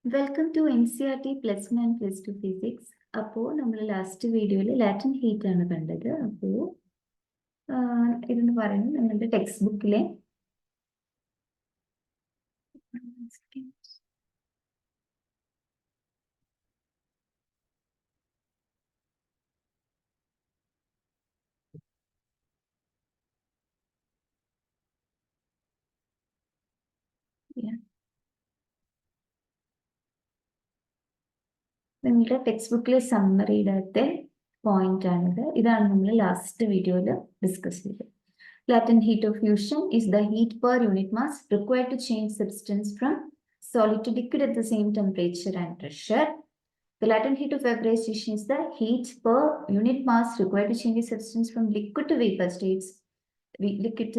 Welcome to NCERT Plus 1 and Plus 2 Physics. അപ്പോൾ നമ്മൾ last വീഡിയോയിൽ ലാറ്റൻ ഹീറ്റ് ആണ് കണ്ടത്. അപ്പോൾ ഇതെന്ന് പറയുന്നത് നമ്മളുടെ ടെക്സ്റ്റ് ബുക്കിലെ നിങ്ങളുടെ ടെക്സ്റ്റ് ബുക്കിലെ സമ്മറിയുടെ പോയിന്റ് ആണിത്. ഇതാണ് നമ്മൾ ലാസ്റ്റ് വീഡിയോയിൽ ഡിസ്കസ് ചെയ്തത്. Latent heat of fusion is the heat per unit mass required to change substance from solid to liquid at the same temperature and pressure. The latent heat of vaporization is the heat per unit mass required to change the substance from liquid to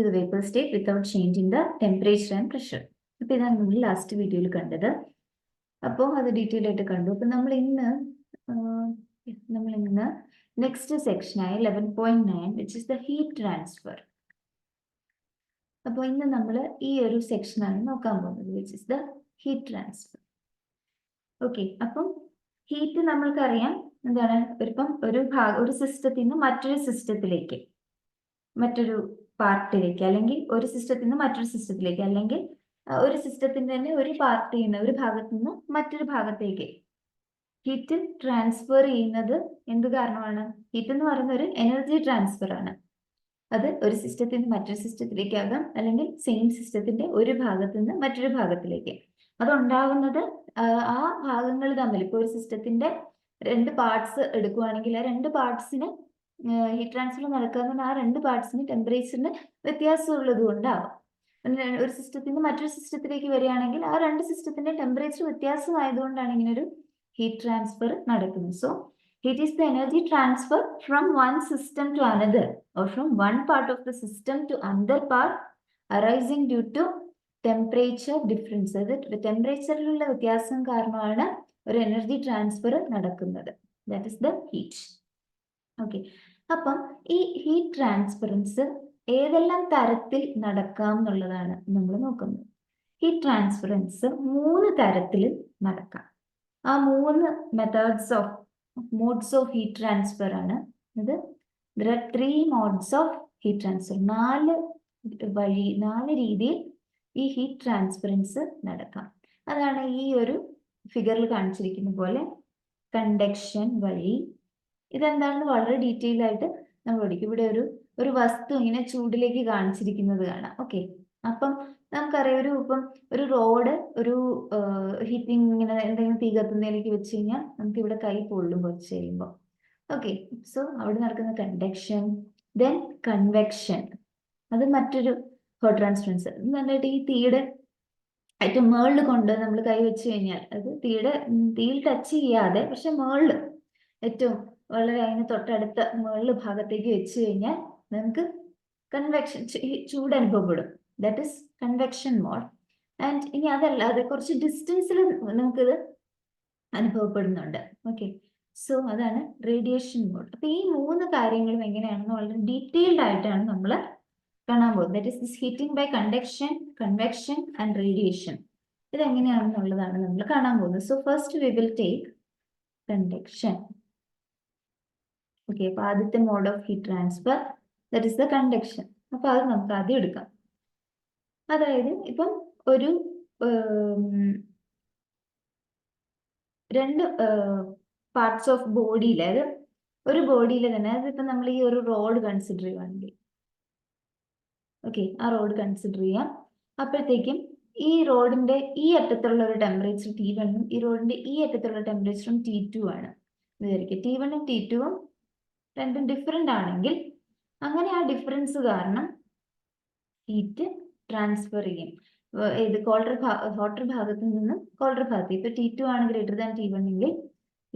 the vapor state without changing the temperature and pressure. അപ്പോൾ ഇതാണ് നമ്മൾ last വീഡിയോയിൽ കണ്ടത്. അപ്പോൾ അത് detail ആയിട്ട് കണ്ടു. അപ്പോൾ നമ്മൾ ഇന്ന് next സെക്ഷനായ 11.9 which is the heat transfer. അപ്പോൾ ഇന്ന് നമ്മൾ ഈ ഒരു സെക്ഷനാണ് നോക്കാൻ പോകുന്നത്, which is the heat transfer. Okay, അപ്പം ഹീറ്റ് നമ്മൾക്കറിയാം എന്താണ്, ഒരു സിസ്റ്റത്തിൽ നിന്ന് മറ്റൊരു പാർട്ടിലേക്ക്, അല്ലെങ്കിൽ ഒരു സിസ്റ്റത്തിൽ നിന്ന് മറ്റൊരു സിസ്റ്റത്തിലേക്ക്, അല്ലെങ്കിൽ ഒരു സിസ്റ്റത്തിന്റെ തന്നെ ഒരു ഭാഗത്തു നിന്ന് മറ്റൊരു ഭാഗത്തേക്ക് ഹീറ്റ് ട്രാൻസ്ഫർ ചെയ്യുന്നത് എന്ത് കാരണമാണ്? ഹീറ്റ് എന്ന് പറയുന്ന ഒരു എനർജി ട്രാൻസ്ഫർ ആണ്. അത് ഒരു സിസ്റ്റത്തിൽ നിന്ന് മറ്റൊരു സിസ്റ്റത്തിലേക്കാകാം, അല്ലെങ്കിൽ സെയിം സിസ്റ്റത്തിന്റെ ഒരു ഭാഗത്തു നിന്ന് മറ്റൊരു ഭാഗത്തിലേക്ക്. അതുണ്ടാകുന്നത് ആ ഭാഗങ്ങൾ തമ്മിൽ, ഇപ്പോൾ ഒരു സിസ്റ്റത്തിന്റെ 2 പാർട്സ് എടുക്കുകയാണെങ്കിൽ ആ 2 പാർട്സിന് ഹീറ്റ് ട്രാൻസ്ഫർ നടക്കുന്ന ആ 2 പാർട്സിന് ടെമ്പറേച്ചറിന് വ്യത്യാസമുള്ളത് കൊണ്ടാവാം. ഒരു സിസ്റ്റത്തിൽ നിന്ന് മറ്റൊരു സിസ്റ്റത്തിലേക്ക് വരികയാണെങ്കിൽ ആ 2 സിസ്റ്റത്തിന്റെ ടെമ്പറേച്ചർ വ്യത്യാസമായതുകൊണ്ടാണ് ഇങ്ങനെ ഒരു ഹീറ്റ് ട്രാൻസ്ഫർ നടക്കുന്നത്. So heat is the energy transfer from one system to another, or from one part of the system to another part, arising due to temperature difference. അതായത് ടെമ്പറേച്ചറിലുള്ള വ്യത്യാസം കാരണമാണ് ഒരു എനർജി ട്രാൻസ്ഫർ നടക്കുന്നത്. That is the heat. Okay, അപ്പം ഈ heat transference ഏതെല്ലാം തരത്തിൽ നടക്കാം എന്നുള്ളതാണ് നമ്മൾ നോക്കുന്നത്. ഹീറ്റ് ട്രാൻസ്ഫറൻസ് 3 തരത്തിൽ നടക്കാം. ആ 3 modes of heat transfer ആണ്. there are 3 modes of heat transfer. 4 രീതിയിൽ ഈ ഹീറ്റ് ട്രാൻസ്ഫറൻസ് നടക്കാം. അതാണ് ഈ ഒരു ഫിഗറിൽ കാണിച്ചിരിക്കുന്ന പോലെ കണ്ടക്ഷൻ വഴി. ഇതെന്താണെന്ന് വളരെ ഡീറ്റെയിൽ ആയിട്ട് നമ്മൾ പഠിക്കും. ഇവിടെ ഒരു വസ്തു ഇങ്ങനെ ചൂടിലേക്ക് കാണിച്ചിരിക്കുന്നത് കാണാം. ഓക്കെ, അപ്പം നമുക്കറിയാം, ഒരു റോഡ് ഹീറ്റിംഗ് ഇങ്ങനെ എന്തെങ്കിലും തീ കത്തുന്നതിലേക്ക് വെച്ച് കഴിഞ്ഞാൽ നമുക്ക് ഇവിടെ കൈ പൊള്ളും കുറച്ച് കഴിയുമ്പോൾ. ഓക്കെ, സോ അവിടെ നടക്കുന്ന കണ്ടക്ഷൻ. ദെൻ കൺവെക്ഷൻ, അത് മറ്റൊരു ഹോട്ട് ട്രാൻസ്ഫറൻസ്. നന്നായിട്ട് ഈ തീയുടെ ഏറ്റവും മേളിൽ കൊണ്ട് നമ്മൾ കൈ വെച്ച് കഴിഞ്ഞാൽ അത് തീയിൽ ടച്ച് ചെയ്യാതെ, പക്ഷെ മേളിൽ ഏറ്റവും വളരെ അതിന് തൊട്ടടുത്ത മേളിൽ ഭാഗത്തേക്ക് വെച്ച് കഴിഞ്ഞാൽ നമുക്ക് കൺവെക്ഷൻ, ചൂട് അനുഭവപ്പെടും. That is convection mode. And ഇനി അതല്ലാതെ കുറച്ച് ഡിസ്റ്റൻസിൽ നമുക്കിത് അനുഭവപ്പെടുന്നുണ്ട്. ഓക്കെ, സോ അതാണ് റേഡിയേഷൻ മോഡ്. അപ്പൊ ഈ 3 കാര്യങ്ങളും എങ്ങനെയാണെന്ന് വളരെ ഡീറ്റെയിൽഡ് ആയിട്ടാണ് നമ്മൾ കാണാൻ പോകുന്നത്. That is this heating by conduction, convection and radiation. ഇതെങ്ങനെയാണെന്നുള്ളതാണ് നമ്മൾ കാണാൻ പോകുന്നത്. So first we will take conduction. Okay, അപ്പൊ ആദ്യത്തെ mode of heat transfer that is the conduction. അപ്പൊ അത് നമുക്ക് ആദ്യം എടുക്കാം. അതായത് ഇപ്പം ഒരു 2 പാർട്സ് ഓഫ് ബോഡിയിൽ, അതായത് ഒരു ബോഡിയിൽ തന്നെ, അതായത് ഇപ്പം നമ്മൾ ഈ ഒരു റോഡ് കൺസിഡർ ചെയ്യുകയാണെങ്കിൽ, ഓക്കെ, ആ റോഡ് കൺസിഡർ ചെയ്യാം. അപ്പോഴത്തേക്കും ഈ റോഡിന്റെ ഈ അറ്റത്തുള്ള ഒരു ടെമ്പറേച്ചർ T1 ഈ റോഡിന്റെ ഈ അറ്റത്തുള്ള ടെമ്പറേച്ചറും T2 ആണ് വിചാരിക്കുക. T1 T2 രണ്ടും ഡിഫറെന്റ് ആണെങ്കിൽ, അങ്ങനെ ആ ഡിഫറൻസ് കാരണം ഹീറ്റ് ട്രാൻസ്ഫർ ചെയ്യും. ഇത് ഹോട്ടർ ഭാഗത്ത് നിന്ന് കോൾഡർ ഭാഗത്ത്. ഇപ്പൊ T2 ആണ് ഗ്രേറ്റർ ദാൻ T1 എങ്കിൽ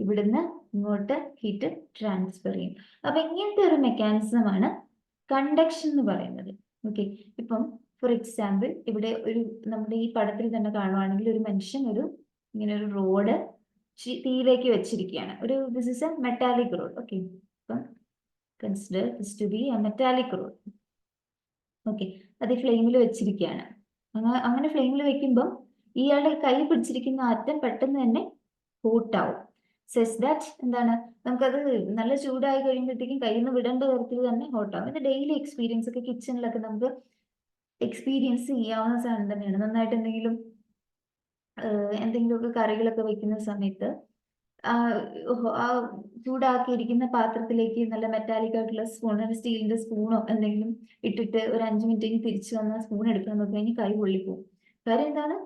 ഇവിടുന്ന് ഇങ്ങോട്ട് ഹീറ്റ് ട്രാൻസ്ഫർ ചെയ്യും. അപ്പൊ ഇങ്ങനത്തെ ഒരു മെക്കാനിസമാണ് കണ്ടക്ഷൻ എന്ന് പറയുന്നത്. ഓക്കെ, ഇപ്പം ഫോർ എക്സാമ്പിൾ ഇവിടെ നമ്മുടെ ഈ പടത്തിൽ തന്നെ കാണുവാണെങ്കിൽ ഒരു മനുഷ്യൻ ഇങ്ങനെ ഒരു റോഡ് തീയിലേക്ക് വെച്ചിരിക്കുകയാണ്. This is a metallic rod. Okay, അപ്പം consider this to be a metallic rod. Okay, അത് ഫ്ലെയിമിൽ വെച്ചിരിക്കുകയാണ്. അങ്ങനെ ഫ്ലെയിമിൽ വെക്കുമ്പോൾ ഇയാളുടെ കൈ പിടിച്ചിരിക്കുന്ന അറ്റം പെട്ടെന്ന് തന്നെ ഹോട്ടാവും. സെസ് ദാറ്റ് എന്താണ്, നമുക്കത് നല്ല ചൂടായി കഴിയുമ്പോഴത്തേക്കും കയ്യിൽ നിന്ന് വിടേണ്ട തരത്തിൽ തന്നെ ഹോട്ടാവും. ഇത് ഡെയിലി എക്സ്പീരിയൻസ് ഒക്കെ കിച്ചണിലൊക്കെ നമുക്ക് എക്സ്പീരിയൻസ് ചെയ്യാവുന്ന സാധനം തന്നെയാണ്. നന്നായിട്ട് എന്തെങ്കിലുമൊക്കെ കറികളൊക്കെ വെക്കുന്ന സമയത്ത് ആ ചൂടാക്കിയിരിക്കുന്ന പാത്രത്തിലേക്ക് നല്ല മെറ്റാലിക് ആയിട്ടുള്ള സ്പൂൺ, സ്റ്റീലിന്റെ സ്പൂണോ എന്തെങ്കിലും ഇട്ടിട്ട് ഒരു 5 മിനിറ്റ് തിരിച്ചു വന്നാൽ സ്പൂൺ എടുക്കാൻ നോക്കി കഴിഞ്ഞാൽ കൈ പൊള്ളിപ്പോവും. കാര്യം എന്താണ്,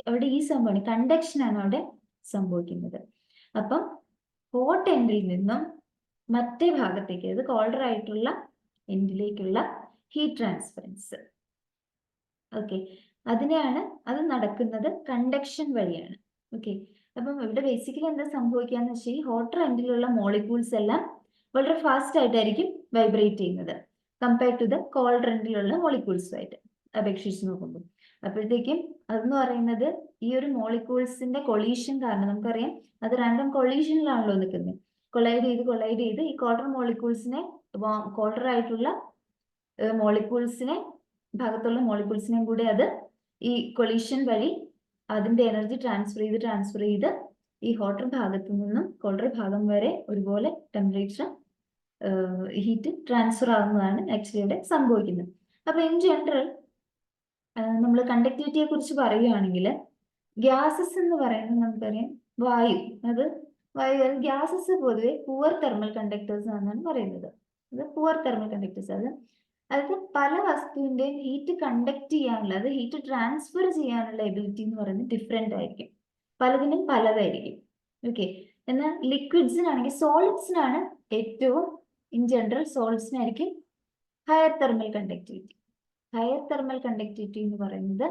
അവിടെ ഈ സംഭവമാണ്, കണ്ടക്ഷൻ ആണ് അവിടെ സംഭവിക്കുന്നത്. അപ്പം ഹോട്ട് എൻഡിൽ നിന്നും മറ്റേ ഭാഗത്തേക്ക്, അത് കോൾഡർ ആയിട്ടുള്ള എൻഡിലേക്കുള്ള ഹീറ്റ് ട്രാൻസ്ഫറൻസ്. ഓക്കെ, അത് നടക്കുന്നത് കണ്ടക്ഷൻ വഴിയാണ്. ഓക്കെ, അപ്പം ഇവിടെ ബേസിക്കലി എന്താ സംഭവിക്കാന്ന് വെച്ചാൽ ഈ ഹോട്ടർ എൻഡിലുള്ള മോളിക്യൂൾസ് എല്ലാം വളരെ ഫാസ്റ്റ് ആയിട്ടായിരിക്കും വൈബ്രേറ്റ് ചെയ്യുന്നത് കമ്പയർഡ് ടു ദ കോൾഡർ എൻഡിലുള്ള മോളിക്യൂൾസുമായിട്ട് അപേക്ഷിച്ച് നോക്കുമ്പോൾ. അപ്പോഴത്തേക്കും അതെന്ന് പറയുന്നത് ഈ ഒരു മോളിക്യൂൾസിന്റെ കൊളീഷൻ കാരണം, നമുക്കറിയാം അത് റാൻഡം കൊളീഷനിലാണല്ലോ നിൽക്കുന്നത്. കൊളൈഡ് ചെയ്ത് ഈ കോൾഡർ മോളിക്യൂൾസിനെ, കോൾഡർ ആയിട്ടുള്ള മോളിക്യൂൾസിനെ, ഭാഗത്തുള്ള മോളിക്യൂൾസിനെയും കൂടി അത് ഈ കൊളീഷൻ വഴി അതിന്റെ എനർജി ട്രാൻസ്ഫർ ചെയ്ത് ഈ ഹോട്ടർ ഭാഗത്തു നിന്നും കോൾഡർ ഭാഗം വരെ ഒരുപോലെ ടെമ്പറേച്ചർ ഹീറ്റ് ട്രാൻസ്ഫർ ആകുന്നതാണ് ആക്ച്വലി ഇവിടെ സംഭവിക്കുന്നത്. അപ്പൊ ഇൻ ജനറൽ നമ്മൾ കണ്ടക്ടിവിറ്റിയെ കുറിച്ച് പറയുകയാണെങ്കിൽ ഗ്യാസസ് എന്ന് പറയുന്നത് നമുക്കറിയാം വായു, ഗ്യാസസ് പൊതുവെ പുവർ തെർമൽ കണ്ടക്ടേഴ്സ് ആണെന്നാണ് പറയുന്നത്. അത് പുവർ തെർമൽ കണ്ടക്ടേഴ്സ്, അതായത് പല വസ്തുവിന്റെയും ഹീറ്റ് കണ്ടക്ട് ചെയ്യാനുള്ള, അത് ഹീറ്റ് ട്രാൻസ്ഫർ ചെയ്യാനുള്ള എബിലിറ്റി എന്ന് പറയുന്നത് ഡിഫറെന്റ് ആയിരിക്കും, പലതിനും പലതായിരിക്കും. ഓക്കെ, എന്നാൽ ലിക്വിഡ്സിനാണെങ്കിൽ, സോളിഡ്സിനാണ് ഏറ്റവും, ഇൻ ജനറൽ സോളിഡ്സിനായിരിക്കും higher thermal conductivity. Higher thermal conductivity എന്ന് പറയുന്നത്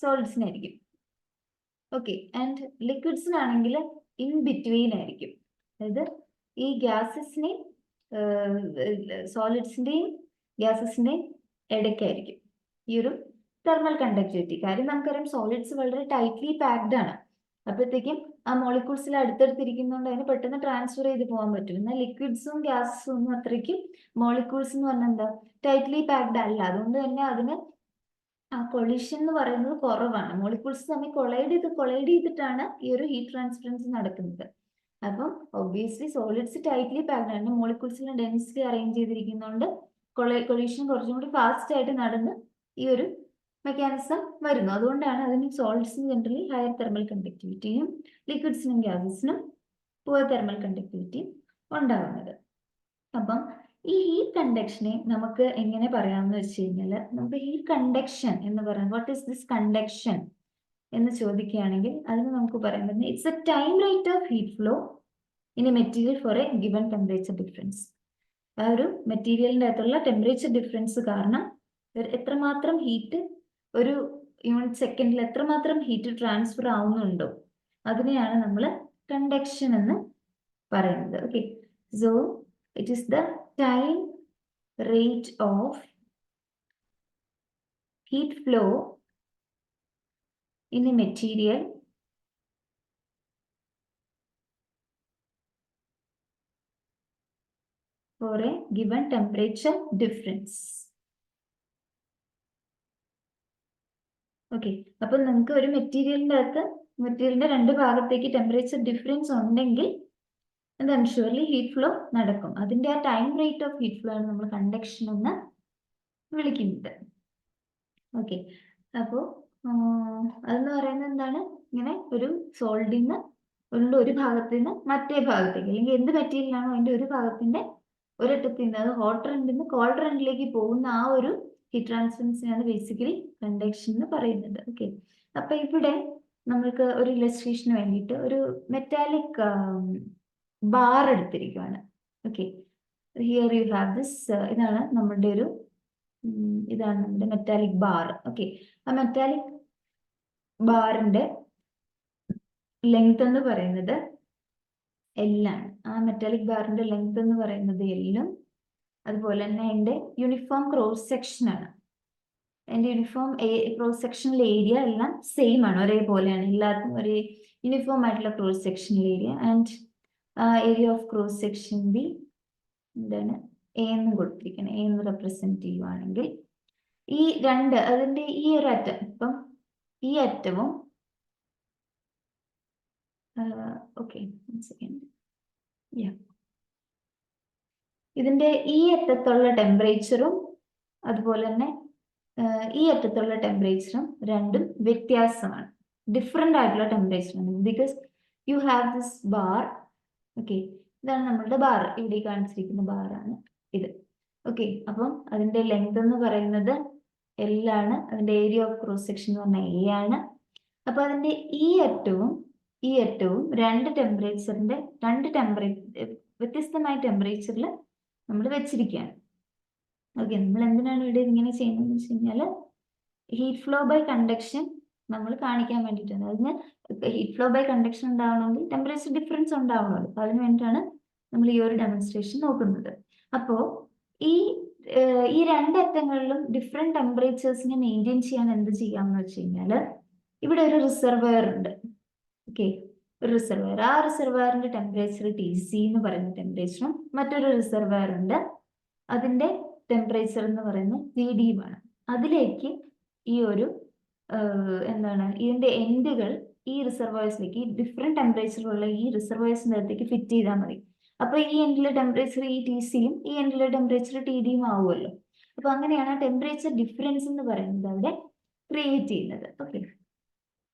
സോളിഡ്സിനായിരിക്കും. ഓക്കെ, ആൻഡ് ലിക്വിഡ്സിനാണെങ്കിൽ ഇൻ ബിറ്റ്വീൻ ആയിരിക്കും. അതായത് ഈ ഗ്യാസസിനെയും സോളിഡ്സിന്റെയും ഗ്യാസസിന്റെയും ഇടയ്ക്കായിരിക്കും ഈ ഒരു തെർമൽ കണ്ടക്ടിവിറ്റി. കാര്യം നമുക്കറിയാം സോളിഡ്സ് വളരെ ടൈറ്റ്ലി പാക്ഡ് ആണ്. അപ്പോഴത്തേക്കും ആ മോളിക്യൂൾസിൽ അടുത്തടുത്തിരിക്കുന്നതുകൊണ്ട് അതിന് പെട്ടെന്ന് ട്രാൻസ്ഫർ ചെയ്ത് പോകാൻ പറ്റും. എന്നാൽ ലിക്വിഡ്സും ഗ്യാസസും ഒന്നും അത്രയ്ക്കും, മോളിക്യൂൾസ് എന്ന് പറഞ്ഞാൽ എന്താ, ടൈറ്റ്ലി പാക്ഡ് അല്ല. അതുകൊണ്ട് തന്നെ അതിന് ആ കൊളിഷൻ എന്ന് പറയുന്നത് കുറവാണ്. മോളിക്യൂൾസ് തമ്മിൽ കൊളൈഡ് ചെയ്തിട്ടാണ് ഈ ഒരു ഹീറ്റ് ട്രാൻസ്ഫറൻസ് നടക്കുന്നത്. അപ്പം ഒബ്വിയസ്ലി സോളിഡ്സ് ടൈറ്റ്ലി പാക്ഡ് ആണ്, മോളിക്യൂൾസിനെ ഡെൻസ്ലി അറേഞ്ച് ചെയ്തിരിക്കുന്നതുകൊണ്ട് കൊളീഷൻ കുറച്ചും കൂടി ഫാസ്റ്റ് ആയിട്ട് നടന്ന് ഈ ഒരു മെക്കാനിസം വരുന്നു. അതുകൊണ്ടാണ് അതിന് സോളിഡ്സിന് ജനറലി ഹയർ തെർമൽ കണ്ടക്ടിവിറ്റിയും ലിക്വിഡ്സിനും ഗ്യാസസിനും പുവർ തെർമൽ കണ്ടക്ടിവിറ്റിയും ഉണ്ടാകുന്നത്. അപ്പം ഈ ഹീറ്റ് കണ്ടക്ഷനെ നമുക്ക് എങ്ങനെ പറയാമെന്ന് വെച്ച് കഴിഞ്ഞാൽ, നമുക്ക് ഹീറ്റ് കണ്ടക്ഷൻ എന്ന് പറയുന്നത്, വാട്ട് ഈസ് ദിസ് കണ്ടക്ഷൻ എന്ന് ചോദിക്കുകയാണെങ്കിൽ അതിന് നമുക്ക് പറയാൻ പറ്റുന്നത് it's A time rate of heat flow in A material for A given temperature difference. ആ ഒരു മെറ്റീരിയലിൻ്റെ അകത്തുള്ള ടെമ്പറേച്ചർ ഡിഫറൻസ് കാരണം എത്രമാത്രം ഹീറ്റ് ഒരു യൂണിറ്റ് സെക്കൻഡിൽ എത്രമാത്രം ഹീറ്റ് ട്രാൻസ്ഫർ ആവുന്നുണ്ടോ അതിനെയാണ് നമ്മൾ കണ്ടക്ഷൻ എന്ന് പറയുന്നത്. Okay, so it is the time rate of heat flow in a material for a given temperature difference. Okay, അപ്പൊ നമുക്ക് ഒരു മെറ്റീരിയലിന്റെ രണ്ട് ഭാഗത്തേക്ക് ടെമ്പറേച്ചർ ഡിഫറൻസ് ഉണ്ടെങ്കിൽ എന്താണ്, ഷുവർലി ഹീറ്റ് ഫ്ലോ നടക്കും. അതിന്റെ ആ time rate of heat flow ആണ് നമ്മൾ കണ്ടക്ഷൻ എന്ന് വിളിക്കുന്നത്. ഓക്കെ, അപ്പോ അതെന്ന് പറയുന്നത് എന്താണ്, ഇങ്ങനെ ഒരു സോളിഡിൽ നിന്ന് ഒരു ഭാഗത്ത് നിന്ന് മറ്റേ ഭാഗത്തേക്ക്, അല്ലെങ്കിൽ എന്ത് മെറ്റീരിയലാണോ അതിന്റെ ഒരു ഭാഗത്തിന്റെ ഒരറ്റത്തിൽ നിന്ന്, അത് ഹോട്ടർ എൻഡിൽ നിന്ന് കോൾഡർ എൻഡിലേക്ക് പോകുന്ന ആ ഒരു ഹീറ്റ് ട്രാൻസ്ഫറൻസിനാണ് ബേസിക്കലി കണ്ടക്ഷൻ എന്ന് പറയുന്നത്. ഓക്കെ, അപ്പൊ ഇവിടെ നമ്മൾക്ക് ഒരു ഇലസ്ട്രേഷന് വേണ്ടിയിട്ട് ഒരു മെറ്റാലിക് ബാർ എടുത്തിരിക്കുകയാണ്. Okay, here you have this, ഇതാണ് നമ്മുടെ മെറ്റാലിക് ബാർ. ഓക്കെ, ആ മെറ്റാലിക് ബാറിന്റെ ലെങ്ത് എന്ന് പറയുന്നത് L ആണ്. ആ മെറ്റാലിക് ബാറിന്റെ ലെങ്ത് എന്ന് പറയുന്നത് L-ഉം അതുപോലെ തന്നെ അതിന്റെ യൂണിഫോം ക്രോസ് സെക്ഷൻ ആണ്. അതിന്റെ യൂണിഫോം ക്രോസ് സെക്ഷണൽ ഏരിയ എല്ലാം സെയിം ആണ്, ഒരേപോലെയാണ്, എല്ലാവർക്കും ഒരേ യൂണിഫോം ആയിട്ടുള്ള cross sectional area. And area of cross section B എന്താണ്, എ എന്ന് കൊടുത്തിരിക്കണം. എ എന്ന് റെപ്രസെന്റ് ചെയ്യുവാണെങ്കിൽ ഈ അതിന്റെ ഈ ഒരു അറ്റം, ഇപ്പം ഈ ഈ അറ്റവും ഓക്കെ ഇതിന്റെ ഈ അറ്റത്തുള്ള ടെമ്പറേച്ചറും അതുപോലെ തന്നെ ഈ അറ്റത്തുള്ള ടെമ്പറേച്ചറും രണ്ടും വ്യത്യാസമാണ്, ഡിഫറെന്റ് ആയിട്ടുള്ള ടെമ്പറേച്ചറാണ്. Because you have this bar. Okay, ഇതാണ് നമ്മളുടെ ബാർ, ഇവിടെ കാണിച്ചിരിക്കുന്ന ബാറാണ് ഇത്. ഓക്കെ, അപ്പം അതിന്റെ ലെങ്ത് എന്ന് പറയുന്നത് L ആണ്, അതിന്റെ ഏരിയ ഓഫ് ക്രോസ് സെക്ഷൻ എന്ന് പറഞ്ഞാൽ A ആണ്. അപ്പൊ അതിന്റെ ഈ അറ്റവും രണ്ട് വ്യത്യസ്തമായ ടെമ്പറേച്ചറിൽ നമ്മൾ വെച്ചിരിക്കുകയാണ്. ഓക്കെ, നമ്മൾ എന്തിനാണ് ഇവിടെ ഇങ്ങനെ ചെയ്യുന്നതെന്ന് വെച്ച് കഴിഞ്ഞാൽ ഹീറ്റ് ഫ്ലോ ബൈ കണ്ടക്ഷൻ നമ്മൾ കാണിക്കാൻ വേണ്ടിയിട്ടാണ്. അതിന് ഹീറ്റ് ഫ്ലോ ബൈ കണ്ടക്ഷൻ ഉണ്ടാവണമെങ്കിൽ ടെമ്പറേച്ചർ ഡിഫറൻസ് ഉണ്ടാവണമല്ലോ. അപ്പൊ അതിന് വേണ്ടിയിട്ടാണ് നമ്മൾ ഈ ഒരു ഡെമോൺസ്ട്രേഷൻ നോക്കുന്നത്. അപ്പോ ഈ രണ്ട് അറ്റങ്ങളിലും ഡിഫറെന്റ് ടെമ്പറേച്ചേഴ്സിനെ മെയിൻറ്റെയിൻ ചെയ്യാൻ എന്ത് ചെയ്യാമെന്ന് വെച്ച് കഴിഞ്ഞാൽ ഇവിടെ ഒരു റിസർവയർ ഉണ്ട്. ഓക്കെ, ഒരു റിസർവയർ, ആ റിസർവയറിന്റെ ടെമ്പറേച്ചർ TC എന്ന് പറയുന്ന ടെമ്പറേച്ചറും മറ്റൊരു റിസർവയർ ഉണ്ട്, അതിന്റെ ടെമ്പറേച്ചർ എന്ന് പറയുന്നത് TD ആണ്. അതിലേക്ക് ഈ ഒരു ഇതിന്റെ എൻഡുകൾ ഈ റിസർവോയേഴ്സിലേക്ക്, ഡിഫറെന്റ് ടെമ്പറേച്ചറുള്ള ഈ റിസർവോയേഴ്സിന്റെ അടുത്തേക്ക് ഫിറ്റ് ചെയ്താൽ മതി. അപ്പൊ ഈ എൻഡിലെ ടെമ്പറേച്ചർ ഈ TCയും ഈ എൻഡിലെ ടെമ്പറേച്ചർ TDയും ആവുമല്ലോ. അപ്പൊ അങ്ങനെയാണ് ടെമ്പറേച്ചർ ഡിഫറൻസ് എന്ന് പറയുന്നത് അവിടെ ക്രിയേറ്റ് ചെയ്യുന്നത്. ഓക്കെ,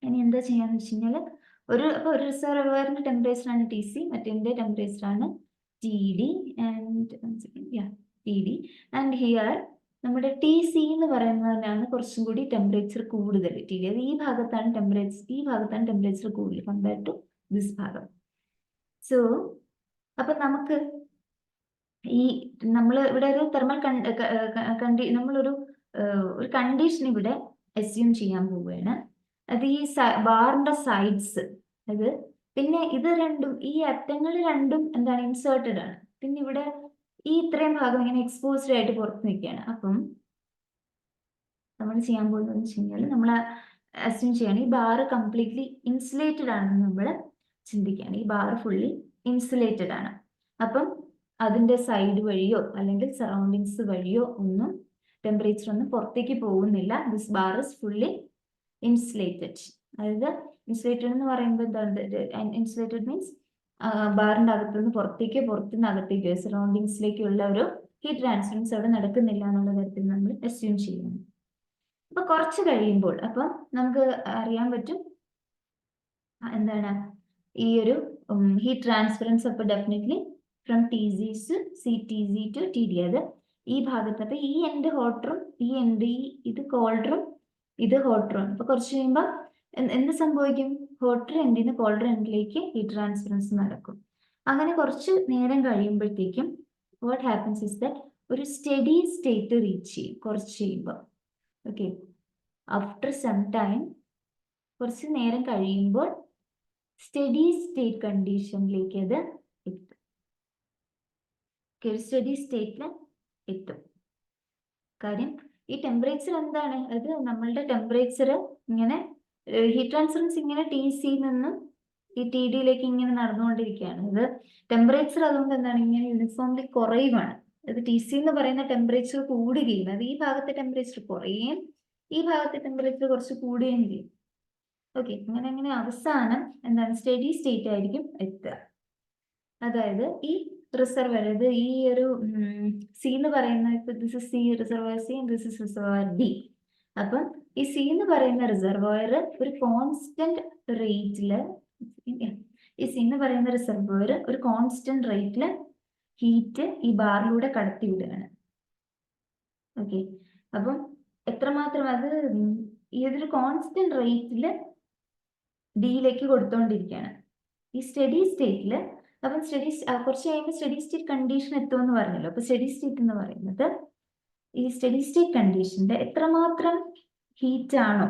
ഇനി എന്താ ചെയ്യാന്ന് വെച്ച് കഴിഞ്ഞാൽ ഒരു റിസർവോയറിന്റെ ടെമ്പറേച്ചർ ആണ് TC, മറ്റേ ടെമ്പറേച്ചർ ആണ് TD ആൻഡ് ഹിയർ നമ്മുടെ TC എന്ന് പറയുന്നതിനാണ് കുറച്ചും കൂടി ടെമ്പറേച്ചർ കൂടുതൽ. TD അത് ഈ ഭാഗത്താണ് ടെമ്പറേച്ചർ കൂടുതൽ കമ്പയർഡ് ടു ദിസ് ഭാഗം. സോ അപ്പൊ നമുക്ക് നമ്മൾ ഇവിടെ ഒരു തെർമൽ നമ്മളൊരു കണ്ടീഷൻ ഇവിടെ അസ്യൂം ചെയ്യാൻ പോവുകയാണ്. അത് ഈ ബാറിന്റെ സൈഡ്സ്, അത് പിന്നെ ഇത് രണ്ടും, ഈ അറ്റങ്ങൾ രണ്ടും എന്താണ് ഇൻസേർട്ടഡ് ആണ്. പിന്നെ ഇവിടെ ഈ ഇത്രയും ഭാഗം ഇങ്ങനെ എക്സ്പോസ്ഡ് ആയിട്ട് പുറത്ത് നിൽക്കുകയാണ്. അപ്പം നമ്മൾ ചെയ്യാൻ പോകുന്നതെന്ന് വെച്ച് കഴിഞ്ഞാൽ നമ്മൾ അസ്യൂം ചെയ്യണം ഈ ബാർ കംപ്ലീറ്റ്ലി ഇൻസുലേറ്റഡ് ആണെന്ന് നമ്മൾ ചിന്തിക്കുകയാണ്. ഈ ബാർ ഫുള്ളി ഇൻസുലേറ്റഡ് ആണ്. അപ്പം അതിന്റെ സൈഡ് വഴിയോ അല്ലെങ്കിൽ സറൗണ്ടിങ്സ് വഴിയോ ഒന്നും ടെമ്പറേച്ചർ ഒന്നും പുറത്തേക്ക് പോകുന്നില്ല. This bar is fully insulated. അതായത് ഇൻസുലേറ്റഡ് എന്ന് പറയുമ്പോൾ എന്താണ്, ഇൻസുലേറ്റഡ് മീൻസ് ബാറിന്റെ അകത്തുനിന്ന് പുറത്തുനിന്ന് അകത്തേക്കോ സറൗണ്ടിങ്സിലേക്കുള്ള ഒരു ഹീറ്റ് ട്രാൻസ്ഫറൻസ് അവിടെ നടക്കുന്നില്ല എന്നുള്ള തരത്തിൽ നമ്മൾ അസ്യൂം ചെയ്യുന്നു. അപ്പൊ കുറച്ച് കഴിയുമ്പോൾ അപ്പം നമുക്ക് അറിയാൻ പറ്റും എന്താണ് ഈ ഒരു ഹീറ്റ് ട്രാൻസ്ഫറൻസ്. അപ്പൊ definitely from TC to CTC to TD, അത് ഈ ഭാഗത്ത്. അപ്പൊ ഈ എൻഡ് ഹോട്ടറും ഈ എൻഡ് ഇത് കോൾഡറും ഇത് ഹോട്ടറും. അപ്പൊ കുറച്ച് കഴിയുമ്പോൾ എന്ത് സംഭവിക്കും, ഹോട്ടർ എൻഡിൽ നിന്ന് കോൾഡർ എൻഡിലേക്ക് ഹീറ്റ് ട്രാൻസ്ഫറൻസ് നടക്കും. അങ്ങനെ കുറച്ച് നേരം കഴിയുമ്പോഴത്തേക്കും വാട്ട് ഹാപ്പൻസ് ഇസ് ദാറ്റ് ഒരു സ്റ്റഡി സ്റ്റേറ്റ് റീച്ച് ചെയ്യും കുറച്ച് കഴിയുമ്പോൾ. ഓക്കെ, ആഫ്റ്റർ സം ടൈം, കുറച്ച് നേരം കഴിയുമ്പോൾ സ്റ്റഡി സ്റ്റേറ്റ് കണ്ടീഷനിലേക്ക് അത് എത്തും. സ്റ്റഡി സ്റ്റേറ്റിൽ എത്തും. കാര്യം ഈ ടെമ്പറേച്ചർ എന്താണ്, അത് നമ്മളുടെ ടെമ്പറേച്ചർ ഇങ്ങനെ ഹീറ്റ് ട്രാൻസ്ഫറൻസ് ഇങ്ങനെ TC നിന്നും ഈ TDയിലേക്ക് ഇങ്ങനെ നടന്നുകൊണ്ടിരിക്കുകയാണ്. ഇത് ടെമ്പറേച്ചർ അതുകൊണ്ട് എന്താണ് ഇങ്ങനെ യൂണിഫോംലി കുറയുവാണ്. അത് TC എന്ന് പറയുന്ന ടെമ്പറേച്ചർ കൂടുകയും, അത് ഈ ഭാഗത്തെ ടെമ്പറേച്ചർ കുറയുകയും ഈ ഭാഗത്തെ ടെമ്പറേച്ചർ കുറച്ച് കൂടുകയും ചെയ്യും. ഓക്കെ, അങ്ങനെ അവസാനം എന്താണ് സ്റ്റഡി സ്റ്റേറ്റ് ആയിരിക്കും എത്തുക. അതായത് ഈ റിസർവയർ, ഇത് ഈ ഒരു C എന്ന് പറയുന്ന, ഇപ്പൊ this is C, reservoir C, this is reservoir D. അപ്പം ഈ C എന്ന് പറയുന്ന റിസർവോയർ ഒരു കോൺസ്റ്റന്റ് റേറ്റില്, ഈ C എന്ന് പറയുന്ന റിസർവോയർ ഒരു കോൺസ്റ്റന്റ് റേറ്റില് ഹീറ്റ് ഈ ബാറിലൂടെ കടത്തി വിടുകയാണ്. ഓക്കെ, അപ്പം എത്രമാത്രം അത് ഇതൊരു കോൺസ്റ്റന്റ് റേറ്റില് ഡിയിലേക്ക് കൊടുത്തോണ്ടിരിക്കുകയാണ് ഈ സ്റ്റഡി സ്റ്റേറ്റില്. അപ്പം കുറച്ച് കഴിയുമ്പോൾ സ്റ്റഡി സ്റ്റേറ്റ് കണ്ടീഷൻ എത്തുമെന്ന് പറഞ്ഞല്ലോ. അപ്പൊ സ്റ്റഡി സ്റ്റേറ്റ് എന്ന് പറയുന്നത് ഈ സ്റ്റഡി സ്റ്റേറ്റ് കണ്ടീഷന്റെ എത്രമാത്രം ഹീറ്റ് ആണോ,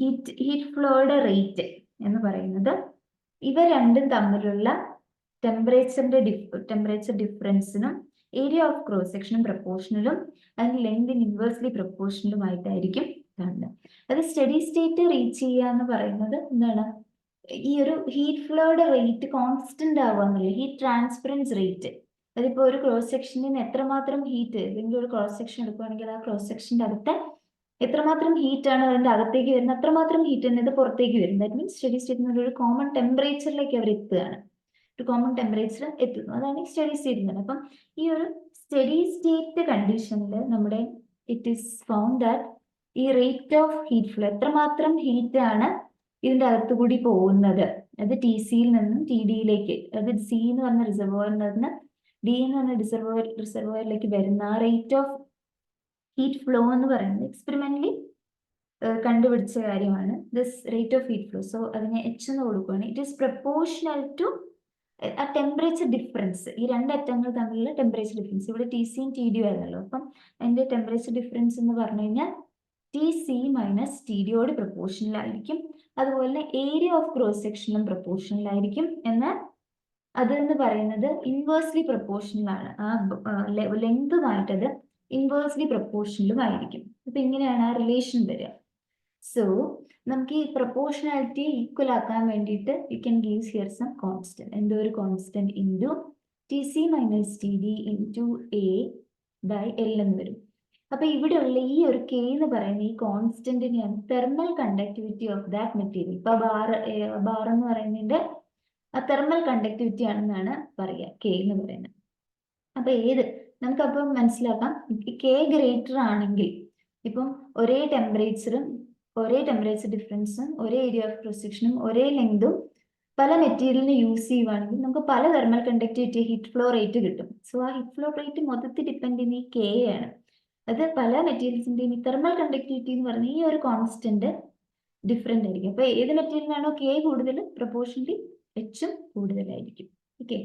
ഹീറ്റ് ഫ്ലോയുടെ റേറ്റ് എന്ന് പറയുന്നത് ഇവ രണ്ടും തമ്മിലുള്ള ടെമ്പറേച്ചർ ഡിഫറൻസിനും ഏരിയ ഓഫ് ക്രോസ് സെക്ഷനും പ്രപ്പോർഷണലും അതിന് ലെങ്തിന് ഇൻവേഴ്സ്ലി പ്രപ്പോർഷണലുമായിട്ടായിരിക്കും കാണുന്നത്. അത് സ്റ്റഡി സ്റ്റേറ്റ് റീച്ച് ചെയ്യുക എന്ന് പറയുന്നത് എന്താണ്, ഈ ഒരു ഹീറ്റ് ഫ്ലോയുടെ റേറ്റ് കോൺസ്റ്റന്റ് ആവുക, ഹീറ്റ് ട്രാൻസ്ഫറൻസ് റേറ്റ്. അതിപ്പോ ഒരു ക്രോസ് സെക്ഷനിൽ നിന്ന് എത്രമാത്രം ഹീറ്റ്, ഏതെങ്കിലും ഒരു ക്രോസ് സെക്ഷൻ എടുക്കുകയാണെങ്കിൽ ആ ക്രോസ് സെക്ഷൻ്റെ അകത്തെ എത്രമാത്രം ഹീറ്റ് ആണ് അതിന്റെ അകത്തേക്ക് വരുന്നത് അത്രമാത്രം ഹീറ്റ് തന്നെ ഇത് പുറത്തേക്ക് വരുന്നത്. ദാറ്റ് മീൻസ് സ്റ്റഡി സ്റ്റേറ്റ് ഒരു കോമൺ ടെമ്പറേച്ചറിലേക്ക് അവർ എത്തുകയാണ്. ഒരു കോമൺ ടെമ്പറേച്ചർ എത്തുന്നു, അതാണ് സ്റ്റഡി സ്റ്റേറ്റ് എന്ന് പറയുന്നത്. അപ്പം ഈ ഒരു സ്റ്റഡി സ്റ്റേറ്റ് കണ്ടീഷനിൽ നമ്മുടെ ഇറ്റ് ഈസ് ഫൗണ്ട് ദാറ്റ് ഈ റേറ്റ് ഓഫ് ഹീറ്റ് ഫ്ലോ എത്രമാത്രം ഹീറ്റ് ആണ് ഇതിന്റെ അകത്തു കൂടി പോകുന്നത്, അത് ടി സിയിൽ നിന്നും ടി ഡിയിലേക്ക്, അത് സി എന്ന് പറഞ്ഞ റിസർവോയറിൽ നിന്ന് ഡി എന്ന് പറഞ്ഞ റിസർവോയറിലേക്ക് വരുന്ന ആ റേറ്റ് ഓഫ് ഹീറ്റ് ഫ്ലോ എന്ന് പറയുന്നത് എക്സ്പെരിമെന്റലി കണ്ടുപിടിച്ച കാര്യമാണ്. This rate of heat flow, so അതിനെ എച്ച് എന്ന് കൊടുക്കുകയാണ്. ഇറ്റ് ഈസ് പ്രപ്പോർഷണൽ ടു ആ ടെമ്പറേച്ചർ ഡിഫറൻസ്, ഈ രണ്ട് അറ്റങ്ങൾ തമ്മിലുള്ള ടെമ്പറേച്ചർ ഡിഫറൻസ്. ഇവിടെ ടി സിയും ടി ഡിയും ആയിരുന്നല്ലോ, അപ്പം അതിന്റെ ടെമ്പറേച്ചർ ഡിഫറൻസ് എന്ന് പറഞ്ഞു കഴിഞ്ഞാൽ ടി സി മൈനസ് ടി ഡിയോട് പ്രപ്പോർഷണൽ ആയിരിക്കും. അതുപോലെ തന്നെ ഏരിയ ഓഫ് ക്രോസ് സെക്ഷനും പ്രപ്പോർഷണൽ ആയിരിക്കും. എന്നാൽ അത് എന്ന് പറയുന്നത് ഇൻവേഴ്സ്ലി പ്രപ്പോർഷണൽ ആണ്, ആ ലെങ്തുമായിട്ട് അത് ഇൻവേഴ്സ്ലി പ്രപ്പോർഷണലും ആയിരിക്കും. അപ്പൊ ഇങ്ങനെയാണ് ആ റിലേഷൻ വരിക. സോ നമുക്ക് ഈ പ്രപ്പോർഷണാലിറ്റി ഈക്വൽ ആക്കാൻ വേണ്ടിയിട്ട് you can gives here some constant. എന്തോ ഒരു constant into T C minus T D into A by L എന്ന് വരും. അപ്പൊ ഇവിടെയുള്ള ഈ ഒരു കെ എന്ന് പറയുന്ന ഈ കോൺസ്റ്റന്റിനെയാണ് thermal conductivity of that material. ഇപ്പൊ ബാർ എന്ന് പറയുന്നതിന്റെ ആ തെർമൽ കണ്ടക്ടിവിറ്റി ആണെന്നാണ് പറയുക കെ എന്ന് പറയുന്നത്. അപ്പൊ നമുക്കപ്പം മനസ്സിലാക്കാം, കെ ഗ്രേറ്റർ ആണെങ്കിൽ ഇപ്പം ഒരേ ടെമ്പറേച്ചർ ഡിഫറൻസും ഒരേ ഏരിയ ഓഫ് ക്രോസ് സെക്ഷനും ഒരേ ലെങ്തും പല മെറ്റീരിയലിന് യൂസ് ചെയ്യുവാണെങ്കിൽ നമുക്ക് പല thermal conductivity heat flow rate കിട്ടും. സോ ആ ഹീറ്റ് ഫ്ലോ റേറ്റ് മൊത്തത്തിൽ ഡിപ്പെൻഡ് ചെയ്യുന്ന ഈ കെ ആണ്. അത് പല മെറ്റീരിയൽസിന്റെയും ഈ തെർമൽ കണ്ടക്ടിവിറ്റി എന്ന് പറയുന്ന ഈ ഒരു കോൺസ്റ്റന്റ് ഡിഫറെന്റ് ആയിരിക്കും. അപ്പൊ ഏത് മെറ്റീരിയലിനാണോ കെ കൂടുതൽ, പ്രൊപ്പോർഷണലി എച്ചും കൂടുതലായിരിക്കും. ഓക്കെ,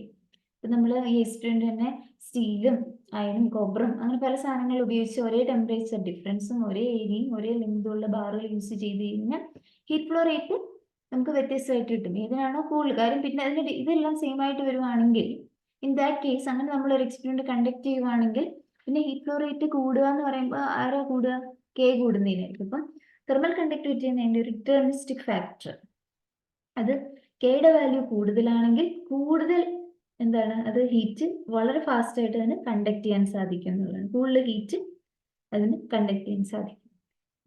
ഇപ്പൊ നമ്മൾ ഈ ഹിസ്റ്ററിന്റെ തന്നെ സ്റ്റീലും അയണും കോപ്പറും അങ്ങനെ പല സാധനങ്ങൾ ഉപയോഗിച്ച് ഒരേ ടെമ്പറേച്ചർ ഡിഫറൻസും ഒരേ ഏരിയയും ഒരേ ലെങ്തും ഉള്ള ബാറുകൾ യൂസ് ചെയ്ത് കഴിഞ്ഞാൽ ഹീറ്റ് ഫ്ലോ റേറ്റ് നമുക്ക് വ്യത്യസ്തമായിട്ട് കിട്ടും. ഏതിനാണോ കൂടുതൽ കാര്യം, പിന്നെ അതിന്റെ ഇതെല്ലാം സെയിം ആയിട്ട് വരുവാണെങ്കിൽ ഇൻ ദാറ്റ് കേസ് അങ്ങനെ നമ്മൾ ഒരു എക്സ്പെരിമെന്റ് കണ്ടക്ട് ചെയ്യുവാണെങ്കിൽ പിന്നെ ഹീറ്റ് ഫ്ലോ റേറ്റ് കൂടുക എന്ന് പറയുമ്പോൾ ആരാ കൂടുക, കെ കൂടുന്നതിനായിരിക്കും. അപ്പം തെർമൽ കണ്ടക്ടിവിറ്റി എന്നതിന്റെ ഒരു ഡിറ്റർമിനിസ്റ്റിക് ഫാക്ടർ, അത് കെയുടെ വാല്യൂ കൂടുതലാണെങ്കിൽ കൂടുതൽ എന്താണ് അത് ഹീറ്റ് വളരെ ഫാസ്റ്റ് ആയിട്ട് അതിന് കണ്ടക്ട് ചെയ്യാൻ സാധിക്കും എന്നുള്ളതാണ്. കൂടുതൽ ഹീറ്റ് അതിന് കണ്ടക്ട് ചെയ്യാൻ സാധിക്കും.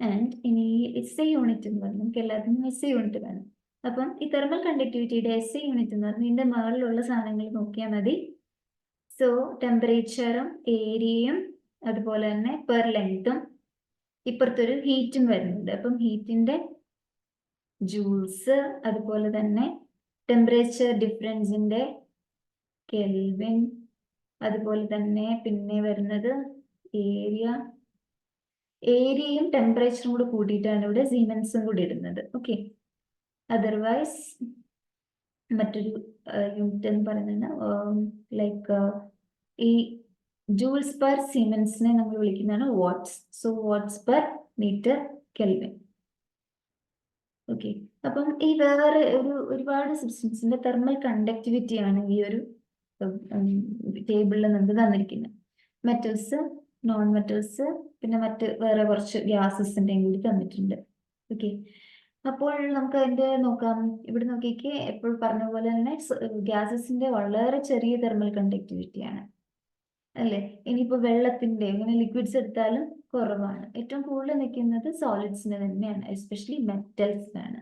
ആൻഡ് ഇനി എസ് ഐ യൂണിറ്റ് എന്ന് പറഞ്ഞാൽ നമുക്ക് എല്ലാത്തിനും എസ് ഐ യൂണിറ്റ് വേണം. അപ്പം ഈ തെർമൽ കണ്ടക്ടിവിറ്റിയുടെ എസ് ഐ യൂണിറ്റ് എന്ന് പറഞ്ഞാൽ ഇതിന്റെ മുകളിലുള്ള സാധനങ്ങൾ നോക്കിയാൽ മതി. സോ ടെമ്പറേച്ചറും ഏരിയയും അതുപോലെ തന്നെ പെർ ലെങ്തും ഇപ്പുറത്തൊരു ഹീറ്റും വരുന്നുണ്ട്. അപ്പം ഹീറ്റിന്റെ ജൂൾസ്, അതുപോലെ തന്നെ ടെമ്പറേച്ചർ ഡിഫറൻസിന്റെ കെൽവിൻ, അതുപോലെ തന്നെ പിന്നെ വരുന്നത് ഏരിയയും ടെമ്പറേച്ചറും കൂടെ കൂട്ടിയിട്ടാണ് ഇവിടെ സീമെൻസും കൂടി ഇടുന്നത്. ഓക്കെ, അതർവൈസ് മറ്റൊരു യൂണിറ്റ് എന്ന് പറയുന്നത് ലൈക്ക് ഈ ജൂൾസ് പെർ സീമെൻസിനെ നമ്മൾ വിളിക്കുന്നതാണ് watts. So watts per metre kelvin. Okay, അപ്പം ഈ വേറെ ഒരുപാട് സബ്സ്റ്റൻസിന്റെ തെർമൽ കണ്ടക്ടിവിറ്റിയാണ് ഈ ഒരു ടേബിളിൽ നമുക്ക് തന്നിരിക്കുന്നത്. മെറ്റൽസ്, നോൺ മെറ്റൽസ്, പിന്നെ വേറെ കുറച്ച് ഗ്യാസസിന്റെയും കൂടി തന്നിട്ടുണ്ട്. ഓക്കെ, അപ്പോൾ നമുക്ക് അതിന്റെ നോക്കാം. ഇവിടെ നോക്കിക്കേ, എപ്പോഴും പറഞ്ഞ പോലെ തന്നെ ഗ്യാസസിന്റെ വളരെ ചെറിയ തെർമൽ കണ്ടക്ടിവിറ്റിയാണ് അല്ലേ. ഇനിയിപ്പോ വെള്ളത്തിന്റെ ഇങ്ങനെ ലിക്വിഡ്സ് എടുത്താലും കുറവാണ്. ഏറ്റവും കൂടുതൽ നിൽക്കുന്നത് സോളിഡ്സിന് തന്നെയാണ്, എസ്പെഷ്യലി മെറ്റൽസിനാണ്.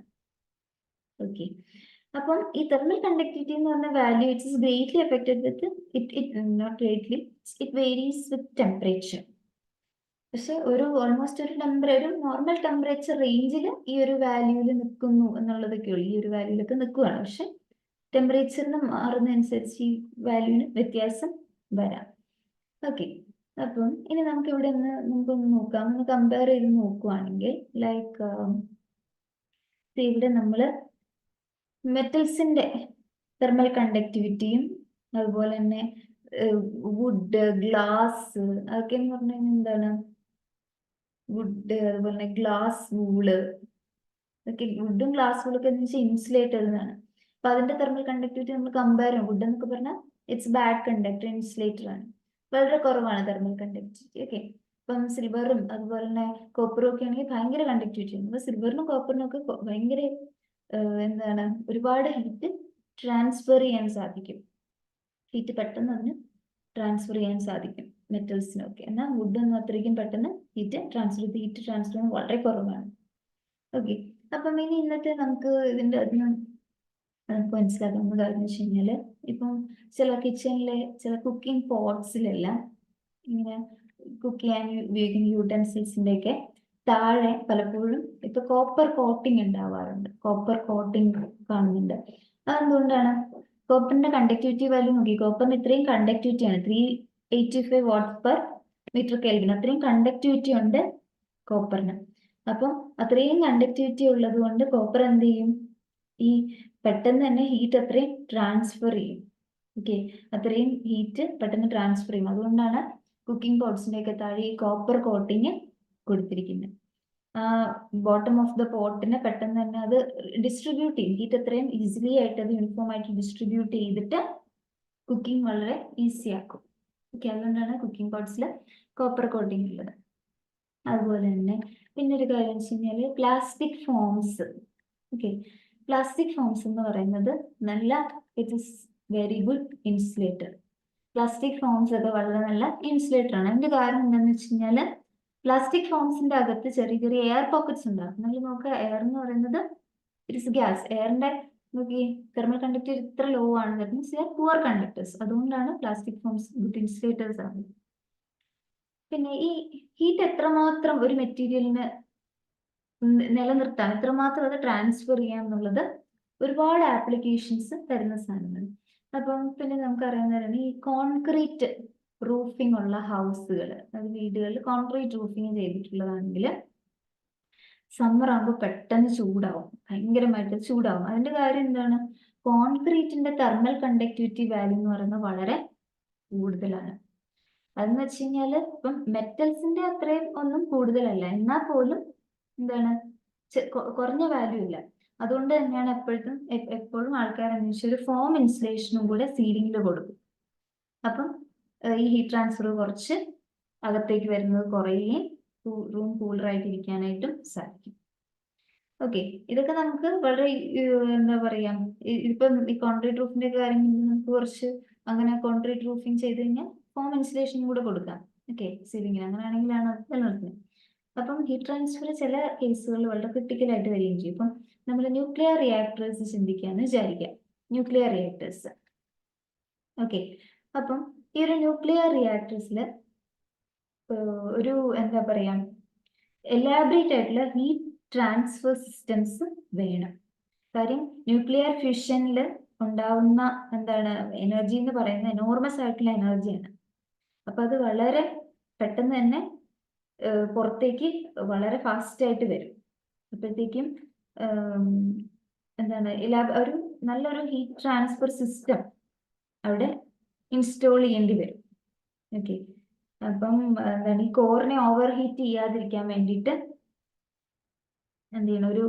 ഓക്കെ, അപ്പം ഈ തെർമൽ കണ്ടക്ടിവിറ്റി എന്ന് പറഞ്ഞ value it is greatly affected with not greatly, it varies with temperature. പക്ഷെ ഓൾമോസ്റ്റ് ഒരു നോർമൽ ടെമ്പറേച്ചർ റേഞ്ചിൽ ഈ ഒരു വാല്യൂവിൽ നിൽക്കുന്നു എന്നുള്ളതൊക്കെ ഉള്ളൂ. ഈ ഒരു വാല്യൂലൊക്കെ നിൽക്കുകയാണ്. പക്ഷെ ടെമ്പറേച്ചറിന് മാറുന്നതനുസരിച്ച് ഈ വാല്യൂവിന് വ്യത്യാസം വരാം. ഓക്കെ, അപ്പം ഇനി നമുക്ക് ഇവിടെ നമുക്കൊന്ന് നോക്കാം. ഒന്ന് കമ്പയർ ചെയ്ത് നോക്കുവാണെങ്കിൽ ലൈക്ക് ഇവിടെ നമ്മള് മെറ്റൽസിന്റെ തെർമൽ കണ്ടക്ടിവിറ്റിയും അതുപോലെ തന്നെ വുഡ്, ഗ്ലാസ്, അതൊക്കെ എന്ന് പറഞ്ഞു കഴിഞ്ഞാൽ എന്താണ്, വുഡ് അതുപോലെ തന്നെ ഗ്ലാസ് വൂള്, ഒക്കെ വുഡും ഗ്ലാസ് വൂളൊക്കെ എന്ന് വെച്ചാൽ ഇൻസുലേറ്റഡ് എന്നാണ്. അപ്പൊ അതിന്റെ തെർമൽ കണ്ടക്ടിവിറ്റി നമ്മൾ കമ്പയർ ചെയ്യും. വുഡ് എന്നൊക്കെ പറഞ്ഞാൽ ഇറ്റ്സ് ബാഡ് കണ്ടക്ടർ, ഇൻസുലേറ്റർ ആണ്, വളരെ കുറവാണ് തെർമൽ കണ്ടക്ടിവിറ്റി. ഓക്കെ, ഇപ്പം സിൽവറും അതുപോലെ തന്നെ കോപ്പറും ഒക്കെ ആണെങ്കിൽ ഭയങ്കര കണ്ടക്ടിവിറ്റി ആണ്. അപ്പൊ സിൽവറിനും കോപ്പറിനും ഒക്കെ ഭയങ്കര എന്താണ് ഒരുപാട് ഹീറ്റ് ട്രാൻസ്ഫർ ചെയ്യാൻ സാധിക്കും. ഹീറ്റ് പെട്ടെന്ന് അതിന് ട്രാൻസ്ഫർ ചെയ്യാൻ സാധിക്കും. മെറ്റൽസിനൊക്കെ. എന്നാൽ വുഡൊന്നും അത്രയ്ക്കും പെട്ടെന്ന് ഹീറ്റ് ട്രാൻസ്ഫർ വളരെ കുറവാണ്. ഓക്കെ, അപ്പം ഇനി ഇന്നത്തെ നമുക്ക് ഇതിൻ്റെ അതിന് നമുക്ക് മനസ്സിലാക്കുന്ന കാര്യം എന്ന് വെച്ച് കഴിഞ്ഞാൽ, ഇപ്പം ചില കിച്ചണിലെ ചില കുക്കിംഗ് പോട്ട്സിലെല്ലാം ഇങ്ങനെ കുക്ക് ചെയ്യാൻ ഉപയോഗിക്കുന്ന യൂട്ടൻസിൽസിൻ്റെ ഒക്കെ താഴെ പലപ്പോഴും ഇപ്പൊ കോപ്പർ കോട്ടിംഗ് ഉണ്ടാവാറുണ്ട്. കോപ്പർ കോട്ടിംഗ് കാണുന്നുണ്ട്. അതെന്തുകൊണ്ടാണ്? കോപ്പറിന്റെ കണ്ടക്ടിവിറ്റി വാല്യൂ നോക്കി. കോപ്പറിന് ഇത്രയും കണ്ടക്ടിവിറ്റി ആണ്, 385 വാട്ട്സ് പെർ മീറ്റർ കെൽവിൻ. അത്രയും കണ്ടക്ടിവിറ്റി ഉണ്ട് കോപ്പറിന്. അപ്പം അത്രയും കണ്ടക്ടിവിറ്റി ഉള്ളത് കൊണ്ട് കോപ്പർ എന്ത് ചെയ്യും? ഈ പെട്ടെന്ന് തന്നെ ഹീറ്റ് അത്രയും ട്രാൻസ്ഫർ ചെയ്യും. ഓക്കെ, അത്രയും ഹീറ്റ് പെട്ടെന്ന് ട്രാൻസ്ഫർ ചെയ്യും. അതുകൊണ്ടാണ് കുക്കിംഗ് പോട്ട്സിന്റെ ഒക്കെ താഴെ ഈ കോപ്പർ കോട്ടിങ് കൊടുത്തിരിക്കുന്നത്. ബോട്ടം ഓഫ് ദ പോട്ടിനെ പെട്ടെന്ന് തന്നെ അത് ഡിസ്ട്രിബ്യൂട്ട് ചെയ്യും. ഹീറ്റ് അത്രയും ഈസിലി ആയിട്ട് അത് യൂണിഫോം ആയിട്ട് ഡിസ്ട്രിബ്യൂട്ട് ചെയ്തിട്ട് കുക്കിംഗ് വളരെ ഈസി ആക്കും. ഓക്കെ, അതുകൊണ്ടാണ് കുക്കിംഗ് പോട്ട്സിൽ കോപ്പർ കോട്ടിങ് ഉള്ളത്. അതുപോലെ തന്നെ പിന്നെ ഒരു കാര്യം വെച്ച് കഴിഞ്ഞാൽ plastic forms. Okay, plastic forms എന്ന് പറയുന്നത് it is very good insulator. Plastic forms ഒക്കെ വളരെ നല്ല ഇൻസുലേറ്റർ ആണ്. അതിന്റെ കാരണം എന്താണെന്ന് വെച്ച് കഴിഞ്ഞാൽ, പ്ലാസ്റ്റിക് ഫോംസിന്റെ അകത്ത് ചെറിയ ചെറിയ എയർ പോക്കറ്റ്സ് ഉണ്ടാകും. നമ്മൾ നോക്കുക, എയർ എന്ന് പറയുന്നത് ഇറ്റ് ഇസ് ഗ്യാസ്. എയറിന്റെ നോക്കി തെർമൽ കണ്ടക്ടിവിറ്റി ഇത്ര ലോ ആണ്. That means they are poor conductors. അതുകൊണ്ടാണ് പ്ലാസ്റ്റിക് ഫോംസ് ഗുഡ് ഇൻസുലേറ്റേഴ്സ് ആകുന്നത്. പിന്നെ ഈ ഹീറ്റ് എത്രമാത്രം ഒരു മെറ്റീരിയലിന് നിലനിർത്താൻ, എത്രമാത്രം അത് ട്രാൻസ്ഫർ ചെയ്യാം എന്നുള്ളത് ഒരുപാട് ആപ്ലിക്കേഷൻസ് തരുന്ന സാധനമാണ്. അപ്പം പിന്നെ നമുക്കറിയാവുന്നതാണ് ഈ കോൺക്രീറ്റ് റൂഫിംഗ് ഉള്ള ഹൗസുകൾ, അത് വീടുകളിൽ കോൺക്രീറ്റ് റൂഫിംഗ് ചെയ്തിട്ടുള്ളതാണെങ്കിൽ സമ്മർ ആകുമ്പോൾ പെട്ടെന്ന് ചൂടാവും, ഭയങ്കരമായിട്ട് ചൂടാവും. അതിന്റെ കാര്യം എന്താണ്? കോൺക്രീറ്റിന്റെ തെർമൽ കണ്ടക്ടിവിറ്റി വാല്യൂ എന്ന് പറയുന്നത് വളരെ കൂടുതലാണ്. അതെന്ന് വെച്ച് കഴിഞ്ഞാല് ഇപ്പം മെറ്റൽസിന്റെ അത്രയും ഒന്നും കൂടുതലല്ല, എന്നാൽ പോലും എന്താണ് കുറഞ്ഞ വാല്യൂ ഇല്ല. അതുകൊണ്ട് തന്നെയാണ് എപ്പോഴും ആൾക്കാർ അന്വേഷിച്ച് ഒരു ഫോം ഇൻസുലേഷനും കൂടെ സീലിംഗിൽ കൊടുക്കും. അപ്പം ഈ ഹീറ്റ് ട്രാൻസ്ഫർ കുറച്ച് അകത്തേക്ക് വരുന്നത് കുറയുകയും റൂം കൂളറായിട്ട് ഇരിക്കാനായിട്ടും സാധിക്കും. ഓക്കെ, ഇതൊക്കെ നമുക്ക് വളരെ എന്താ പറയാ, ഇപ്പം ഈ കോൺക്രീറ്റ് റൂഫിന്റെ കാര്യം നമുക്ക് കുറച്ച് അങ്ങനെ കോൺക്രീറ്റ് റൂഫിംഗ് ചെയ്ത് കഴിഞ്ഞാൽ ഫോം ഇൻസുലേഷൻ കൂടെ കൊടുക്കാം. ഓക്കെ, സീലിംഗിൽ അങ്ങനെയാണെങ്കിലാണ് അത് നിലനിർത്തുന്നത്. അപ്പം ഹീറ്റ് ട്രാൻസ്ഫർ ചില കേസുകളിൽ വളരെ ക്രിട്ടിക്കൽ ആയിട്ട് വരികയും ചെയ്യും. ഇപ്പം നമ്മൾ ന്യൂക്ലിയർ റിയാക്ടേഴ്സ് ചിന്തിക്കാന്ന് വിചാരിക്കാം. Nuclear reactors. ഓക്കെ, അപ്പം ഈ ഒരു ന്യൂക്ലിയർ റിയാക്ടേഴ്സിൽ ഒരു എന്താ പറയാ, എലാബറേറ്റ് ആയിട്ടുള്ള ഹീറ്റ് ട്രാൻസ്ഫർ സിസ്റ്റംസ് വേണം. കാര്യം ന്യൂക്ലിയർ ഫ്യൂഷനിൽ ഉണ്ടാവുന്ന എന്താണ് എനർജി എന്ന് പറയുന്നത് എനോർമസ് ആയിട്ടുള്ള എനർജിയാണ്. അപ്പൊ അത് വളരെ പെട്ടെന്ന് തന്നെ പുറത്തേക്ക് വളരെ ഫാസ്റ്റ് ആയിട്ട് വരും. അപ്പോഴത്തേക്കും എന്താണ് ഒരു നല്ലൊരു ഹീറ്റ് ട്രാൻസ്ഫർ സിസ്റ്റം അവിടെ ഇൻസ്റ്റോൾ ചെയ്യേണ്ടി വരും. ഓക്കെ, അപ്പം എന്താണ് ഈ കോറിനെ ഓവർ ഹീറ്റ് ചെയ്യാതിരിക്കാൻ വേണ്ടിയിട്ട് എന്ത് ചെയ്യണം, ഒരു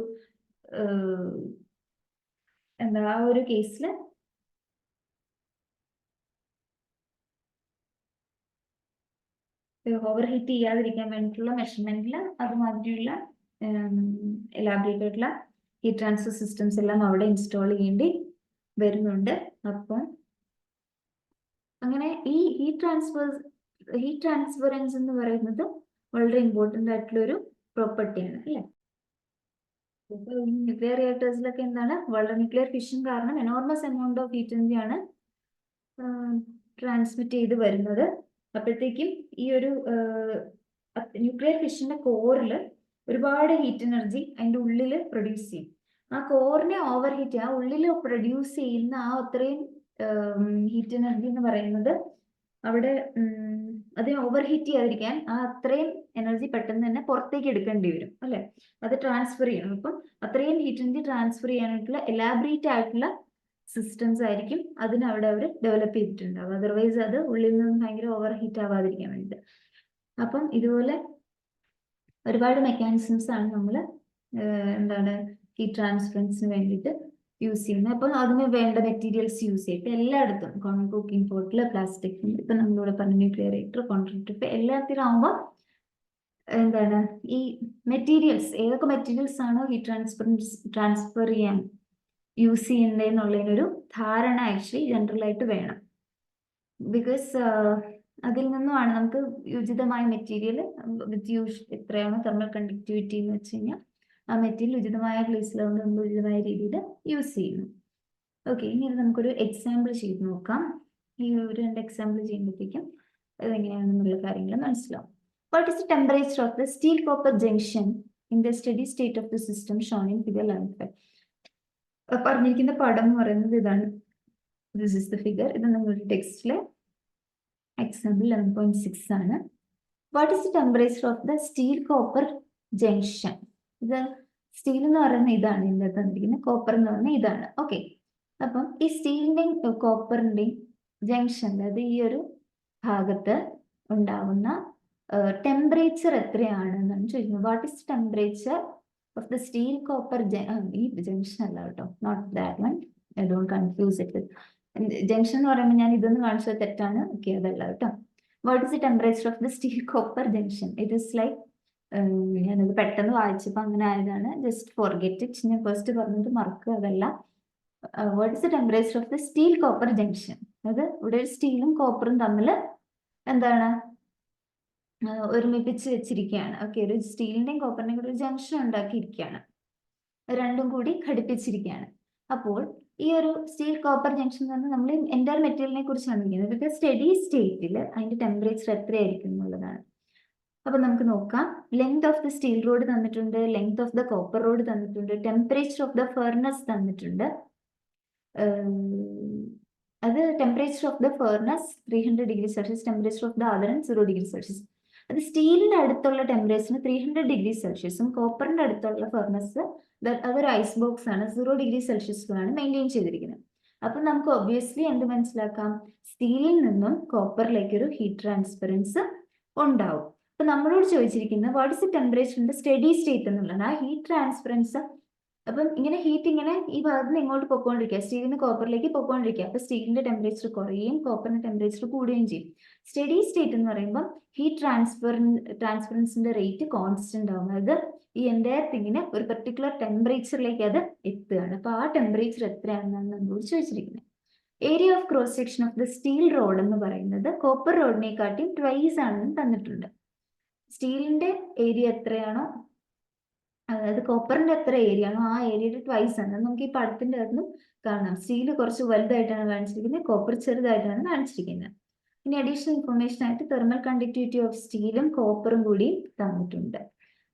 എന്താ ആ ഒരു കേസിൽ ഓവർ ഹീറ്റ് ചെയ്യാതിരിക്കാൻ വേണ്ടിയിട്ടുള്ള മെഷർമെന്റിൽ അതുമാതിരിയുള്ള എലാബറേറ്റ് ആയിട്ടുള്ള ഹീറ്റ് ട്രാൻസ്ഫർ സിസ്റ്റംസ് എല്ലാം അവിടെ ഇൻസ്റ്റാൾ ചെയ്യേണ്ടി വരുന്നുണ്ട്. അപ്പം അങ്ങനെ ഈ ഹീറ്റ് ട്രാൻസ്ഫറൻസ് എന്ന് പറയുന്നത് വളരെ ഇമ്പോർട്ടൻ്റ് ആയിട്ടുള്ള ഒരു പ്രോപ്പർട്ടിയാണ്, അല്ലേ? ഇപ്പൊ ഈ ന്യൂക്ലിയർ റിയാക്ടേഴ്സിലൊക്കെ എന്താണ്, വളരെ ന്യൂക്ലിയർ ഫിഷൻ കാരണം എനോർമസ് എമൗണ്ട് ഓഫ് ഹീറ്റ് എനർജിയാണ് ട്രാൻസ്മിറ്റ് ചെയ്ത് വരുന്നത്. അപ്പോഴത്തേക്കും ഈ ഒരു ന്യൂക്ലിയർ ഫിഷന്റെ കോറിൽ ഒരുപാട് ഹീറ്റ് എനർജി അതിൻ്റെ ഉള്ളിൽ പ്രൊഡ്യൂസ് ചെയ്യും. ആ കോറിനെ ഓവർ ഹീറ്റ്, ആ ഉള്ളിൽ പ്രൊഡ്യൂസ് ചെയ്യുന്ന ആ അത്രയും ഹീറ്റ് എനർജി എന്ന് പറയുന്നത് അവിടെ അതിനെ ഓവർ ഹീറ്റ് ചെയ്യാതിരിക്കാൻ ആ അത്രയും എനർജി പെട്ടെന്ന് തന്നെ പുറത്തേക്ക് എടുക്കേണ്ടി വരും, അല്ലെ? അത് ട്രാൻസ്ഫർ ചെയ്യണം. അപ്പം അത്രയും ഹീറ്റ് എനർജി ട്രാൻസ്ഫർ ചെയ്യാനായിട്ടുള്ള എലാബറേറ്റ് ആയിട്ടുള്ള സിസ്റ്റംസ് ആയിരിക്കും അതിനവിടെ അവർ ഡെവലപ്പ് ചെയ്തിട്ടുണ്ടാവും. അതർവൈസ് അത് ഉള്ളിൽ നിന്ന് ഭയങ്കര ഓവർ ഹീറ്റ് ആവാതിരിക്കാൻ വേണ്ടിയിട്ട്. അപ്പം ഇതുപോലെ ഒരുപാട് മെക്കാനിസംസ് ആണ് നമ്മൾ എന്താണ് ഹീറ്റ് ട്രാൻസ്ഫറൻസിന് വേണ്ടിയിട്ട് യൂസ് ചെയ്യുന്നത്. അപ്പം അതിന് വേണ്ട മെറ്റീരിയൽസ് യൂസ് ചെയ്തിട്ട് എല്ലായിടത്തും കുക്കിംഗ് പോട്ടില് പ്ലാസ്റ്റിക്, ഇപ്പൊ നമ്മളിവിടെ പറഞ്ഞ ന്യൂക്ലിയർ റിയാക്ടർ, കോൺക്രീറ്റ്, ഇപ്പൊ എല്ലാത്തിനും ആകുമ്പോൾ എന്താണ് ഈ മെറ്റീരിയൽസ്, ഏതൊക്കെ മെറ്റീരിയൽസ് ആണോ ഹീറ്റ് ട്രാൻസ്ഫർ ചെയ്യാൻ യൂസ് ചെയ്യുന്നതെന്നുള്ളതിനൊരു ധാരണ ആക്ച്വലി ജനറൽ ആയിട്ട് വേണം. ബിക്കോസ് അതിൽ നിന്നുമാണ് നമുക്ക് ഉചിതമായ മെറ്റീരിയൽ എത്രയാണോ തെർമൽ കണ്ടക്ടിവിറ്റി എന്ന് വെച്ച് കഴിഞ്ഞാൽ ആ മെറ്റീരിയൽ ഉചിതമായ പ്ലേസിലാവുമ്പോൾ നമ്മൾ ഉചിതമായ രീതിയിൽ യൂസ് ചെയ്യുന്നു. ഓക്കെ, ഇനി നമുക്കൊരു എക്സാമ്പിൾ ചെയ്ത് നോക്കാം. ഈ ഒരു 2 എക്സാമ്പിൾ ചെയ്യുമ്പോഴത്തേക്കും അതെങ്ങനെയാണെന്നുള്ള കാര്യങ്ങൾ മനസ്സിലാവും. What is the temperature of the steel copper junction in the steady state of the system Sean in figure 11. പറഞ്ഞിരിക്കുന്ന പടം എന്ന് പറയുന്നത് ഇതാണ്. This is the figure. ഇത് നിങ്ങളുടെ ടെക്സ്റ്റിലെ എക്സാമ്പിൾ 11.6 ആണ്. What is the temperature of the steel copper junction? ഇത് steel എന്ന് പറയുന്ന ഇതാണ്, ഇതിന്റെ തന്നിരിക്കുന്നത്. കോപ്പർ എന്ന് പറയുന്നത് ഇതാണ്. ഓക്കെ, അപ്പം ഈ സ്റ്റീലിന്റെയും കോപ്പറിന്റെയും ജംഗ്ഷൻ, അതായത് ഈ ഒരു ഭാഗത്ത് ഉണ്ടാവുന്ന ടെമ്പറേച്ചർ എത്രയാണ് എന്നാണ് ചോദിക്കുന്നത്. What is temperature of the steel copper ഈ ജംഗ്ഷൻ അല്ല കേട്ടോ, not that one, I don't confuse it. Junction എന്ന് പറയുമ്പോൾ ഞാൻ ഇതൊന്നും കാണിച്ചത് തെറ്റാണ്. ഓക്കെ, അതല്ല കേട്ടോ. What is the temperature of the steel copper junction? It is like, ഞാനത് പെട്ടെന്ന് വായിച്ചപ്പോൾ അങ്ങനെ ആയതാണ്. Just forget it. ഞാൻ ഫസ്റ്റ് പറഞ്ഞത് മറക്കുക, അതല്ല. What is the temperature of the steel copper junction? അത് ഇവിടെ ഒരു സ്റ്റീലും കോപ്പറും തമ്മിൽ എന്താണ് ഒരുമിപ്പിച്ച് വെച്ചിരിക്കുകയാണ്. ഓക്കെ, ഒരു സ്റ്റീലിന്റെയും കോപ്പറിന്റെയും കൂടി ഒരു ജംഗ്ഷൻ ഉണ്ടാക്കിയിരിക്കുകയാണ്, രണ്ടും കൂടി ഘടിപ്പിച്ചിരിക്കുകയാണ്. അപ്പോൾ ഈ ഒരു സ്റ്റീൽ കോപ്പർ ജംഗ്ഷൻ എന്ന് പറഞ്ഞാൽ നമ്മൾ എൻ്റയർ മെറ്റീരിയലിനെ കുറിച്ചാണ് ഇരിക്കുന്നത്. ബിക്കോസ് സ്റ്റഡി സ്റ്റേറ്റിൽ അതിന്റെ ടെമ്പറേച്ചർ എത്രയായിരിക്കും എന്നുള്ളതാണ്. അപ്പൊ നമുക്ക് നോക്കാം. Length of the steel rod തന്നിട്ടുണ്ട്, length of the copper rod തന്നിട്ടുണ്ട്, ടെമ്പറേച്ചർ ഓഫ് ദ ഫർണസ് തന്നിട്ടുണ്ട്. അത് temperature of the furnace 300°C, temperature of the other 0°C. അത് സ്റ്റീലിന്റെ അടുത്തുള്ള ടെമ്പറേച്ചറിന് 300°C, കോപ്പറിന്റെ അടുത്തുള്ള ഫർണസ് അതൊരു ഐസ് ബോക്സ് ആണ്, 0°C മെയിൻറ്റെയിൻ ചെയ്തിരിക്കുന്നത്. അപ്പൊ നമുക്ക് ഒബ്വിയസ്ലി എന്ത് മനസ്സിലാക്കാം? സ്റ്റീലിൽ നിന്നും കോപ്പറിലേക്ക് ഒരു ഹീറ്റ് ട്രാൻസ്ഫറൻസ് ഉണ്ടാവും. അപ്പൊ നമ്മളോട് ചോദിച്ചിരിക്കുന്നത് what is the temperature in the steady state എന്നുള്ളതാണ്. ആ ഹീറ്റ് ട്രാൻസ്ഫറൻസ്, അപ്പം ഇങ്ങനെ ഹീറ്റ് ഇങ്ങനെ ഈ ഭാഗത്ത് നിന്ന് ഇങ്ങോട്ട് പൊക്കോണ്ടിരിക്കുക, സ്റ്റീലിന് കോപ്പറിലേക്ക് പൊക്കോണ്ടിരിക്കുക. അപ്പൊ സ്റ്റീലിന്റെ ടെമ്പറേച്ചർ കുറയുകയും കോപ്പറിന്റെ ടെമ്പറേച്ചർ കൂടുകയും ചെയ്യും. സ്റ്റഡി സ്റ്റേറ്റ് എന്ന് പറയുമ്പോൾ ഹീറ്റ് ട്രാൻസ്ഫറൻസിന്റെ റേറ്റ് കോൺസ്റ്റന്റ് ആവും. അതായത് ഈ എൻ്റയർ തിങ്ങിന് ഒരു പെർട്ടിക്കുലർ ടെമ്പറേച്ചറിലേക്ക് അത് എത്തുകയാണ്. അപ്പൊ ആ ടെമ്പറേച്ചർ എത്രയാണെന്നാണ് നമ്മളോട് ചോദിച്ചിരിക്കുന്നത്. Area of cross section of the steel road എന്ന് പറയുന്നത് കോപ്പർ റോഡിനെക്കാട്ടിയും ട്വൈസ് ആണെന്ന് തന്നിട്ടുണ്ട്. സ്റ്റീലിന്റെ ഏരിയ എത്രയാണോ, അതായത് കോപ്പറിന്റെ എത്ര ഏരിയ ആണോ ആ ഏരിയയുടെ ട്വൈസ് ആണ്. നമുക്ക് ഈ പടത്തിന്റെ അകത്ത് കാണാം. സ്റ്റീൽ കുറച്ച് വലുതായിട്ടാണ് കാണിച്ചിരിക്കുന്നത്, കോപ്പർ ചെറുതായിട്ടാണ് കാണിച്ചിരിക്കുന്നത്. ഇനി അഡീഷണൽ ഇൻഫർമേഷൻ ആയിട്ട് തെർമൽ കണ്ടക്ടിവിറ്റി ഓഫ് സ്റ്റീലും കോപ്പറും കൂടി തന്നിട്ടുണ്ട്.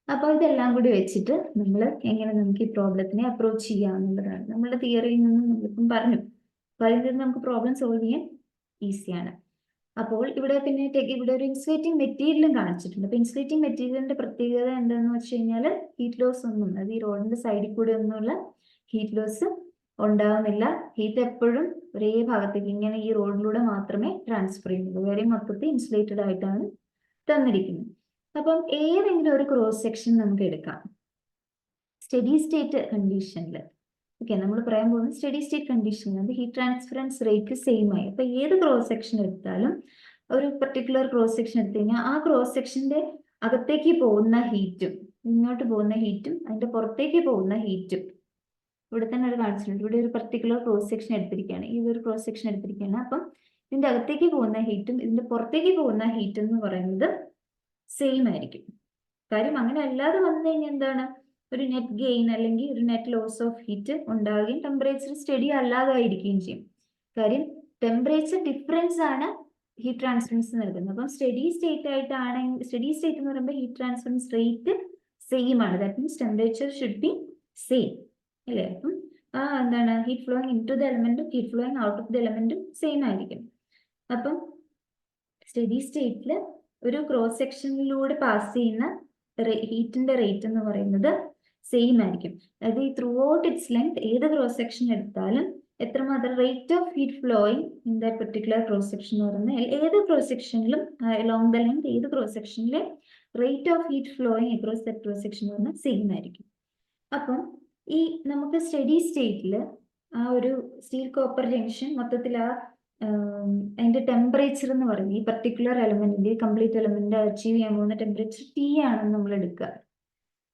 അപ്പൊ ഇതെല്ലാം കൂടി വെച്ചിട്ട് നമ്മൾ എങ്ങനെ നമുക്ക് ഈ പ്രോബ്ലത്തിനെ അപ്രോച്ച് ചെയ്യാമെന്നുള്ളതാണ്. നമ്മുടെ തിയറിയിൽ നിന്നും നമ്മളിപ്പം പറഞ്ഞു. അപ്പൊ അതിൽ നിന്ന് നമുക്ക് പ്രോബ്ലം സോൾവ് ചെയ്യാൻ ഈസിയാണ്. അപ്പോൾ ഇവിടെ പിന്നെ ഇവിടെ ഒരു ഇൻസുലേറ്റിംഗ് മെറ്റീരിയലും കാണിച്ചിട്ടുണ്ട്. അപ്പൊ ഇൻസുലേറ്റിംഗ് മെറ്റീരിയലിന്റെ പ്രത്യേകത എന്താണെന്ന് വെച്ച് കഴിഞ്ഞാൽ ഹീറ്റ് ലോസ് ഒന്നും, അത് ഈ റോഡിന്റെ സൈഡിൽ കൂടെ ഒന്നുമുള്ള ഹീറ്റ് ലോസ് ഉണ്ടാകുന്നില്ല. ഹീറ്റ് എപ്പോഴും ഒരേ ഭാഗത്തേക്ക് ഇങ്ങനെ ഈ റോഡിലൂടെ മാത്രമേ ട്രാൻസ്ഫർ ചെയ്യുന്നുള്ളൂ. വേറെ മൊത്തത്തിൽ ഇൻസുലേറ്റഡ് ആയിട്ടാണ് തന്നിരിക്കുന്നത്. അപ്പം ഏതെങ്കിലും ഒരു ക്രോസ് സെക്ഷൻ നമുക്ക് എടുക്കാം സ്റ്റഡി സ്റ്റേറ്റ് കണ്ടീഷനിൽ. ഓക്കെ, നമ്മൾ പറയാൻ പോകുന്നത് സ്റ്റഡി സ്റ്റേറ്റ് കണ്ടീഷനിൽ അത് ഹീറ്റ് ട്രാൻസ്ഫറൻസ് റേറ്റ് സെയിം ആയി. അപ്പൊ ഏത് ക്രോസ് സെക്ഷൻ എടുത്താലും ഒരു പെർട്ടിക്കുലർ ക്രോസ് സെക്ഷൻ എടുത്തു കഴിഞ്ഞാൽ ആ ക്രോസ് സെക്ഷന്റെ അകത്തേക്ക് പോകുന്ന ഹീറ്റും ഇങ്ങോട്ട് പോകുന്ന ഹീറ്റും അതിന്റെ പുറത്തേക്ക് പോകുന്ന ഹീറ്റും ഇവിടെ തന്നെ ഒരു കാണിച്ചിട്ടുണ്ട്. ഇവിടെ ഒരു പെർട്ടിക്കുലർ ക്രോസ് സെക്ഷൻ എടുത്തിരിക്കുകയാണ്, ഈ ഒരു ക്രോസ് സെക്ഷൻ എടുത്തിരിക്കുകയാണ്. അപ്പം ഇതിന്റെ അകത്തേക്ക് പോകുന്ന ഹീറ്റും ഇതിന്റെ പുറത്തേക്ക് പോകുന്ന ഹീറ്റും എന്ന് പറയുന്നത് സെയിം ആയിരിക്കും. കാര്യം അങ്ങനെ അല്ലാതെ വന്നു കഴിഞ്ഞാൽ എന്താണ്, ഒരു നെറ്റ് ഗെയിൻ അല്ലെങ്കിൽ ഒരു നെറ്റ് ലോസ് ഓഫ് ഹീറ്റ് ഉണ്ടാവുകയും ടെമ്പറേച്ചർ സ്റ്റഡി അല്ലാതായിരിക്കുകയും ചെയ്യും. കാര്യം ടെമ്പറേച്ചർ ഡിഫറൻസ് ആണ് ഹീറ്റ് ട്രാൻസ്ഫറൻസ് നൽകുന്നത്. അപ്പം സ്റ്റഡി സ്റ്റേറ്റ് ആയിട്ടാണെങ്കിൽ സ്റ്റഡി സ്റ്റേറ്റ് എന്ന് പറയുമ്പോൾ ഹീറ്റ് ട്രാൻസ്ഫറൻസ് റേറ്റ് സെയിം ആണ്. That means temperature should be same അല്ലേ. അപ്പം എന്താണ് heat flowing into the എലമെന്റും heat flowing out of the എലമെന്റും സെയിം ആയിരിക്കും. അപ്പം സ്റ്റഡി സ്റ്റേറ്റിൽ ഒരു ക്രോസ് സെക്ഷനിലൂടെ പാസ് ചെയ്യുന്ന ഹീറ്റിന്റെ റേറ്റ് എന്ന് പറയുന്നത് സെയിം ആയിരിക്കും. അതായത് ഈ ത്രൂ ഔട്ട് ഇറ്റ്സ് ലെങ്ത് ഏത് ക്രോസ് സെക്ഷൻ എടുത്താലും എത്രമാത്രം rate of heat flowing in the particular cross section എന്ന് പറയുന്നത് ഏത് ക്രോസ് സെക്ഷനിലും അലോങ് ദ ലെങ്ത് ഏത് ക്രോസ് സെക്ഷനിലെ rate of heat flowing across the cross section എന്ന് പറഞ്ഞാൽ സെയിം ആയിരിക്കും. അപ്പം ഈ നമുക്ക് സ്റ്റഡി സ്റ്റേറ്റിൽ ആ ഒരു സ്റ്റീൽ കോപ്പർ ജംഗ്ഷൻ മൊത്തത്തിൽ അതിന്റെ ടെമ്പറേച്ചർ എന്ന് പറയുന്നത് ഈ പർട്ടിക്കുലർ എലമെന്റിന്റെ കംപ്ലീറ്റ് എലമെന്റ് അച്ചീവ് ചെയ്യാൻ പോകുന്ന ടെമ്പറേച്ചർ ടി ആണെന്ന് നമ്മൾ എടുക്കുക.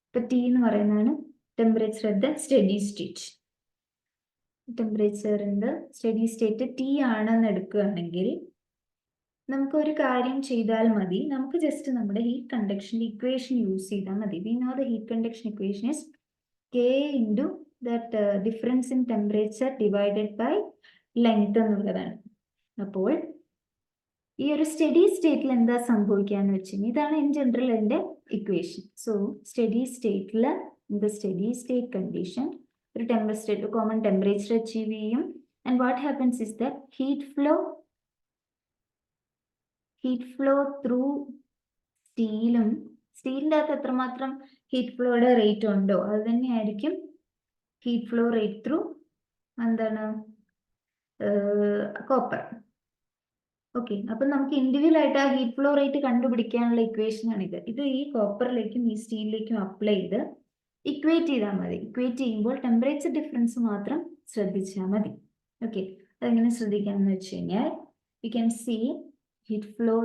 ഇപ്പൊ ടി എന്ന് പറയുന്നതാണ് temperature at the steady state. ടെമ്പറേച്ചറിന്റെ സ്റ്റഡി സ്റ്റേറ്റ് ടി ആണെന്ന് എടുക്കുകയാണെങ്കിൽ നമുക്ക് ഒരു കാര്യം ചെയ്താൽ മതി. നമുക്ക് ജസ്റ്റ് നമ്മുടെ ഹീറ്റ് കണ്ടക്ഷൻ ഇക്വേഷൻ യൂസ് ചെയ്താൽ മതി. We know the heat conduction equation is K into that difference in temperature divided by length എന്നുള്ളതാണ്. അപ്പോൾ ഈ ഒരു സ്റ്റഡി സ്റ്റേറ്റിൽ എന്താ സംഭവിക്കാന്ന് വെച്ചാൽ ഇതാണ് ഇൻ ജനറൽ അതിന്റെ ഇക്വേഷൻ. സോ സ്റ്റഡി സ്റ്റേറ്റിൽ സ്റ്റഡി സ്റ്റേറ്റ് കണ്ടീഷൻ ഒരു ടെമ്പറേച്ചർ കോമൺ ടെമ്പറേച്ചർ അച്ചീവ് ചെയ്യും. And what happens is that heat flow through സ്റ്റീലിൻ്റെ അകത്ത് എത്രമാത്രം ഹീറ്റ് ഫ്ലോയുടെ റേറ്റ് ഉണ്ടോ അത് തന്നെയായിരിക്കും ഹീറ്റ് ഫ്ലോ റേറ്റ് ത്രൂ എന്താണ് കോപ്പർ. ഓക്കെ, അപ്പൊ നമുക്ക് ഇൻഡിവിജ്വൽ ആയിട്ട് ആ ഹീറ്റ് ഫ്ലോ റേറ്റ് കണ്ടുപിടിക്കാനുള്ള ഇക്വേഷൻ ആണിത്. ഇത് ഈ കോപ്പറിലേക്കും ഈ സ്റ്റീലിലേക്കും അപ്ലൈ ചെയ്ത് ഇക്വേറ്റ് ചെയ്താൽ മതി. ഇക്വേറ്റ് ചെയ്യുമ്പോൾ ടെമ്പറേച്ചർ ഡിഫറൻസ് മാത്രം ശ്രദ്ധിച്ചാൽ മതി. ഓക്കെ, അതെങ്ങനെ ശ്രദ്ധിക്കാമെന്ന് വെച്ച് കഴിഞ്ഞാൽ you can see heat flow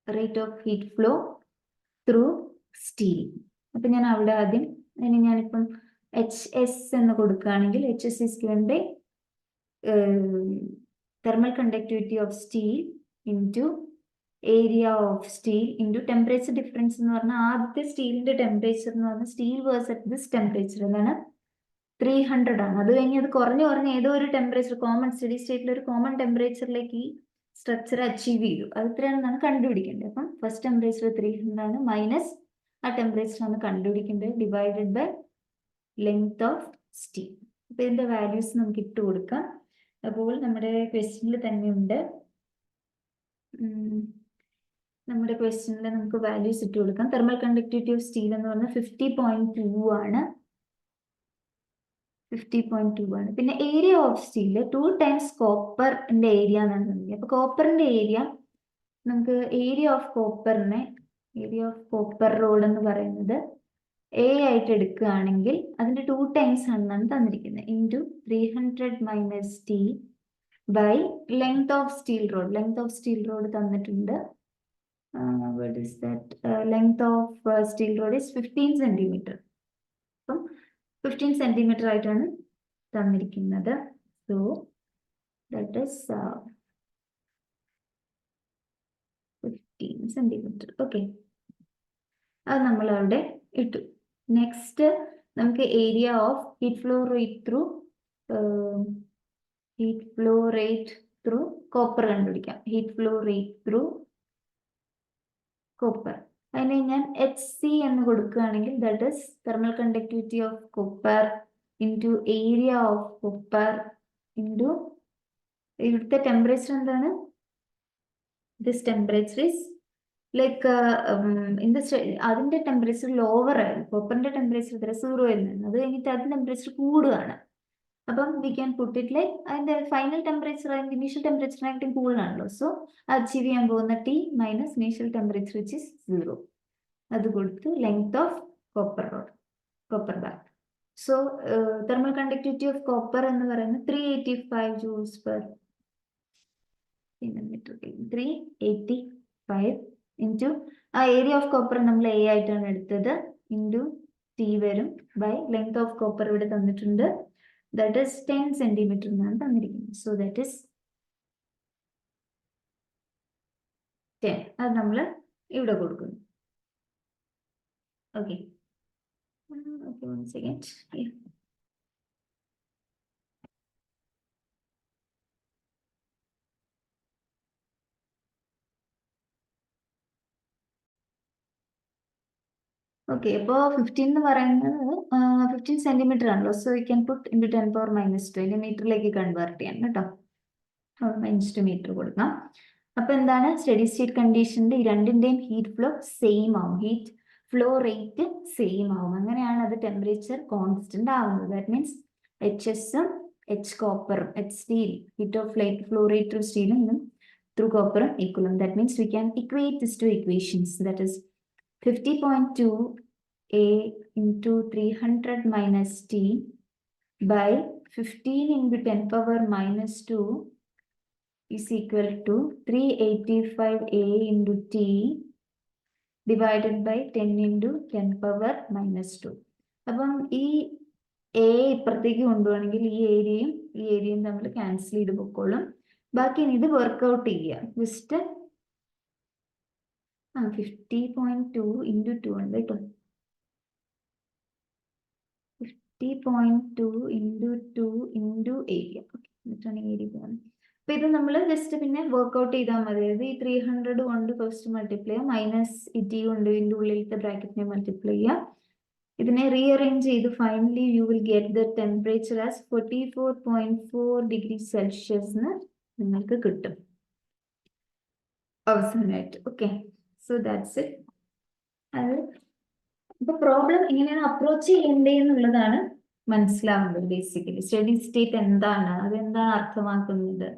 rate of heat flow through steel. അപ്പൊ ഞാൻ അവിടെ ആദ്യം ഞാനിപ്പം HS എന്ന് കൊടുക്കുകയാണെങ്കിൽ HS is given by thermal conductivity of steel into area of steel into temperature difference എന്ന് പറഞ്ഞാൽ ആദ്യത്തെ സ്റ്റീലിന്റെ ടെമ്പറേച്ചർ എന്ന് പറഞ്ഞാൽ steel was at this temperature എന്താണ് 300 ആണ്. അത് കഴിഞ്ഞ് അത് കുറഞ്ഞ് ഏതോ ഒരു ടെമ്പറേച്ചർ കോമൺ സ്റ്റഡി സ്റ്റേറ്റിൽ ഒരു കോമൺ ടെമ്പറേച്ചറിലേക്ക് ഈ സ്ട്രക്ചർ അച്ചീവ് ചെയ്തു. അത് എത്രയാണെന്നാണ് കണ്ടുപിടിക്കേണ്ടത്. അപ്പം ഫസ്റ്റ് ടെമ്പറേച്ചർ 300 ആണ്, മൈനസ് ആ ടെമ്പറേച്ചർ ആണ് കണ്ടുപിടിക്കേണ്ടത്, divided by length of steel. അപ്പൊ ഇതിന്റെ വാല്യൂസ് നമുക്ക് ഇട്ട് കൊടുക്കാം. അപ്പോൾ നമ്മുടെ ക്വസ്റ്റ്യനിൽ തന്നെയുണ്ട്, നമ്മുടെ ക്വസ്റ്റ്യനിൽ നമുക്ക് വാല്യൂസ് ഇട്ട് കൊടുക്കാം. തെർമൽ കണ്ടക്ടിവിറ്റി ഓഫ് സ്റ്റീൽ എന്ന് പറഞ്ഞാൽ 50.2 ആണ്. 50.2 ആണ്. പിന്നെ ഏരിയ ഓഫ് സ്റ്റീൽ 2 ടൈംസ് കോപ്പറിന്റെ ഏരിയ എന്നാണ് പറഞ്ഞത്. അപ്പൊ കോപ്പറിന്റെ ഏരിയ നമുക്ക് ഏരിയ ഓഫ് കോപ്പർ റോഡ് എന്ന് പറയുന്നത് A ആയിട്ട് എടുക്കുകയാണെങ്കിൽ അതിന്റെ 2 ടൈംസ് ആണെന്നാണ് തന്നിരിക്കുന്നത്. Into 300 minus T by length of steel rod. Length of steel rod തന്നിട്ടുണ്ട്. What is that? Length of steel rod is 15 centimeter. അപ്പം 15 centimeter ആയിട്ടാണ് തന്നിരിക്കുന്നത്. So that is 15 centimeter. Okay, അത് നമ്മൾ അവിടെ ഇട്ടു. നെക്സ്റ്റ് നമുക്ക് area of heat flow rate through copper കണ്ടുപിടിക്കാം. Heat flow rate through copper. അതിനെ ഞാൻ HC എന്ന് കൊടുക്കുകയാണെങ്കിൽ that is thermal conductivity of copper into area of copper into ഇവിടുത്തെ ടെമ്പറേച്ചർ എന്താണ്? ദിസ് ടെമ്പറേച്ചർ ഈസ് ലൈക്ക് അതിന്റെ ടെമ്പറേച്ചർ ലോവർ ആയിരുന്നു. കോപ്പറിന്റെ ടെമ്പറേച്ചർ എത്ര? 0 ആയിരുന്നു. അത് കഴിഞ്ഞിട്ട് അതിന്റെ ടെമ്പറേച്ചർ കൂടുകയാണ്. അപ്പം we can put it like അതിന്റെ ഫൈനൽ ടെമ്പറേച്ചർ അതിന്റെ ഇനീഷ്യൽ ടെമ്പറേച്ചറിനായിട്ടും കൂടുതലാണല്ലോ. സോ അച്ചീവ് ചെയ്യാൻ പോകുന്ന T minus initial temperature which is 0. അത് കൊടുത്ത് length of copper bar. So thermal conductivity of copper എന്ന് പറയുന്നത് 385 joules per centimeter. 385 ഇൻറ്റു ആ ഏരിയ ഓഫ് കോപ്പർ നമ്മൾ A ആയിട്ടാണ് എടുത്തത്, ഇൻറ്റു T വരും ബൈ ലെങ്ത് ഓഫ് കോപ്പർ ഇവിടെ തന്നിട്ടുണ്ട്. That is 10 centimeter എന്നാണ് തന്നിരിക്കുന്നത്. So that is 10. അത് നമ്മൾ ഇവിടെ കൊടുക്കുന്നു. Okay. Okay, 1 second. Yeah. Okay, അപ്പോൾ 15 എന്ന് പറയുന്നത് 15 സെന്റിമീറ്റർ ആണല്ലോ. So you can put into 10⁻². അതിന്റെ മീറ്ററിലേക്ക് കൺവേർട്ട് ചെയ്യാം കേട്ടോ. -2 മീറ്റർ കൊടുക്കാം. അപ്പൊ എന്താണ് സ്റ്റഡി സ്റ്റേറ്റ് കണ്ടീഷനിൽ ഈ രണ്ടിന്റെയും ഹീറ്റ് ഫ്ലോ സെയിം ആവും, ഹീറ്റ് ഫ്ലോ റേറ്റ് സെയിം ആവും. അങ്ങനെയാണ് അത് ടെമ്പറേച്ചർ കോൺസ്റ്റന്റ് ആവുന്നത്. ദാറ്റ് മീൻസ് HS-ഉം കോപ്പറും steel heat of flow rate through സ്റ്റീലും ത്രൂ കോപ്പറും ഈക്വലും. That means we can equate this two equations. That is 50.2 A into 300 minus T by 15 into 10⁻² is equal to 385 A into T divided by 10 into 10⁻². അപ്പം ഈ A ഇപ്പുറത്തേക്ക് കൊണ്ടുപോകണമെങ്കിൽ ഈ ഏരിയയും തമ്മിൽ cancel ചെയ്ത് പൊക്കോളും. ബാക്കി ഇത് വർക്ക്ഔട്ട് ചെയ്യുക. ജസ്റ്റ് 50.2 into 2 ഉണ്ട് കേട്ടോ. 50.2 into 2 into ഏരിയ. എന്നിട്ടാണ് ഏരിയ പോകുന്നത്. അപ്പൊ ഇത് നമ്മൾ ജസ്റ്റ് പിന്നെ വർക്ക്ഔട്ട് ചെയ്താൽ മതി. അതായത് ഈ 300 കൊണ്ട് ഫസ്റ്റ് മൾട്ടിപ്ലൈ ചെയ്യുക, മൈനസ് ഇറ്റി കൊണ്ട് ഇതിൻ്റെ ഉള്ളിലത്തെ ബ്രാക്കറ്റിനെ മൾട്ടിപ്ലൈ ചെയ്യുക. ഇതിനെ റീഅറേഞ്ച് ചെയ്ത് finally U will get the temperature as 44.4 degree Celsius നിങ്ങൾക്ക് കിട്ടും അവസാനമായിട്ട്. Okay, so that's it. അത് ഇപ്പൊ പ്രോബ്ലം എങ്ങനെയാണ് അപ്രോച്ച് ചെയ്യേണ്ടതെന്നുള്ളതാണ് മനസ്സിലാവുന്നത്. ബേസിക്കലി സ്റ്റഡി സ്റ്റേറ്റ് എന്താണ്, അതെന്താണ് അർത്ഥമാക്കുന്നത്,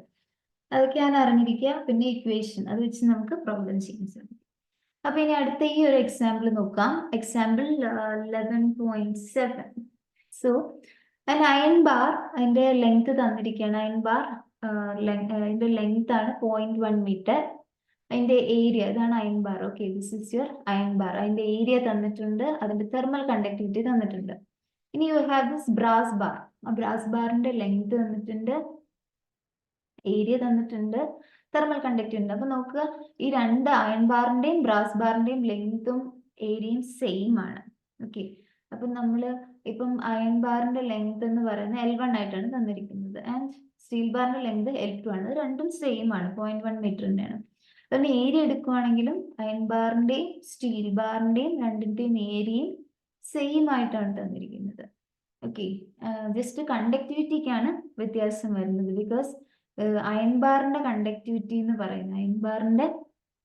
അതൊക്കെയാണ് അറിഞ്ഞിരിക്കുക. പിന്നെ ഇക്വേഷൻ അത് വെച്ച് നമുക്ക് പ്രോബ്ലം ചെയ്യാൻ സാധിക്കും. അപ്പൊ ഇനി അടുത്ത ഈ ഒരു എക്സാമ്പിൾ നോക്കാം. എക്സാമ്പിൾ 11.7. സോ അയൺ ബാർ, അതിന്റെ ലെങ്ത് തന്നിരിക്കുകയാണ്. അയൺ ബാർ അതിന്റെ ലെങ്ത് ആണ് 0.1 മീറ്റർ. അതിന്റെ ഏരിയ, ഇതാണ് iron bar. Okay, this is your iron bar. അതിന്റെ ഏരിയ തന്നിട്ടുണ്ട്, അതിന്റെ തെർമൽ കണ്ടക്ടിവിറ്റി തന്നിട്ടുണ്ട്. ഇനി U have this brass bar. ആ ബ്രാസ് ബാറിന്റെ ലെങ്ത് തന്നിട്ടുണ്ട്, ഏരിയ തന്നിട്ടുണ്ട്, തെർമൽ കണ്ടക്ടിവിറ്റി. അപ്പൊ നോക്കുക, ഈ രണ്ട് അയൺ ബാറിന്റെയും ബ്രാസ് ബാറിന്റെയും ലെങ്തും ഏരിയയും സെയിം ആണ്. ഓക്കെ, അപ്പൊ നമ്മള് ഇപ്പം അയൺ ബാറിന്റെ ലെങ്ത് എന്ന് പറയുന്നത് L1 ആയിട്ടാണ് തന്നിരിക്കുന്നത്, ആൻഡ് സ്റ്റീൽ ബാറിന്റെ ലെങ്ത് L2 ആണ്. രണ്ടും സെയിം ആണ്, 0.1 മീറ്ററിന്റെയാണ്. അതുകൊണ്ട് ഏരിയ എടുക്കുവാണെങ്കിലും അയൺ ബാറിന്റെയും സ്റ്റീൽ ബാറിന്റെയും രണ്ടിന്റെയും ഏരിയയും സെയിം ആയിട്ടാണ് തന്നിരിക്കുന്നത്. ഓക്കെ, ജസ്റ്റ് കണ്ടക്ടിവിറ്റിക്കാണ് വ്യത്യാസം വരുന്നത്. ബിക്കോസ് അയൺ ബാറിന്റെ കണ്ടക്ടിവിറ്റി എന്ന് പറയുന്നത്, അയൺ ബാറിന്റെ